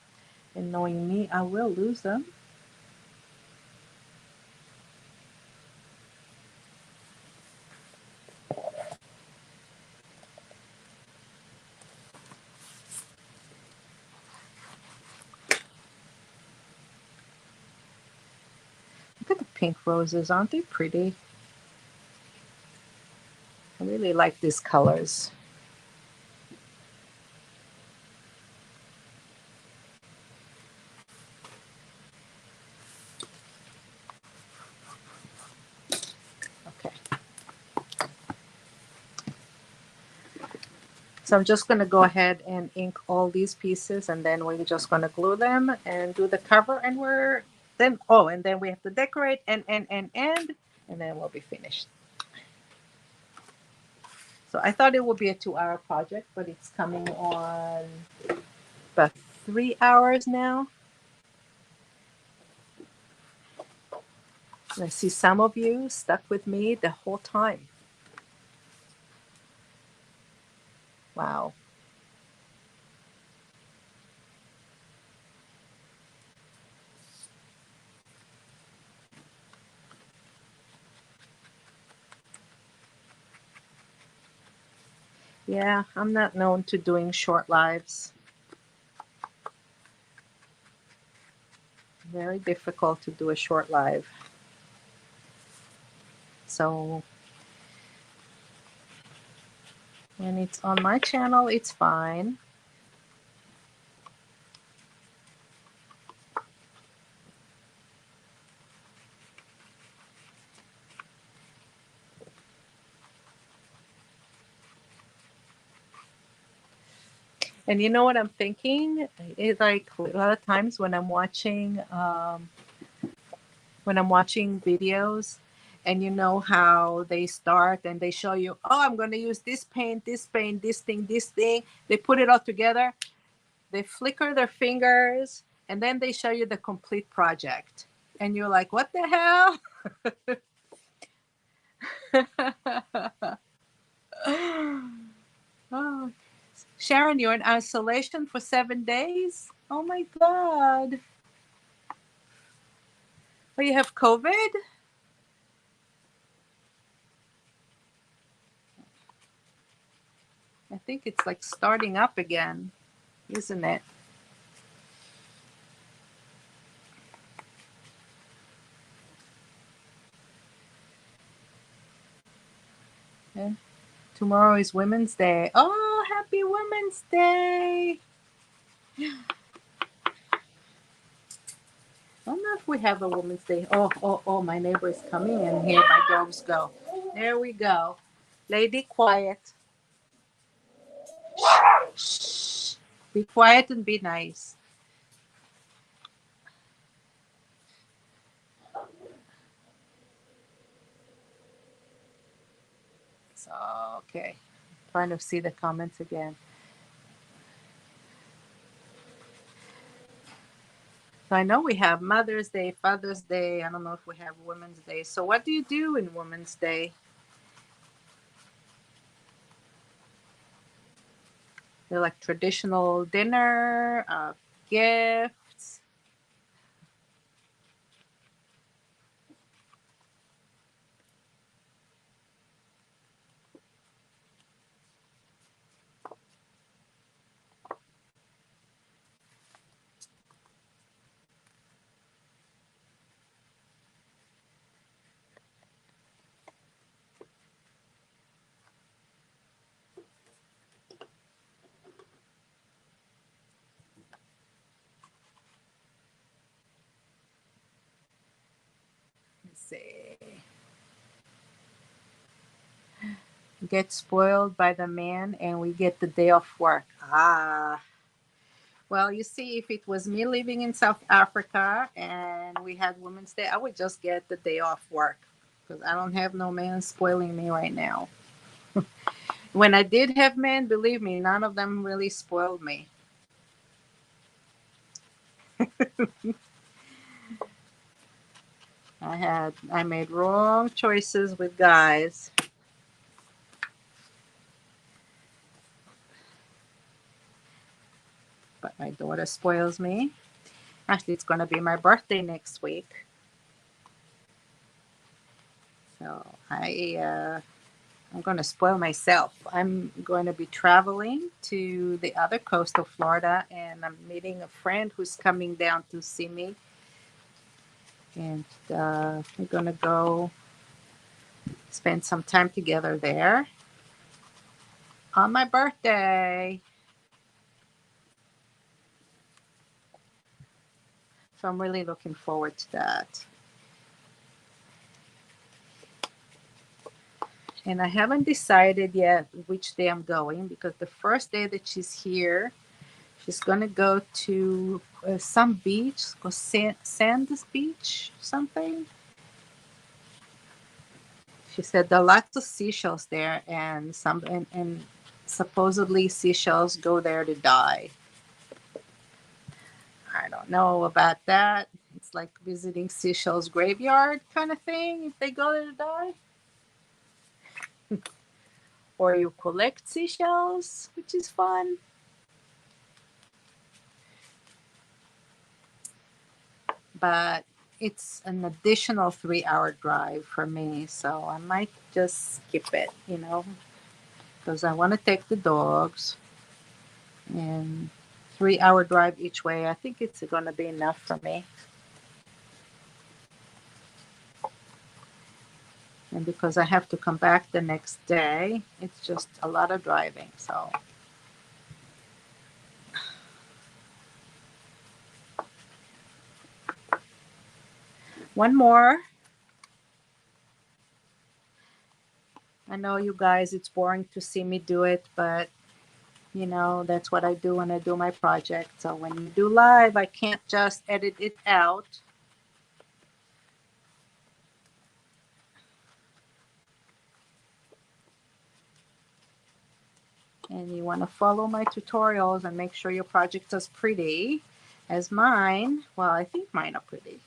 And knowing me, I will lose them. Look at the pink roses. Aren't they pretty? I really like these colors. Okay. So I'm just going to go ahead and ink all these pieces, and then we're just going to glue them and do the cover, and and then we have to decorate and then we'll be finished. So I thought it would be a 2-hour project, but it's coming on about 3 hours now. And I see some of you stuck with me the whole time. Wow. Yeah, I'm not known to doing short lives. Very difficult to do a short live. So when it's on my channel, it's fine. And you know what I'm thinking? It's like a lot of times when I'm watching videos, and you know how they start and they show you, oh, I'm going to use this paint, this thing, this thing. They put it all together. They flicker their fingers, and then they show you the complete project. And you're like, what the hell? Oh, Sharon, you're in isolation for 7 days? Oh my God. Oh, you have COVID? I think it's like starting up again, isn't it? And tomorrow is Women's Day. Oh, happy Women's Day. I don't know if we have a Women's Day. Oh, my neighbor is coming in here. My dogs go. There we go. Lady, quiet. Shh. Be quiet and be nice. So, okay. Trying to see the comments again. So I know we have Mother's Day, Father's Day. I don't know if we have Women's Day. So what do you do in Women's Day? They're like traditional dinner, gifts. Let's see. Get spoiled by the man and we get the day off work. Ah. Well, you see, if it was me living in South Africa and we had Women's Day, I would just get the day off work because I don't have no man spoiling me right now. When I did have men, believe me, none of them really spoiled me. I made wrong choices with guys. But my daughter spoils me. Actually, it's going to be my birthday next week. So I'm going to spoil myself. I'm going to be traveling to the other coast of Florida, and I'm meeting a friend who's coming down to see me. And we're going to go spend some time together there on my birthday. So I'm really looking forward to that. And I haven't decided yet which day I'm going, because the first day that she's here, she's going to go to some beach, go Sands Beach, something. She said there are lots of seashells there, and and supposedly seashells go there to die. I don't know about that. It's like visiting seashells graveyard kind of thing if they go there to die. Or you collect seashells, which is fun. But it's an additional 3 hour drive for me, so I might just skip it, because I want to take the dogs, and 3 hour drive each way, I think it's going to be enough for me. And because I have to come back the next day, it's just a lot of driving. So one more. I know you guys, it's boring to see me do it, but that's what I do when I do my project. So when you do live, I can't just edit it out. And you want to follow my tutorials and make sure your project is pretty as mine. Well, I think mine are pretty.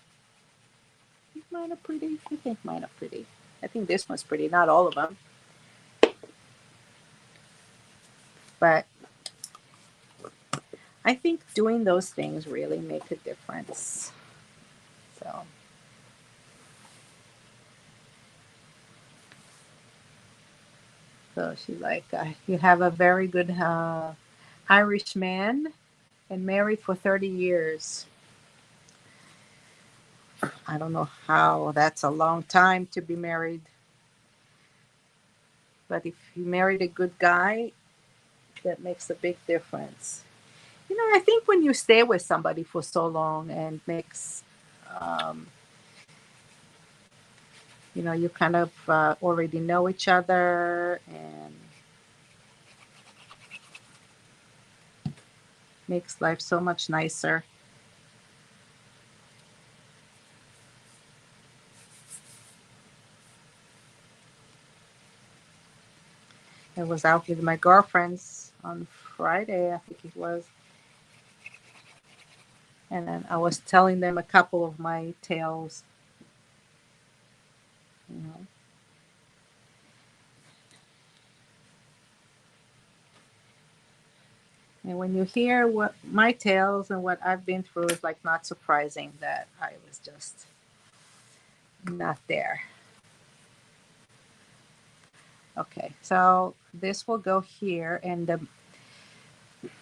I think this one's pretty, not all of them. But I think doing those things really make a difference. So she's like, you have a very good Irish man and married for 30 years. I don't know how that's a long time to be married. But if you married a good guy, that makes a big difference. I think when you stay with somebody for so long and makes, um, you kind of already know each other, and makes life so much nicer. I was out with my girlfriends on Friday, I think it was. And then I was telling them a couple of my tales. You know. And when you hear what my tales and what I've been through, it's like not surprising that I was just not there. Okay, so this will go here, and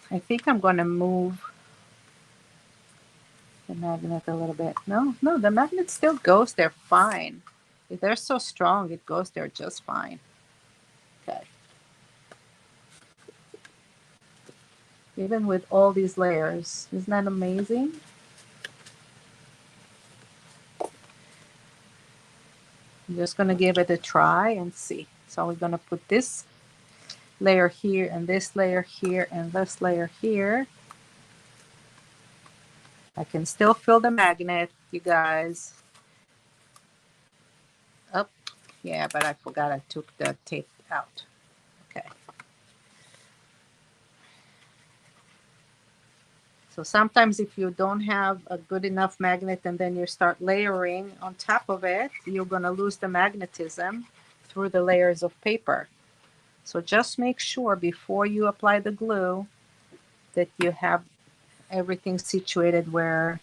I think I'm going to move the magnet a little bit. No, the magnet still goes there fine. If they're so strong, it goes there just fine. Okay. Even with all these layers. Isn't that amazing? I'm just going to give it a try and see. So we're going to put this layer here, and this layer here, and this layer here. I can still feel the magnet, you guys. Oh, yeah, but I forgot I took the tape out. Okay. So sometimes if you don't have a good enough magnet and then you start layering on top of it, you're going to lose the magnetism through the layers of paper. So just make sure before you apply the glue that you have everything situated where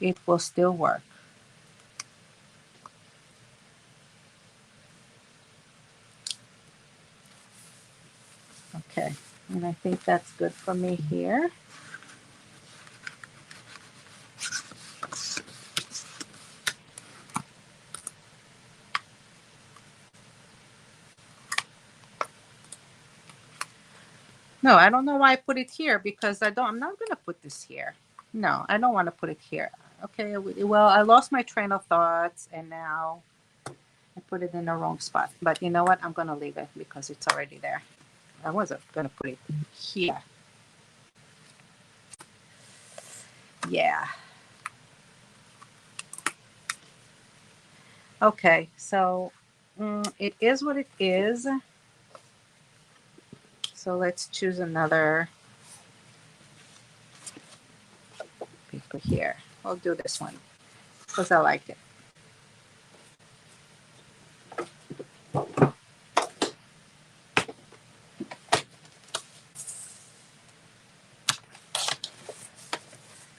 it will still work. Okay, and I think that's good for me here. No, I don't know why I put it here because I'm not going to put this here. No, I don't want to put it here. Okay, well, I lost my train of thoughts and now I put it in the wrong spot. But you know what? I'm going to leave it because it's already there. I wasn't going to put it here. Yeah. Okay, so it is what it is. So let's choose another paper here. I'll do this one because I like it.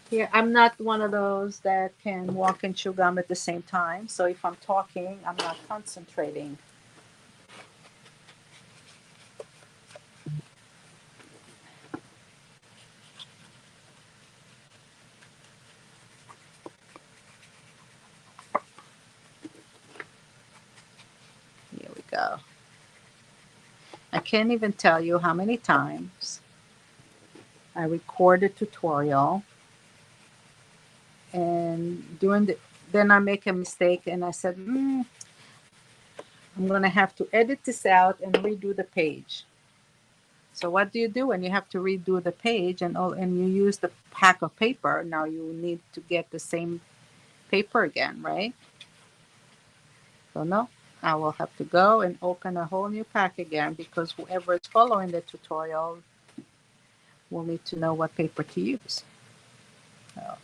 Here, I'm not one of those that can walk and chew gum at the same time. So if I'm talking, I'm not concentrating. Here we go. I can't even tell you how many times I record a tutorial and then I make a mistake and I said, I'm going to have to edit this out and redo the page. So what do you do when you have to redo the page and you use the pack of paper? Now you need to get the same paper again, right? So no, I will have to go and open a whole new pack again because whoever is following the tutorial will need to know what paper to use. So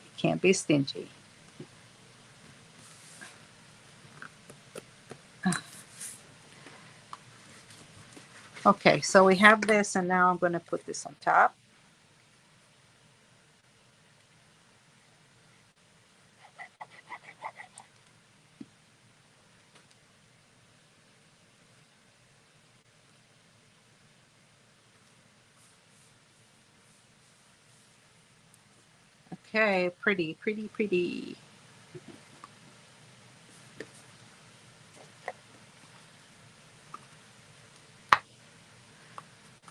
you can't be stingy. Okay, so we have this and now I'm going to put this on top. Okay, pretty, pretty, pretty.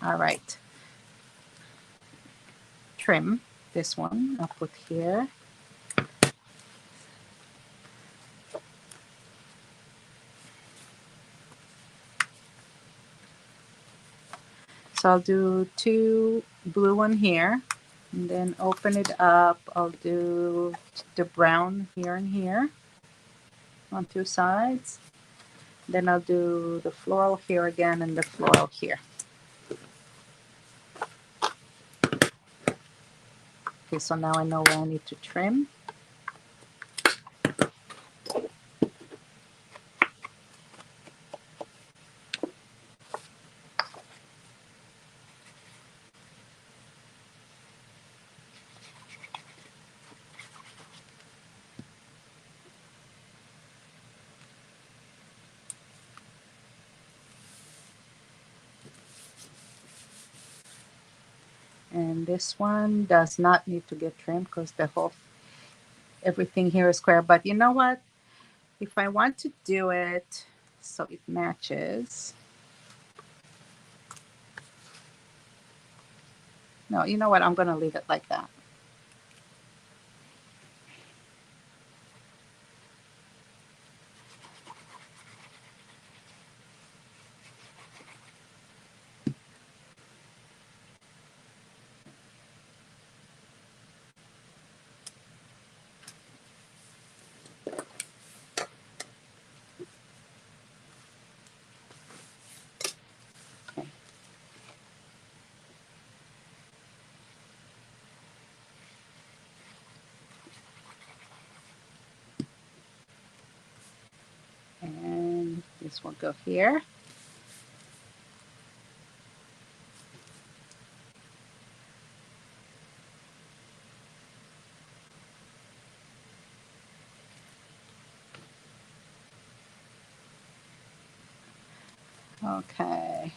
All right. Trim this one. I'll put here. So I'll do 2 blue one here and then open it up. I'll do the brown here and here on 2 sides. Then I'll do the floral here again and the floral here. Okay, so now I know where I need to trim. And this one does not need to get trimmed because everything here is square. But you know what? If I want to do it so it matches. No, you know what? I'm going to leave it like that. Okay. And this will go here. Okay.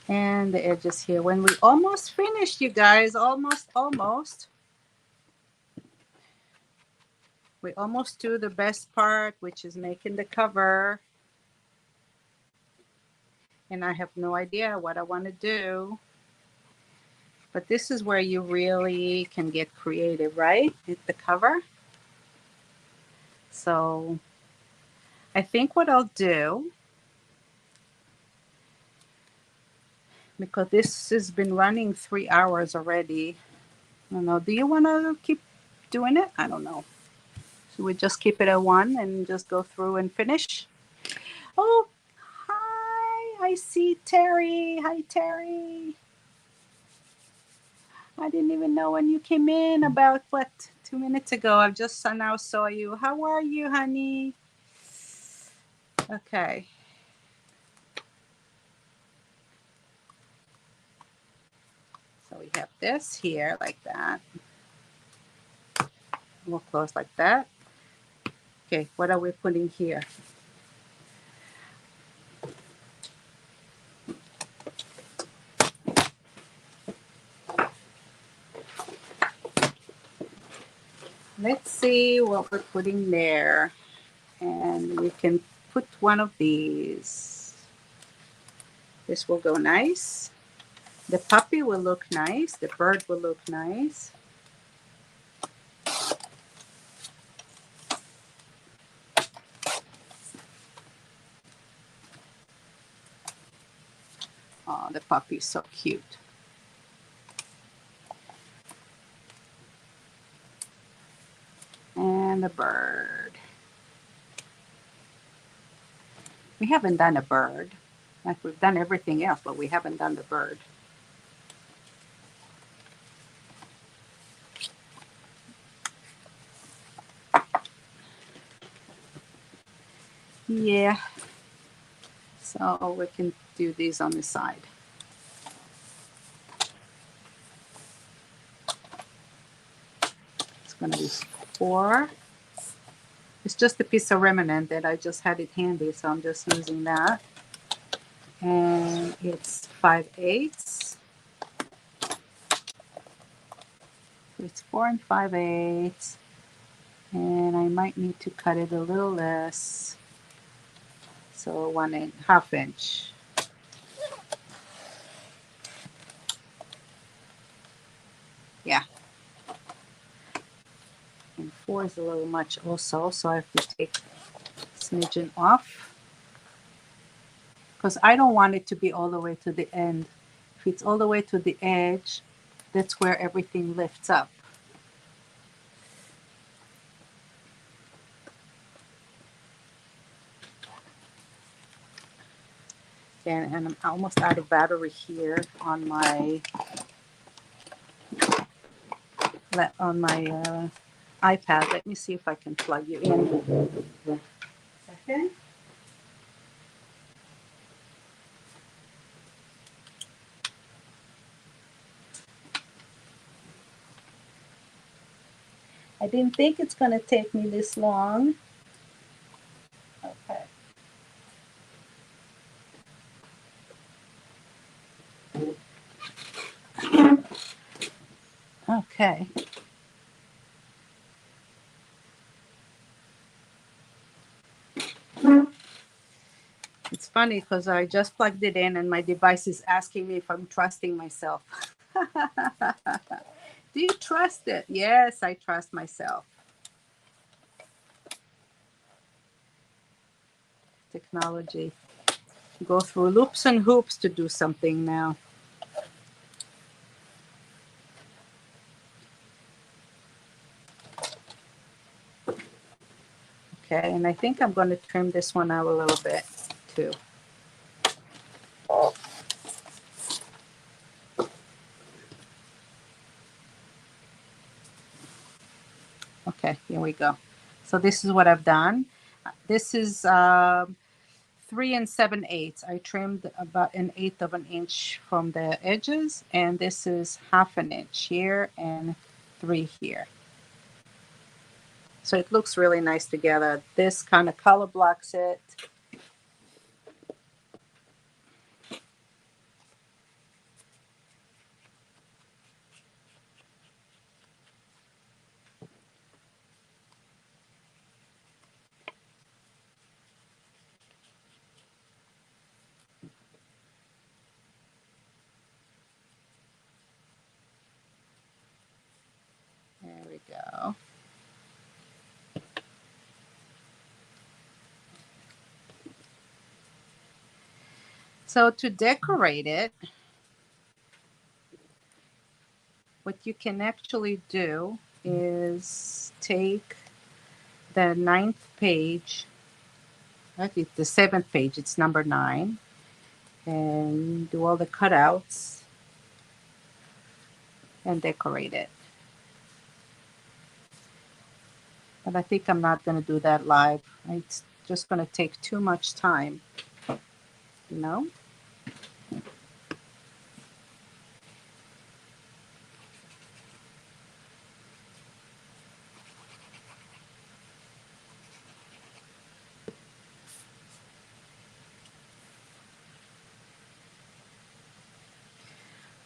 And the edges here. When we almost finished, you guys, almost. We almost do the best part, which is making the cover. And I have no idea what I want to do. But this is where you really can get creative, right? With the cover. So I think what I'll do, because this has been running 3 hours already. I don't know. Do you want to keep doing it? I don't know. Should we just keep it at 1 and just go through and finish? Oh, hi. I see Terry. Hi, Terry. I didn't even know when you came in about, what, 2 minutes ago. I just now saw you. How are you, honey? Okay. So we have this here like that. We'll close like that. Okay, what are we putting here? Let's see what we're putting there. And we can put one of these. This will go nice. The puppy will look nice. The bird will look nice. Oh, the puppy is so cute. And the bird. We haven't done a bird. Like we've done everything else, but we haven't done the bird. Yeah. So we can do these on the side. It's going to be 4. It's just a piece of remnant that I just had it handy, so I'm just using that. And it's 5/8. It's 4 and 5/8. And I might need to cut it a little less. So 1.5 inch. Yeah. And 4 is a little much also, so I have to take a smidgen off. Because I don't want it to be all the way to the end. If it's all the way to the edge, that's where everything lifts up. And I'm almost out of battery here on my iPad. Let me see if I can plug you in. Second. I didn't think it's going to take me this long. Okay. Okay. It's funny because I just plugged it in and my device is asking me if I'm trusting myself. Do you trust it? Yes, I trust myself. Technology. Go through loops and hoops to do something now. Okay, and I think I'm going to trim this one out a little bit too. Okay, here we go. So this is what I've done. This is 3 7/8. I trimmed about 1/8 of an inch from the edges, and this is 1/2 inch here and 3 here. So it looks really nice together. This kind of color blocks it. There we go. So to decorate it, what you can actually do is take the 9th page, actually the 7th page, it's number 9, and do all the cutouts and decorate it. But I think I'm not going to do that live. It's just going to take too much time, you know?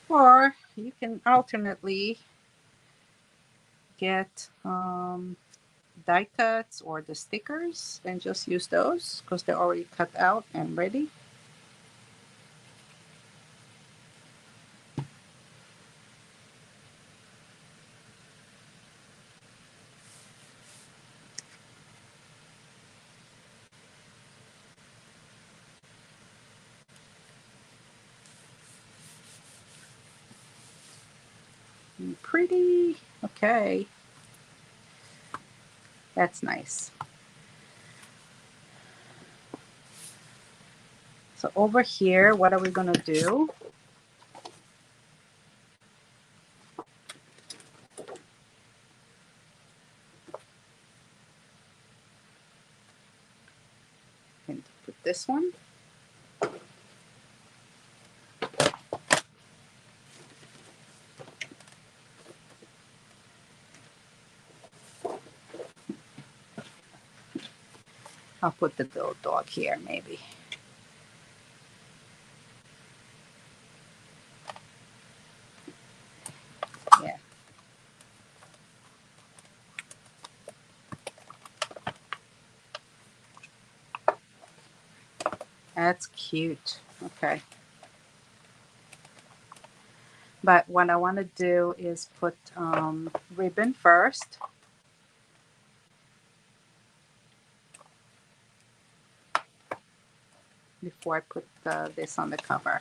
Or you can alternately get die cuts or the stickers and just use those because they're already cut out and ready. Pretty. Okay. That's nice. So over here, what are we going to do? And put this one. I'll put the little dog here, maybe. Yeah. That's cute. Okay. But what I want to do is put ribbon first. Before I put this on the cover.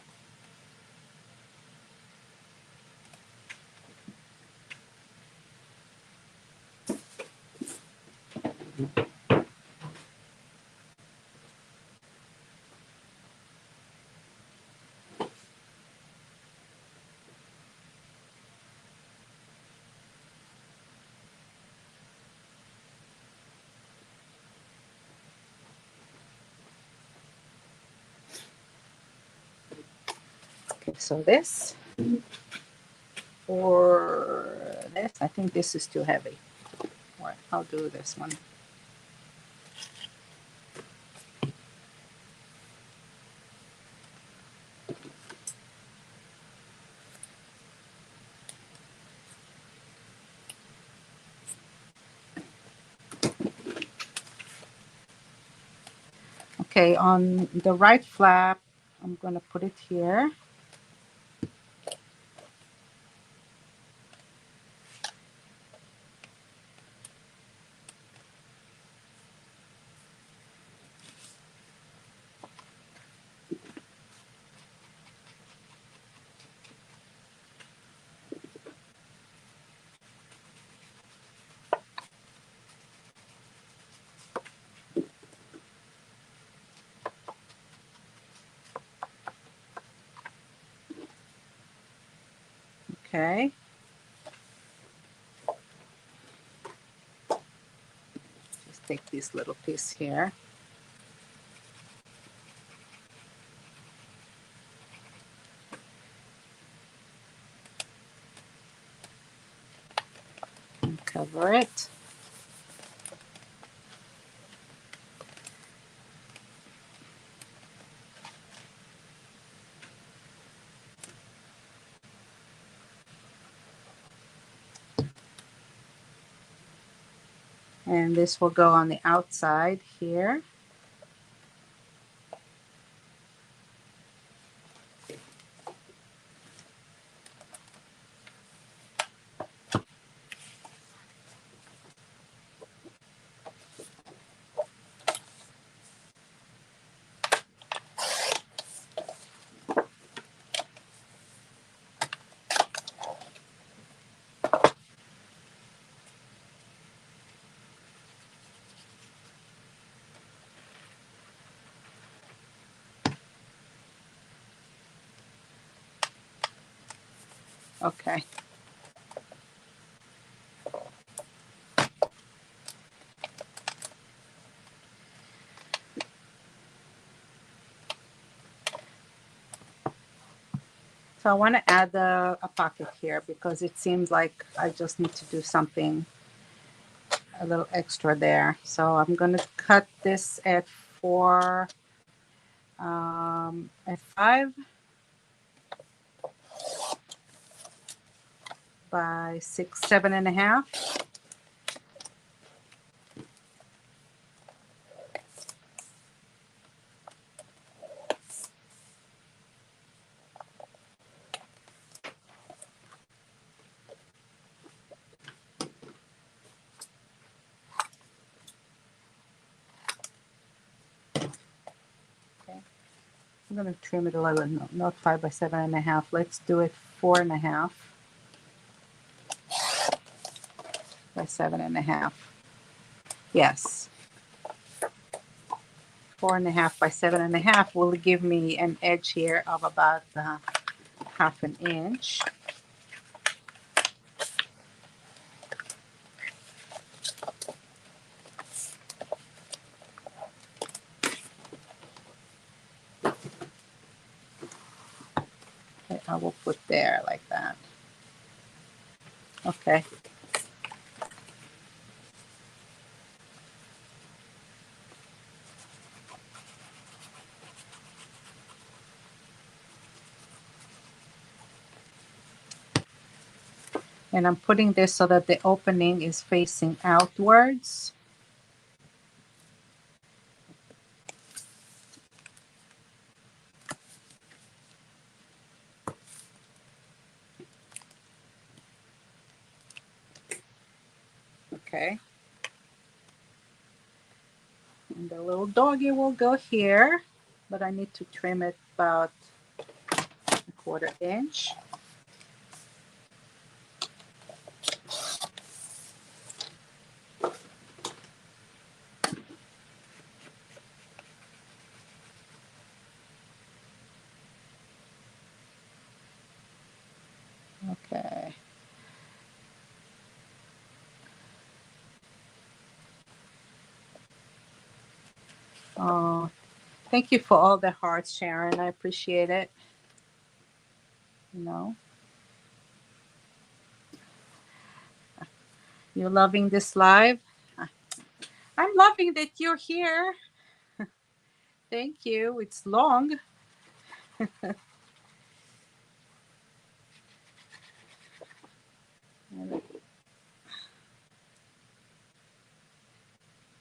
Okay, so this or this, I think this is too heavy. Or I'll do this one. Okay, on the right flap, I'm going to put it here. Okay. Just take this little piece here. And cover it. And this will go on the outside here. Okay. So I want to add a pocket here because it seems like I just need to do something a little extra there. So I'm going to cut this at 5 by 6, 7.5. Okay. I'm going to trim it a little, no, not 5 by 7.5. Let's do it 4.5 by 7.5. Yes. 4.5 by 7.5 will give me an edge here of about 1/2 inch. Okay, I will put there like that. Okay. And I'm putting this so that the opening is facing outwards. Okay. And the little doggy will go here, but I need to trim it about 1/4 inch. Okay. Oh, thank you for all the hearts, Sharon. I appreciate it. You know, you're loving this live. I'm loving that you're here. Thank you. It's long.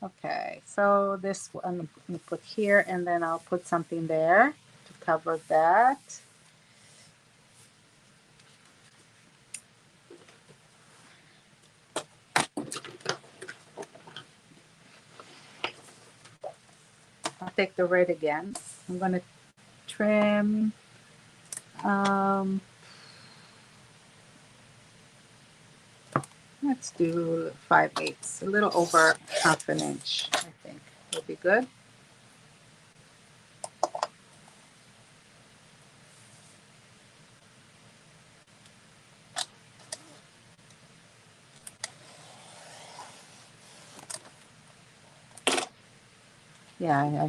Okay, so this one I'm going to put here, and then I'll put something there to cover that. I'll take the red again. I'm going to trim. Let's do 5/8, a little over 1/2 inch. I think will be good. Yeah,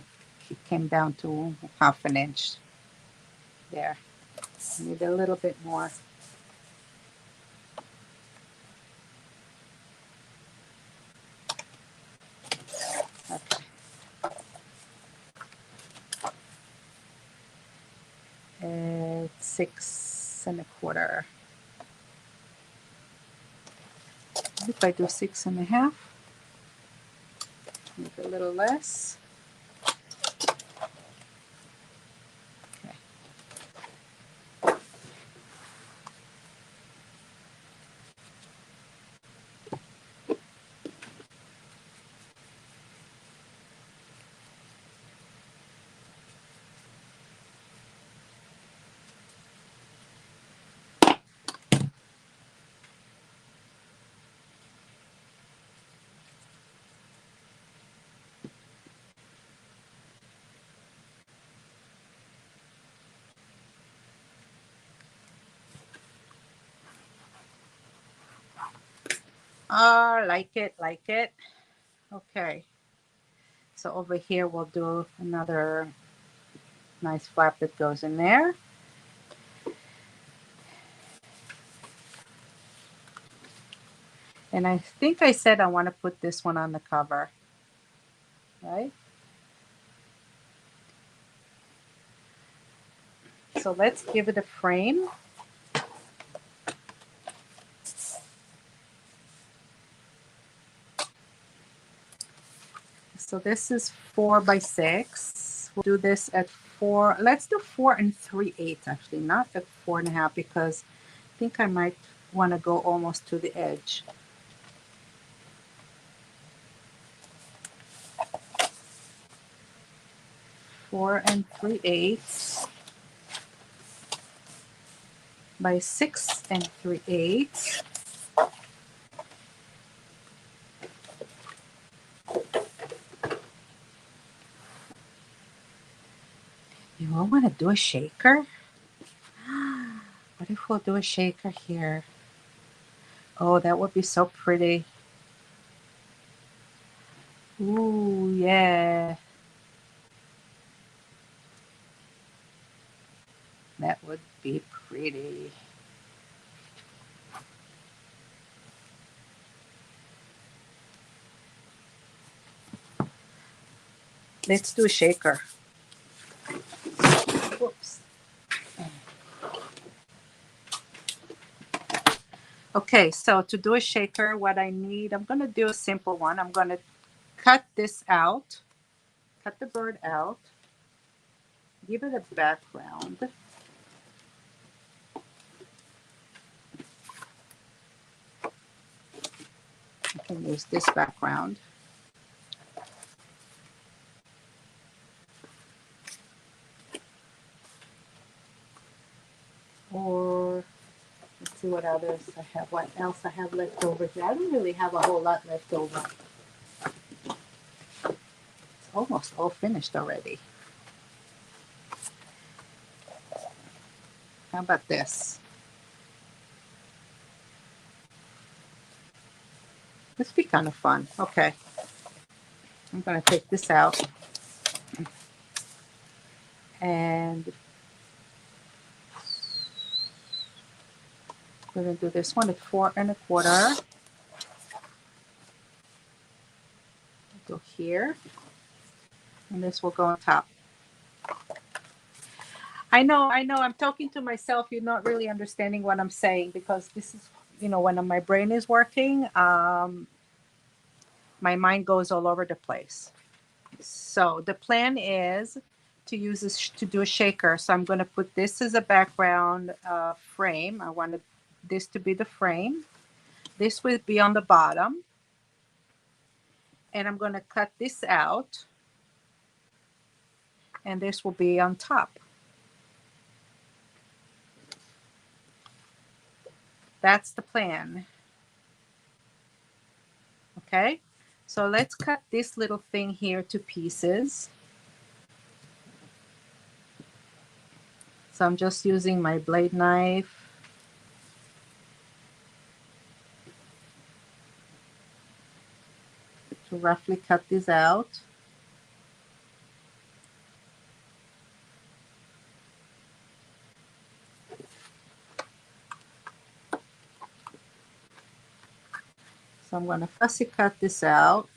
it came down to 1/2 inch there. Need a little bit more. Okay. It's 6.25. If I do 6.5. Make it a little less. Okay. Like it, like it. Okay. So over here, we'll do another nice flap that goes in there. And I think I said I want to put this one on the cover, right? So let's give it a frame. So this is 4 by 6. We'll do this at 4. Let's do 4 3/8 actually, not at 4.5 because I think I might want to go almost to the edge. 4 3/8 by 6 3/8. You all want to do a shaker? What if we'll do a shaker here? Oh, that would be so pretty. Ooh, yeah. That would be pretty. Let's do a shaker. Whoops. Okay, so to do a shaker, what I need, I'm going to do a simple one. I'm going to cut this out, cut the bird out, give it a background. I can use this background. Or let's see what others I have, what else I have left over here. I don't really have a whole lot left over. It's almost all finished already. How about this? This would be kind of fun. Okay. I'm going to take this out. And we're going to do this one at 4 1/4. Go here. And this will go on top. I know, I'm talking to myself. You're not really understanding what I'm saying because this is, when my brain is working, my mind goes all over the place. So the plan is to use this to do a shaker. So I'm going to put this as a background frame. I wanted this to be the frame. This will be on the bottom. And I'm going to cut this out. And this will be on top. That's the plan. Okay, so let's cut this little thing here to pieces. So I'm just using my blade knife to roughly cut this out. So I'm going to fussy cut this out.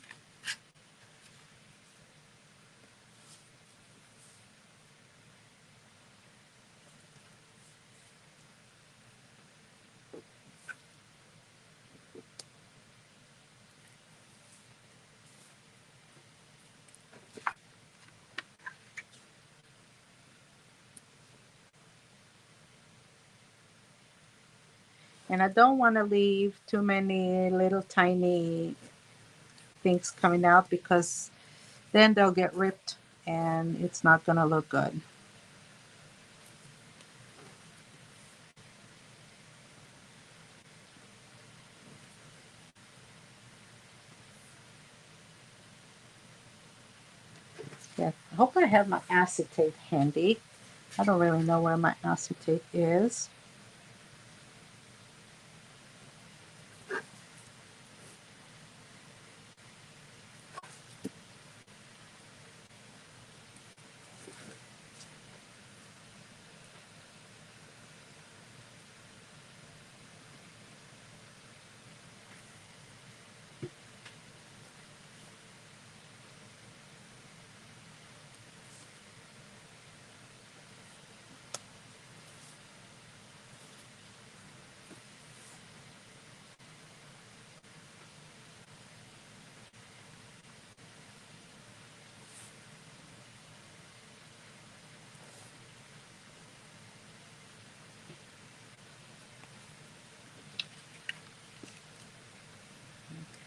And I don't want to leave too many little tiny things coming out because then they'll get ripped and it's not going to look good. Yeah, I hope I have my acetate handy. I don't really know where my acetate is.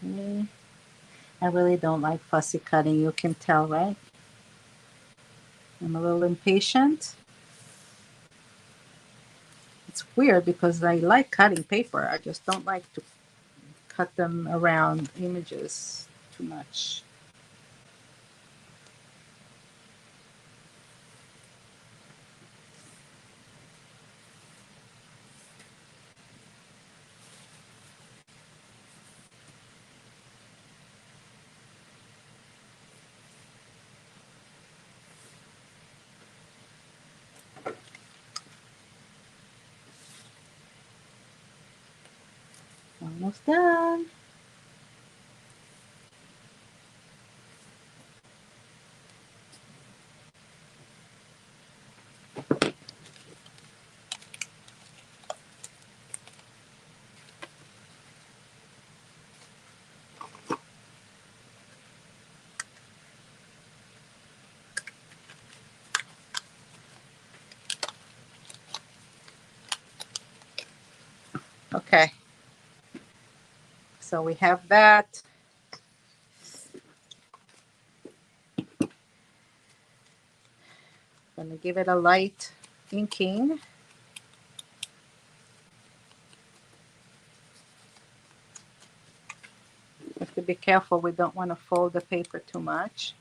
Okay. I really don't like fussy cutting. You can tell, right? I'm a little impatient. It's weird because I like cutting paper. I just don't like to cut them around images too much. Almost done. Okay, so we have that. I'm going to give it a light inking. Have to be careful. We don't want to fold the paper too much.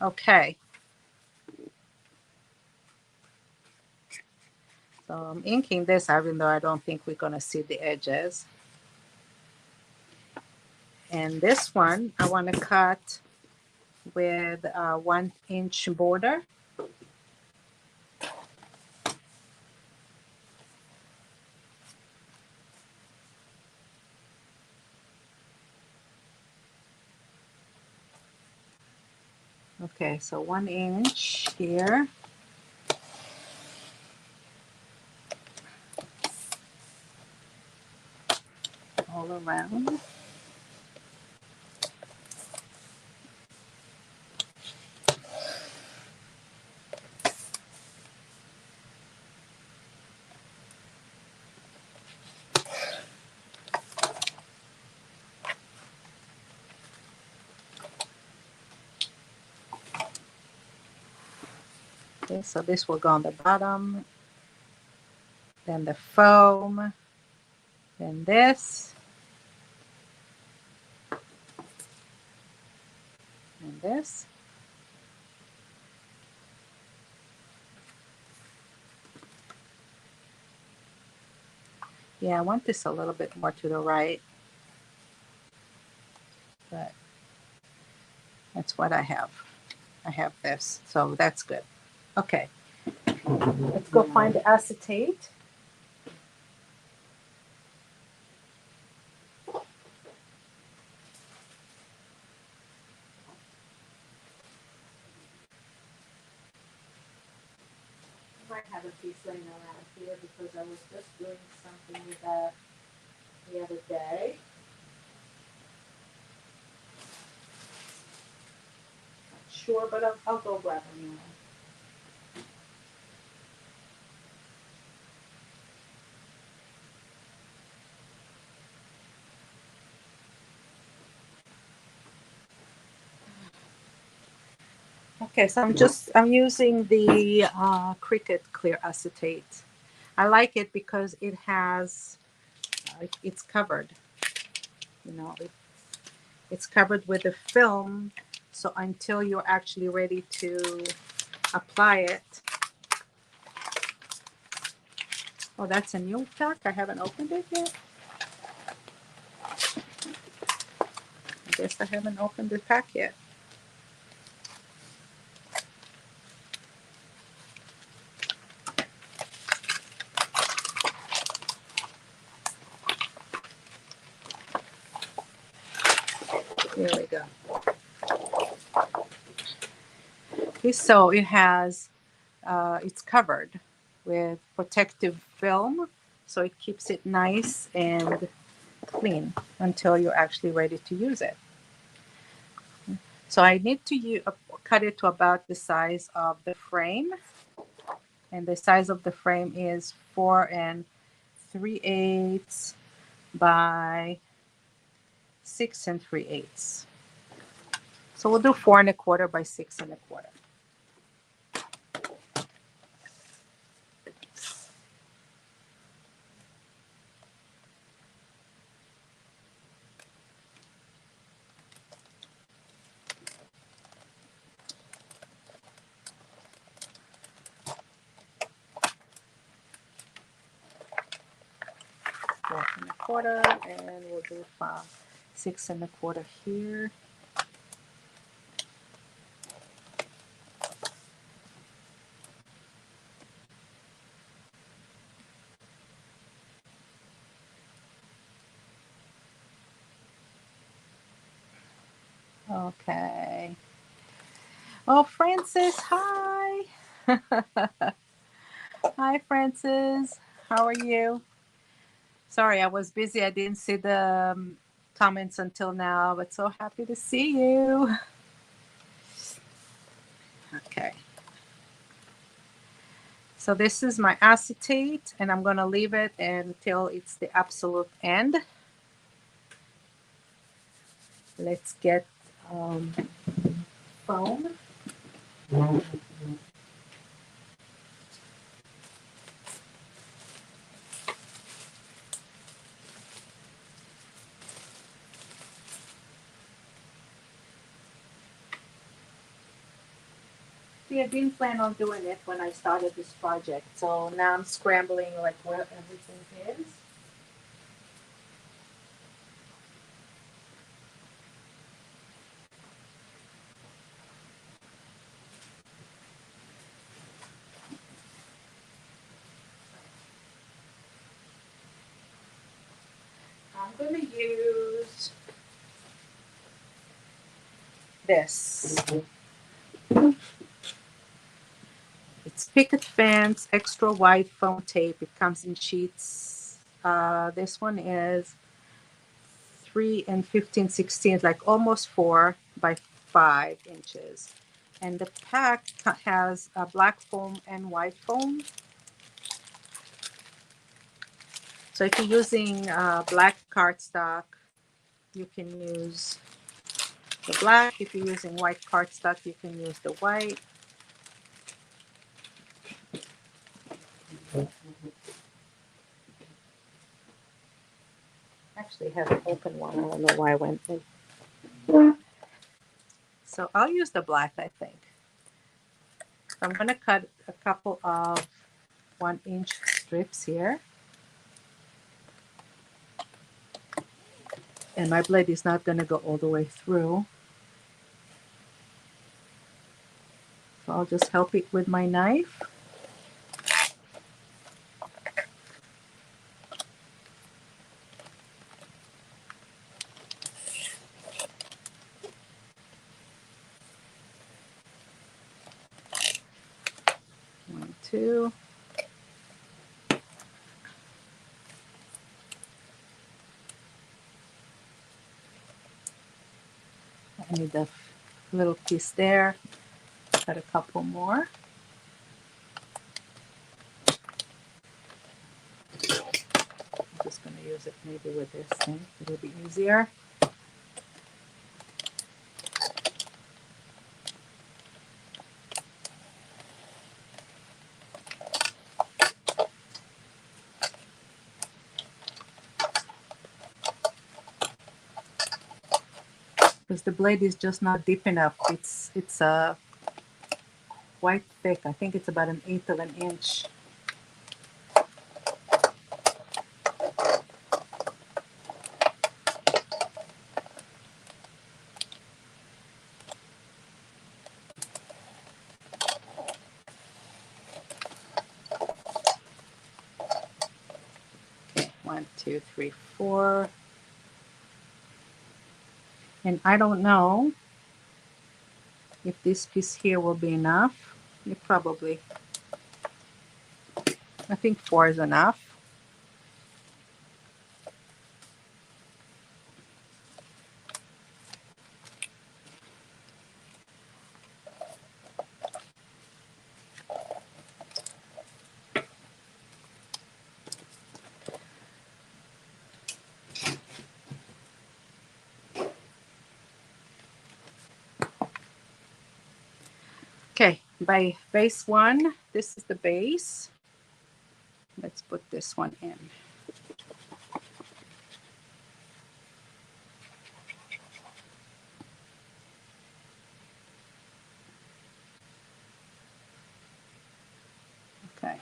Okay. So I'm inking this even though I don't think we're going to see the edges. And this one I want to cut with a 1-inch border. Okay, so 1 inch here. All around. Okay, so this will go on the bottom, then the foam, then this, and this. Yeah, I want this a little bit more to the right, but that's what I have. I have this, so that's good. Okay, let's go find the acetate. I have a piece laying around here because I was just doing something with that the other day. Not sure, but I'll go grab a new one. Okay, so I'm using the Cricket clear acetate. I like it because it has it's covered. You know, it's covered with a film, so until you're actually ready to apply it. Oh, that's a new pack. I haven't opened it yet. I guess I haven't opened the pack yet. Here we go. Okay, so it has, it's covered with protective film, so it keeps it nice and clean until you're actually ready to use it. So I need to cut it to about the size of the frame, and the size of the frame is 4 3/8 by 6 3/8. So we'll do 4 1/4 by 6 1/4. Four and a quarter, and we'll do 6 1/4 here. Okay. Oh, Francis, hi. Hi, Francis. How are you? Sorry, I was busy. I didn't see the comments until now, but so happy to see you. Okay. So this is my acetate, and I'm going to leave it until it's the absolute end. Let's get foam. See, I didn't plan on doing it when I started this project, so now I'm scrambling like where everything is. I'm going to use this. It's Picket Fence Extra Wide Foam Tape. It comes in sheets. This one is 3 15/16, like almost 4 by 5 inches. And the pack has a black foam and white foam. So if you're using black cardstock, you can use the black. If you're using white cardstock, you can use the white. Actually have an open one. I don't know why I went in. So I'll use the black, I think. I'm going to cut a couple of 1-inch strips here. And my blade is not going to go all the way through. So I'll just help it with my knife. One, two. I need a little piece there. Got a couple more. I'm just going to use it maybe with this thing. It'll be easier. Because the blade is just not deep enough. It's quite thick. I think it's about 1/8 of an inch. Okay, 1, 2, 3, 4. And I don't know if this piece here will be enough. It probably, I think 4 is enough. Okay, by base 1, this is the base. Let's put this one in. Okay.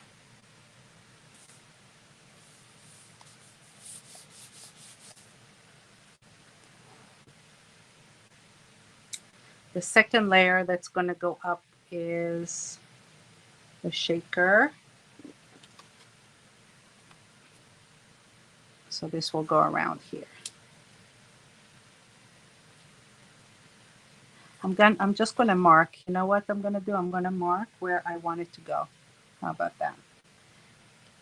The second layer that's going to go up is the shaker. So this will go around here. I'm just going to mark. You know what I'm going to do? I'm going to mark where I want it to go. How about that?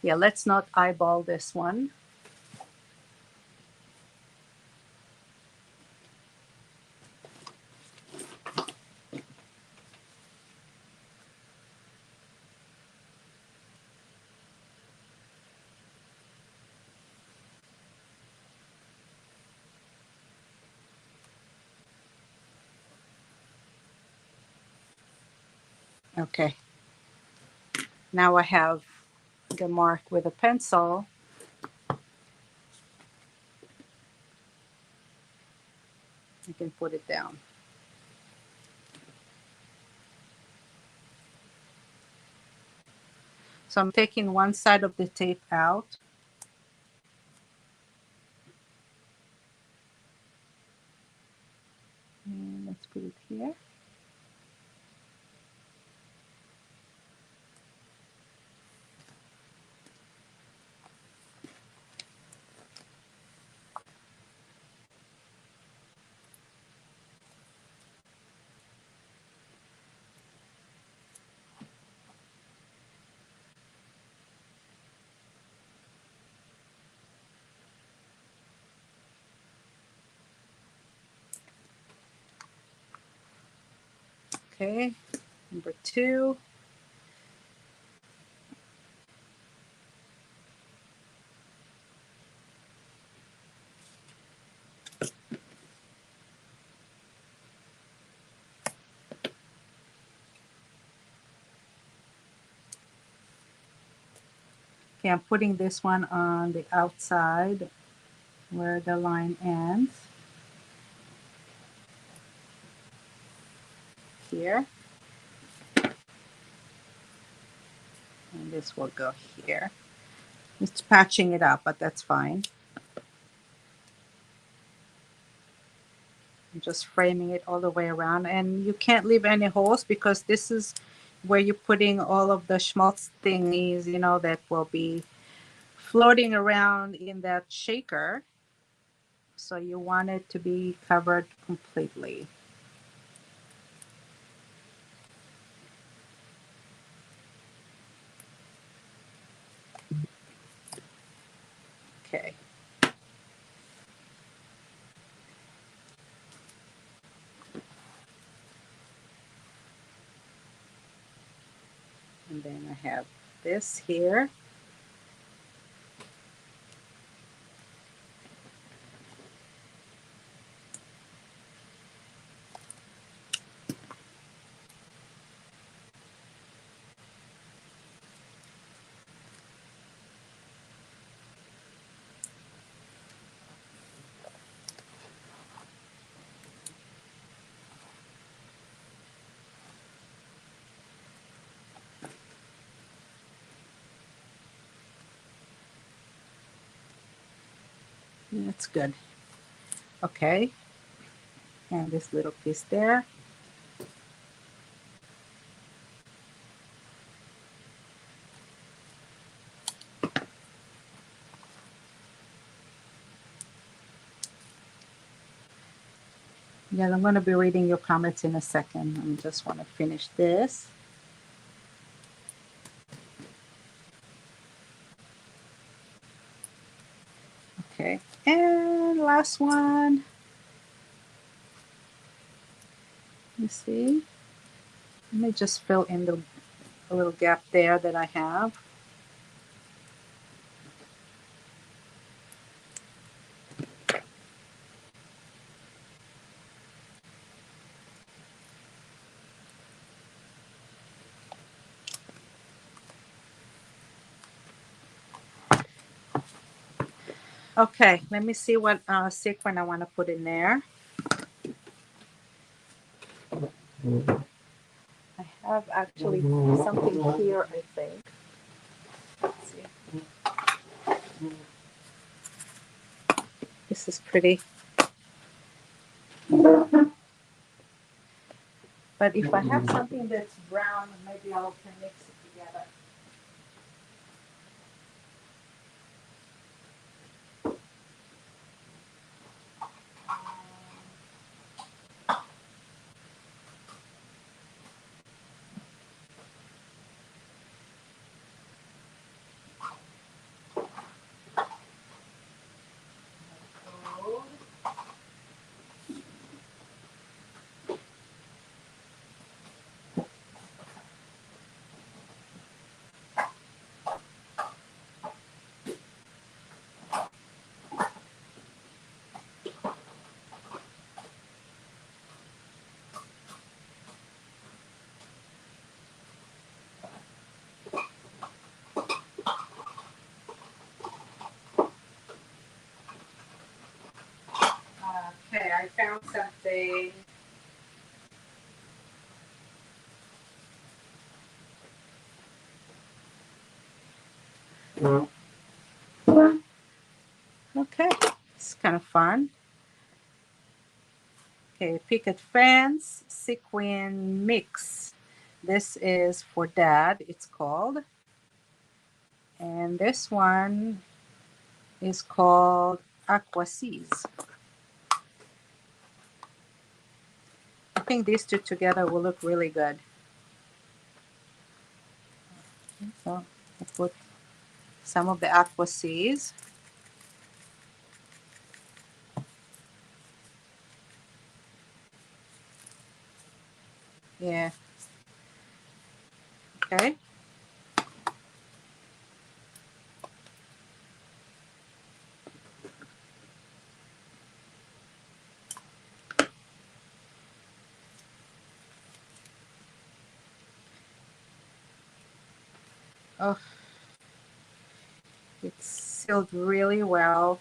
Yeah, let's not eyeball this one. Okay. Now I have the mark with a pencil. I can put it down. So I'm taking one side of the tape out. And let's put it here. Okay, number 2. Okay, I'm putting this one on the outside where the line ends. Here. And this will go here. It's patching it up, but that's fine. I'm just framing it all the way around. And you can't leave any holes because this is where you're putting all of the schmaltz thingies, you know, that will be floating around in that shaker. So you want it to be covered completely. Okay. And then I have this here. That's good. Okay. And this little piece there. Yeah, I'm going to be reading your comments in a second. I just want to finish this. Okay, and last one. You see? Let me just fill in the a little gap there that I have. Okay, let me see what sequin I want to put in there. I have actually something here, I think. Let's see. This is pretty. But if I have something that's brown, maybe I can mix it together. Okay, I found something. Okay, it's kind of fun. Okay, Picket Fence Sequin Mix. This is for Dad, it's called. And this one is called Aqua Seas. I think these two together will look really good. So I put some of the Aqua Seas. Yeah. Okay. Oh, it's sealed really well.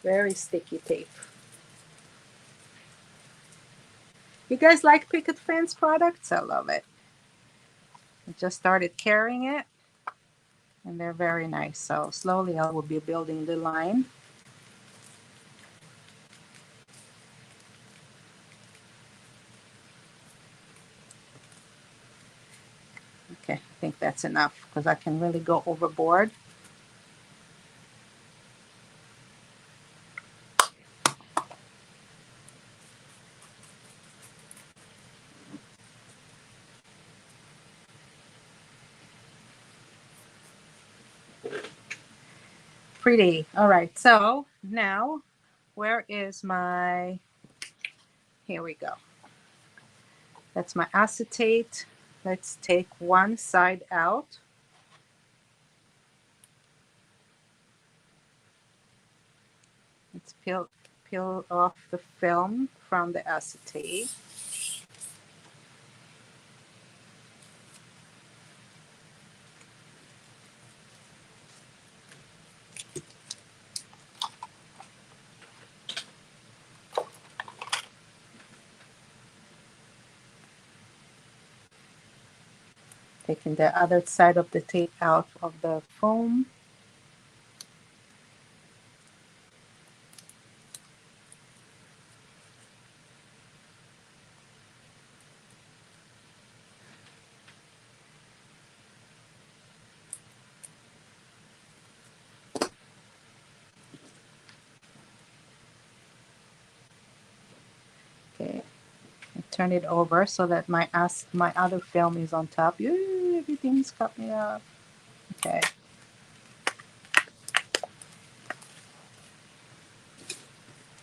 Very sticky tape. You guys like Picket Fence products? I love it. I just started carrying it and they're very nice. So slowly I will be building the line. Okay, I think that's enough because I can really go overboard. Pretty. All right, so now where is my, here we go. That's my acetate. Let's take one side out. Let's peel off the film from the acetate. Taking the other side of the tape out of the foam. Okay, and turn it over so that my other film is on top. Ooh, everything's coming up. Okay.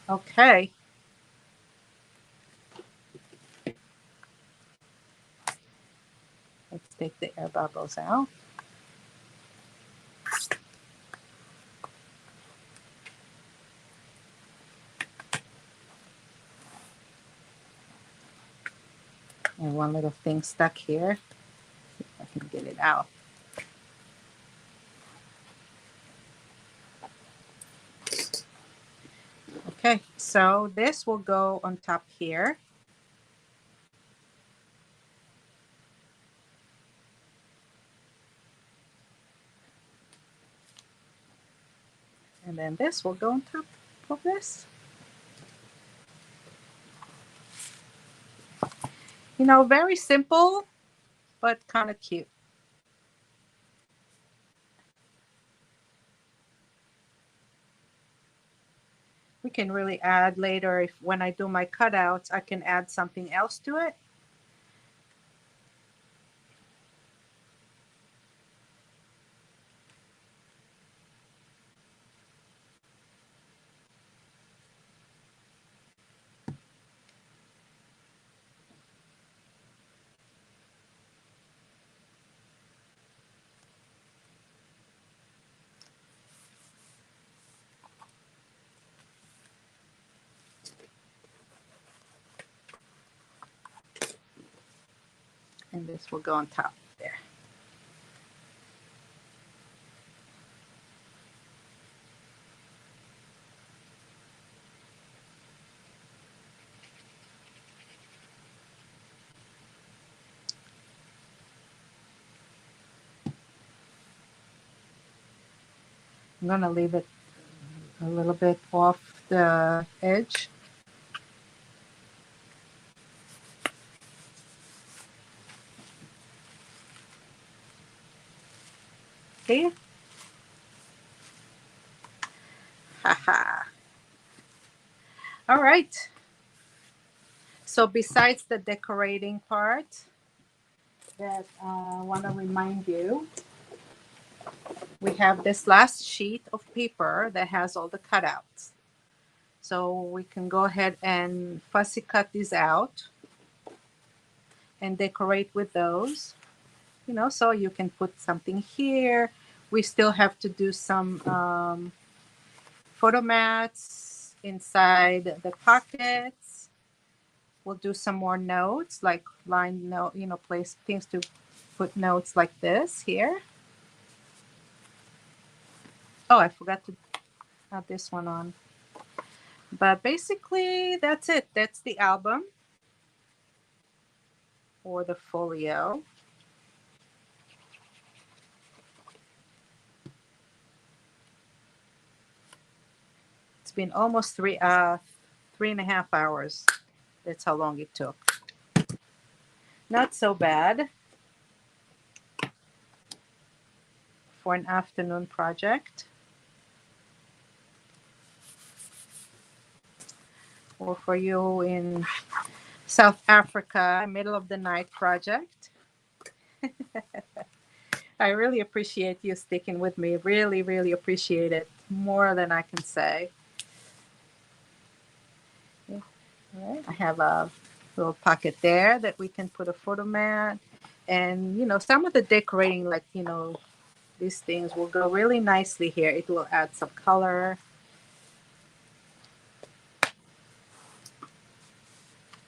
Okay. Let's take the air bubbles out. And one little thing stuck here. See if I can get it out. Okay, so this will go on top here. And then this will go on top of this. You know, very simple, but kind of cute. We can really add later, if when I do my cutouts, I can add something else to it. And this will go on top there. I'm going to leave it a little bit off the edge. See? Haha. All right. So besides the decorating part, that I want to remind you, we have this last sheet of paper that has all the cutouts. So we can go ahead and fussy cut these out and decorate with those. You know, so you can put something here. We still have to do some photo mats inside the pockets. We'll do some more notes, like line note, you know, place things to put notes like this here. Oh, I forgot to add this one on. But basically, that's it. That's the album or the folio. It's been almost 3.5 hours. That's how long it took. Not so bad for an afternoon project. Or for you in South Africa, middle of the night project. I really appreciate you sticking with me. Really, really appreciate it. More than I can say. Yeah. All right. I have a little pocket there that we can put a photo mat. And, some of the decorating, like, these things will go really nicely here. It will add some color.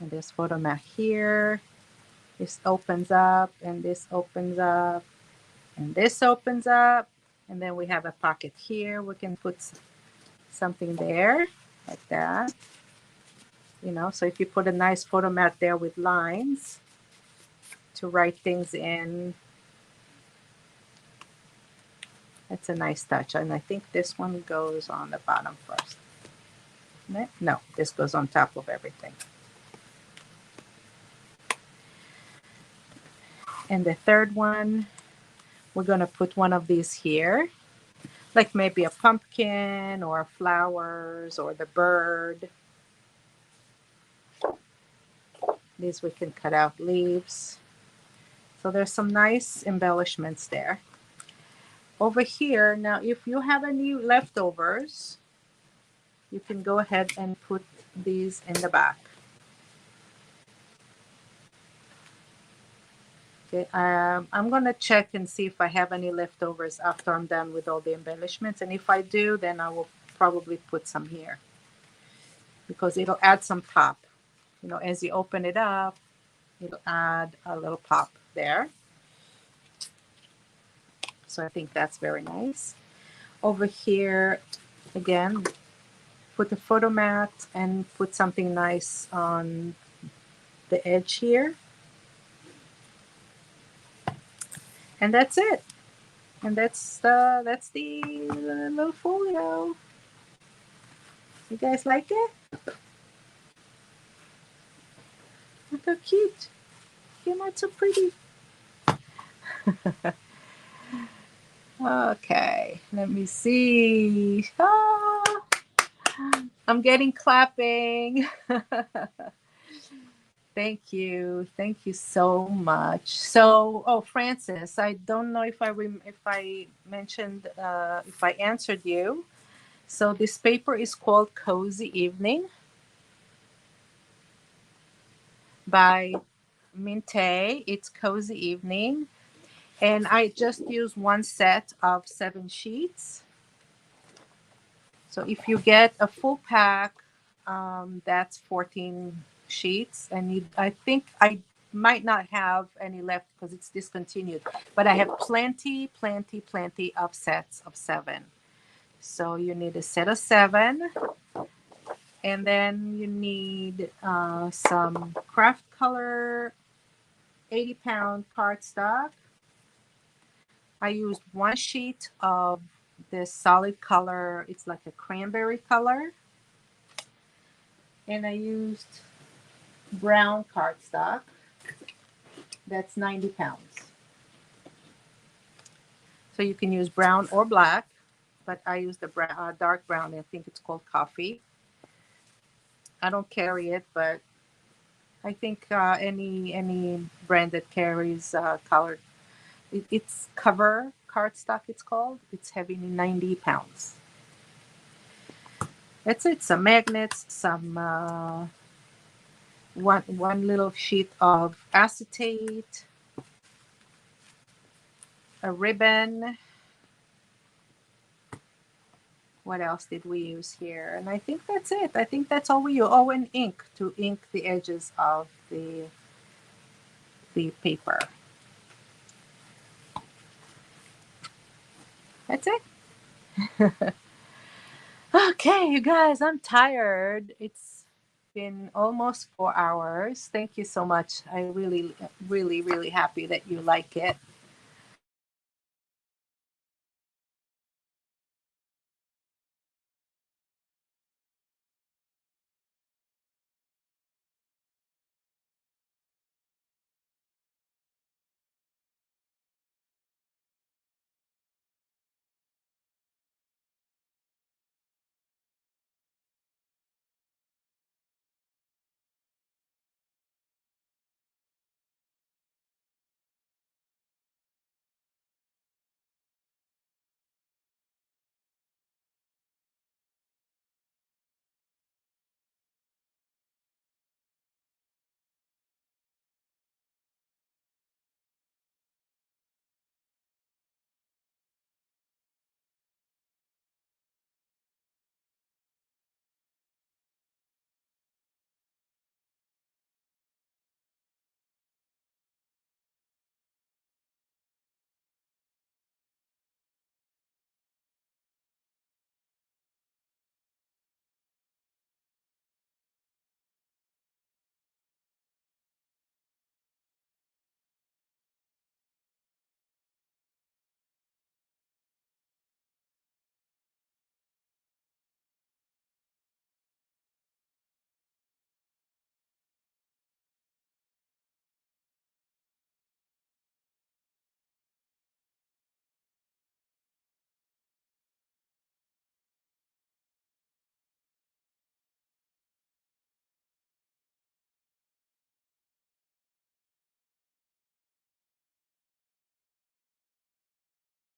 And this photo mat here. This opens up, and this opens up, and this opens up. And then we have a pocket here. We can put something there like that. So if you put a nice photo mat there with lines to write things in, that's a nice touch. And I think this one goes on the bottom first. No, this goes on top of everything. And the third one, we're going to put one of these here, like maybe a pumpkin or flowers or the bird. These we can cut out leaves. So there's some nice embellishments there. Over here, now if you have any leftovers, you can go ahead and put these in the back. Okay, I'm going to check and see if I have any leftovers after I'm done with all the embellishments. And if I do, then I will probably put some here because it'll add some pop. As you open it up, it'll add a little pop there. So I think that's very nice. Over here, again, put the photo mat and put something nice on the edge here. And that's it. And that's the little folio. You guys like it? Look how cute. Came out so pretty. Okay, let me see. I'm getting clapping. Thank you so much. So, Francis, I don't know if I mentioned if I answered you. So this paper is called Cozy Evening by Minte. It's Cozy Evening, and I just used one set of 7 sheets. So if you get a full pack, that's 14 sheets, and I think I might not have any left because it's discontinued, but I have plenty of sets of 7. So you need a set of 7, and then you need some craft color 80-pound cardstock. I used 1 sheet of this solid color. It's like a cranberry color, and I used brown cardstock. That's 90 pounds. So you can use brown or black, but I use the dark brown. I think it's called coffee. I don't carry it, but I think any brand that carries colored, it's cover cardstock. It's called. It's heavy, 90 pounds. That's it. Some magnets, some one little sheet of acetate, a ribbon. What else did we use here? And I think that's it. I think that's all we use. Oh, and ink to ink the edges of the paper. That's it. Okay, you guys, I'm tired. It's been almost 4 hours. Thank you so much. I really, really, really happy that you like it.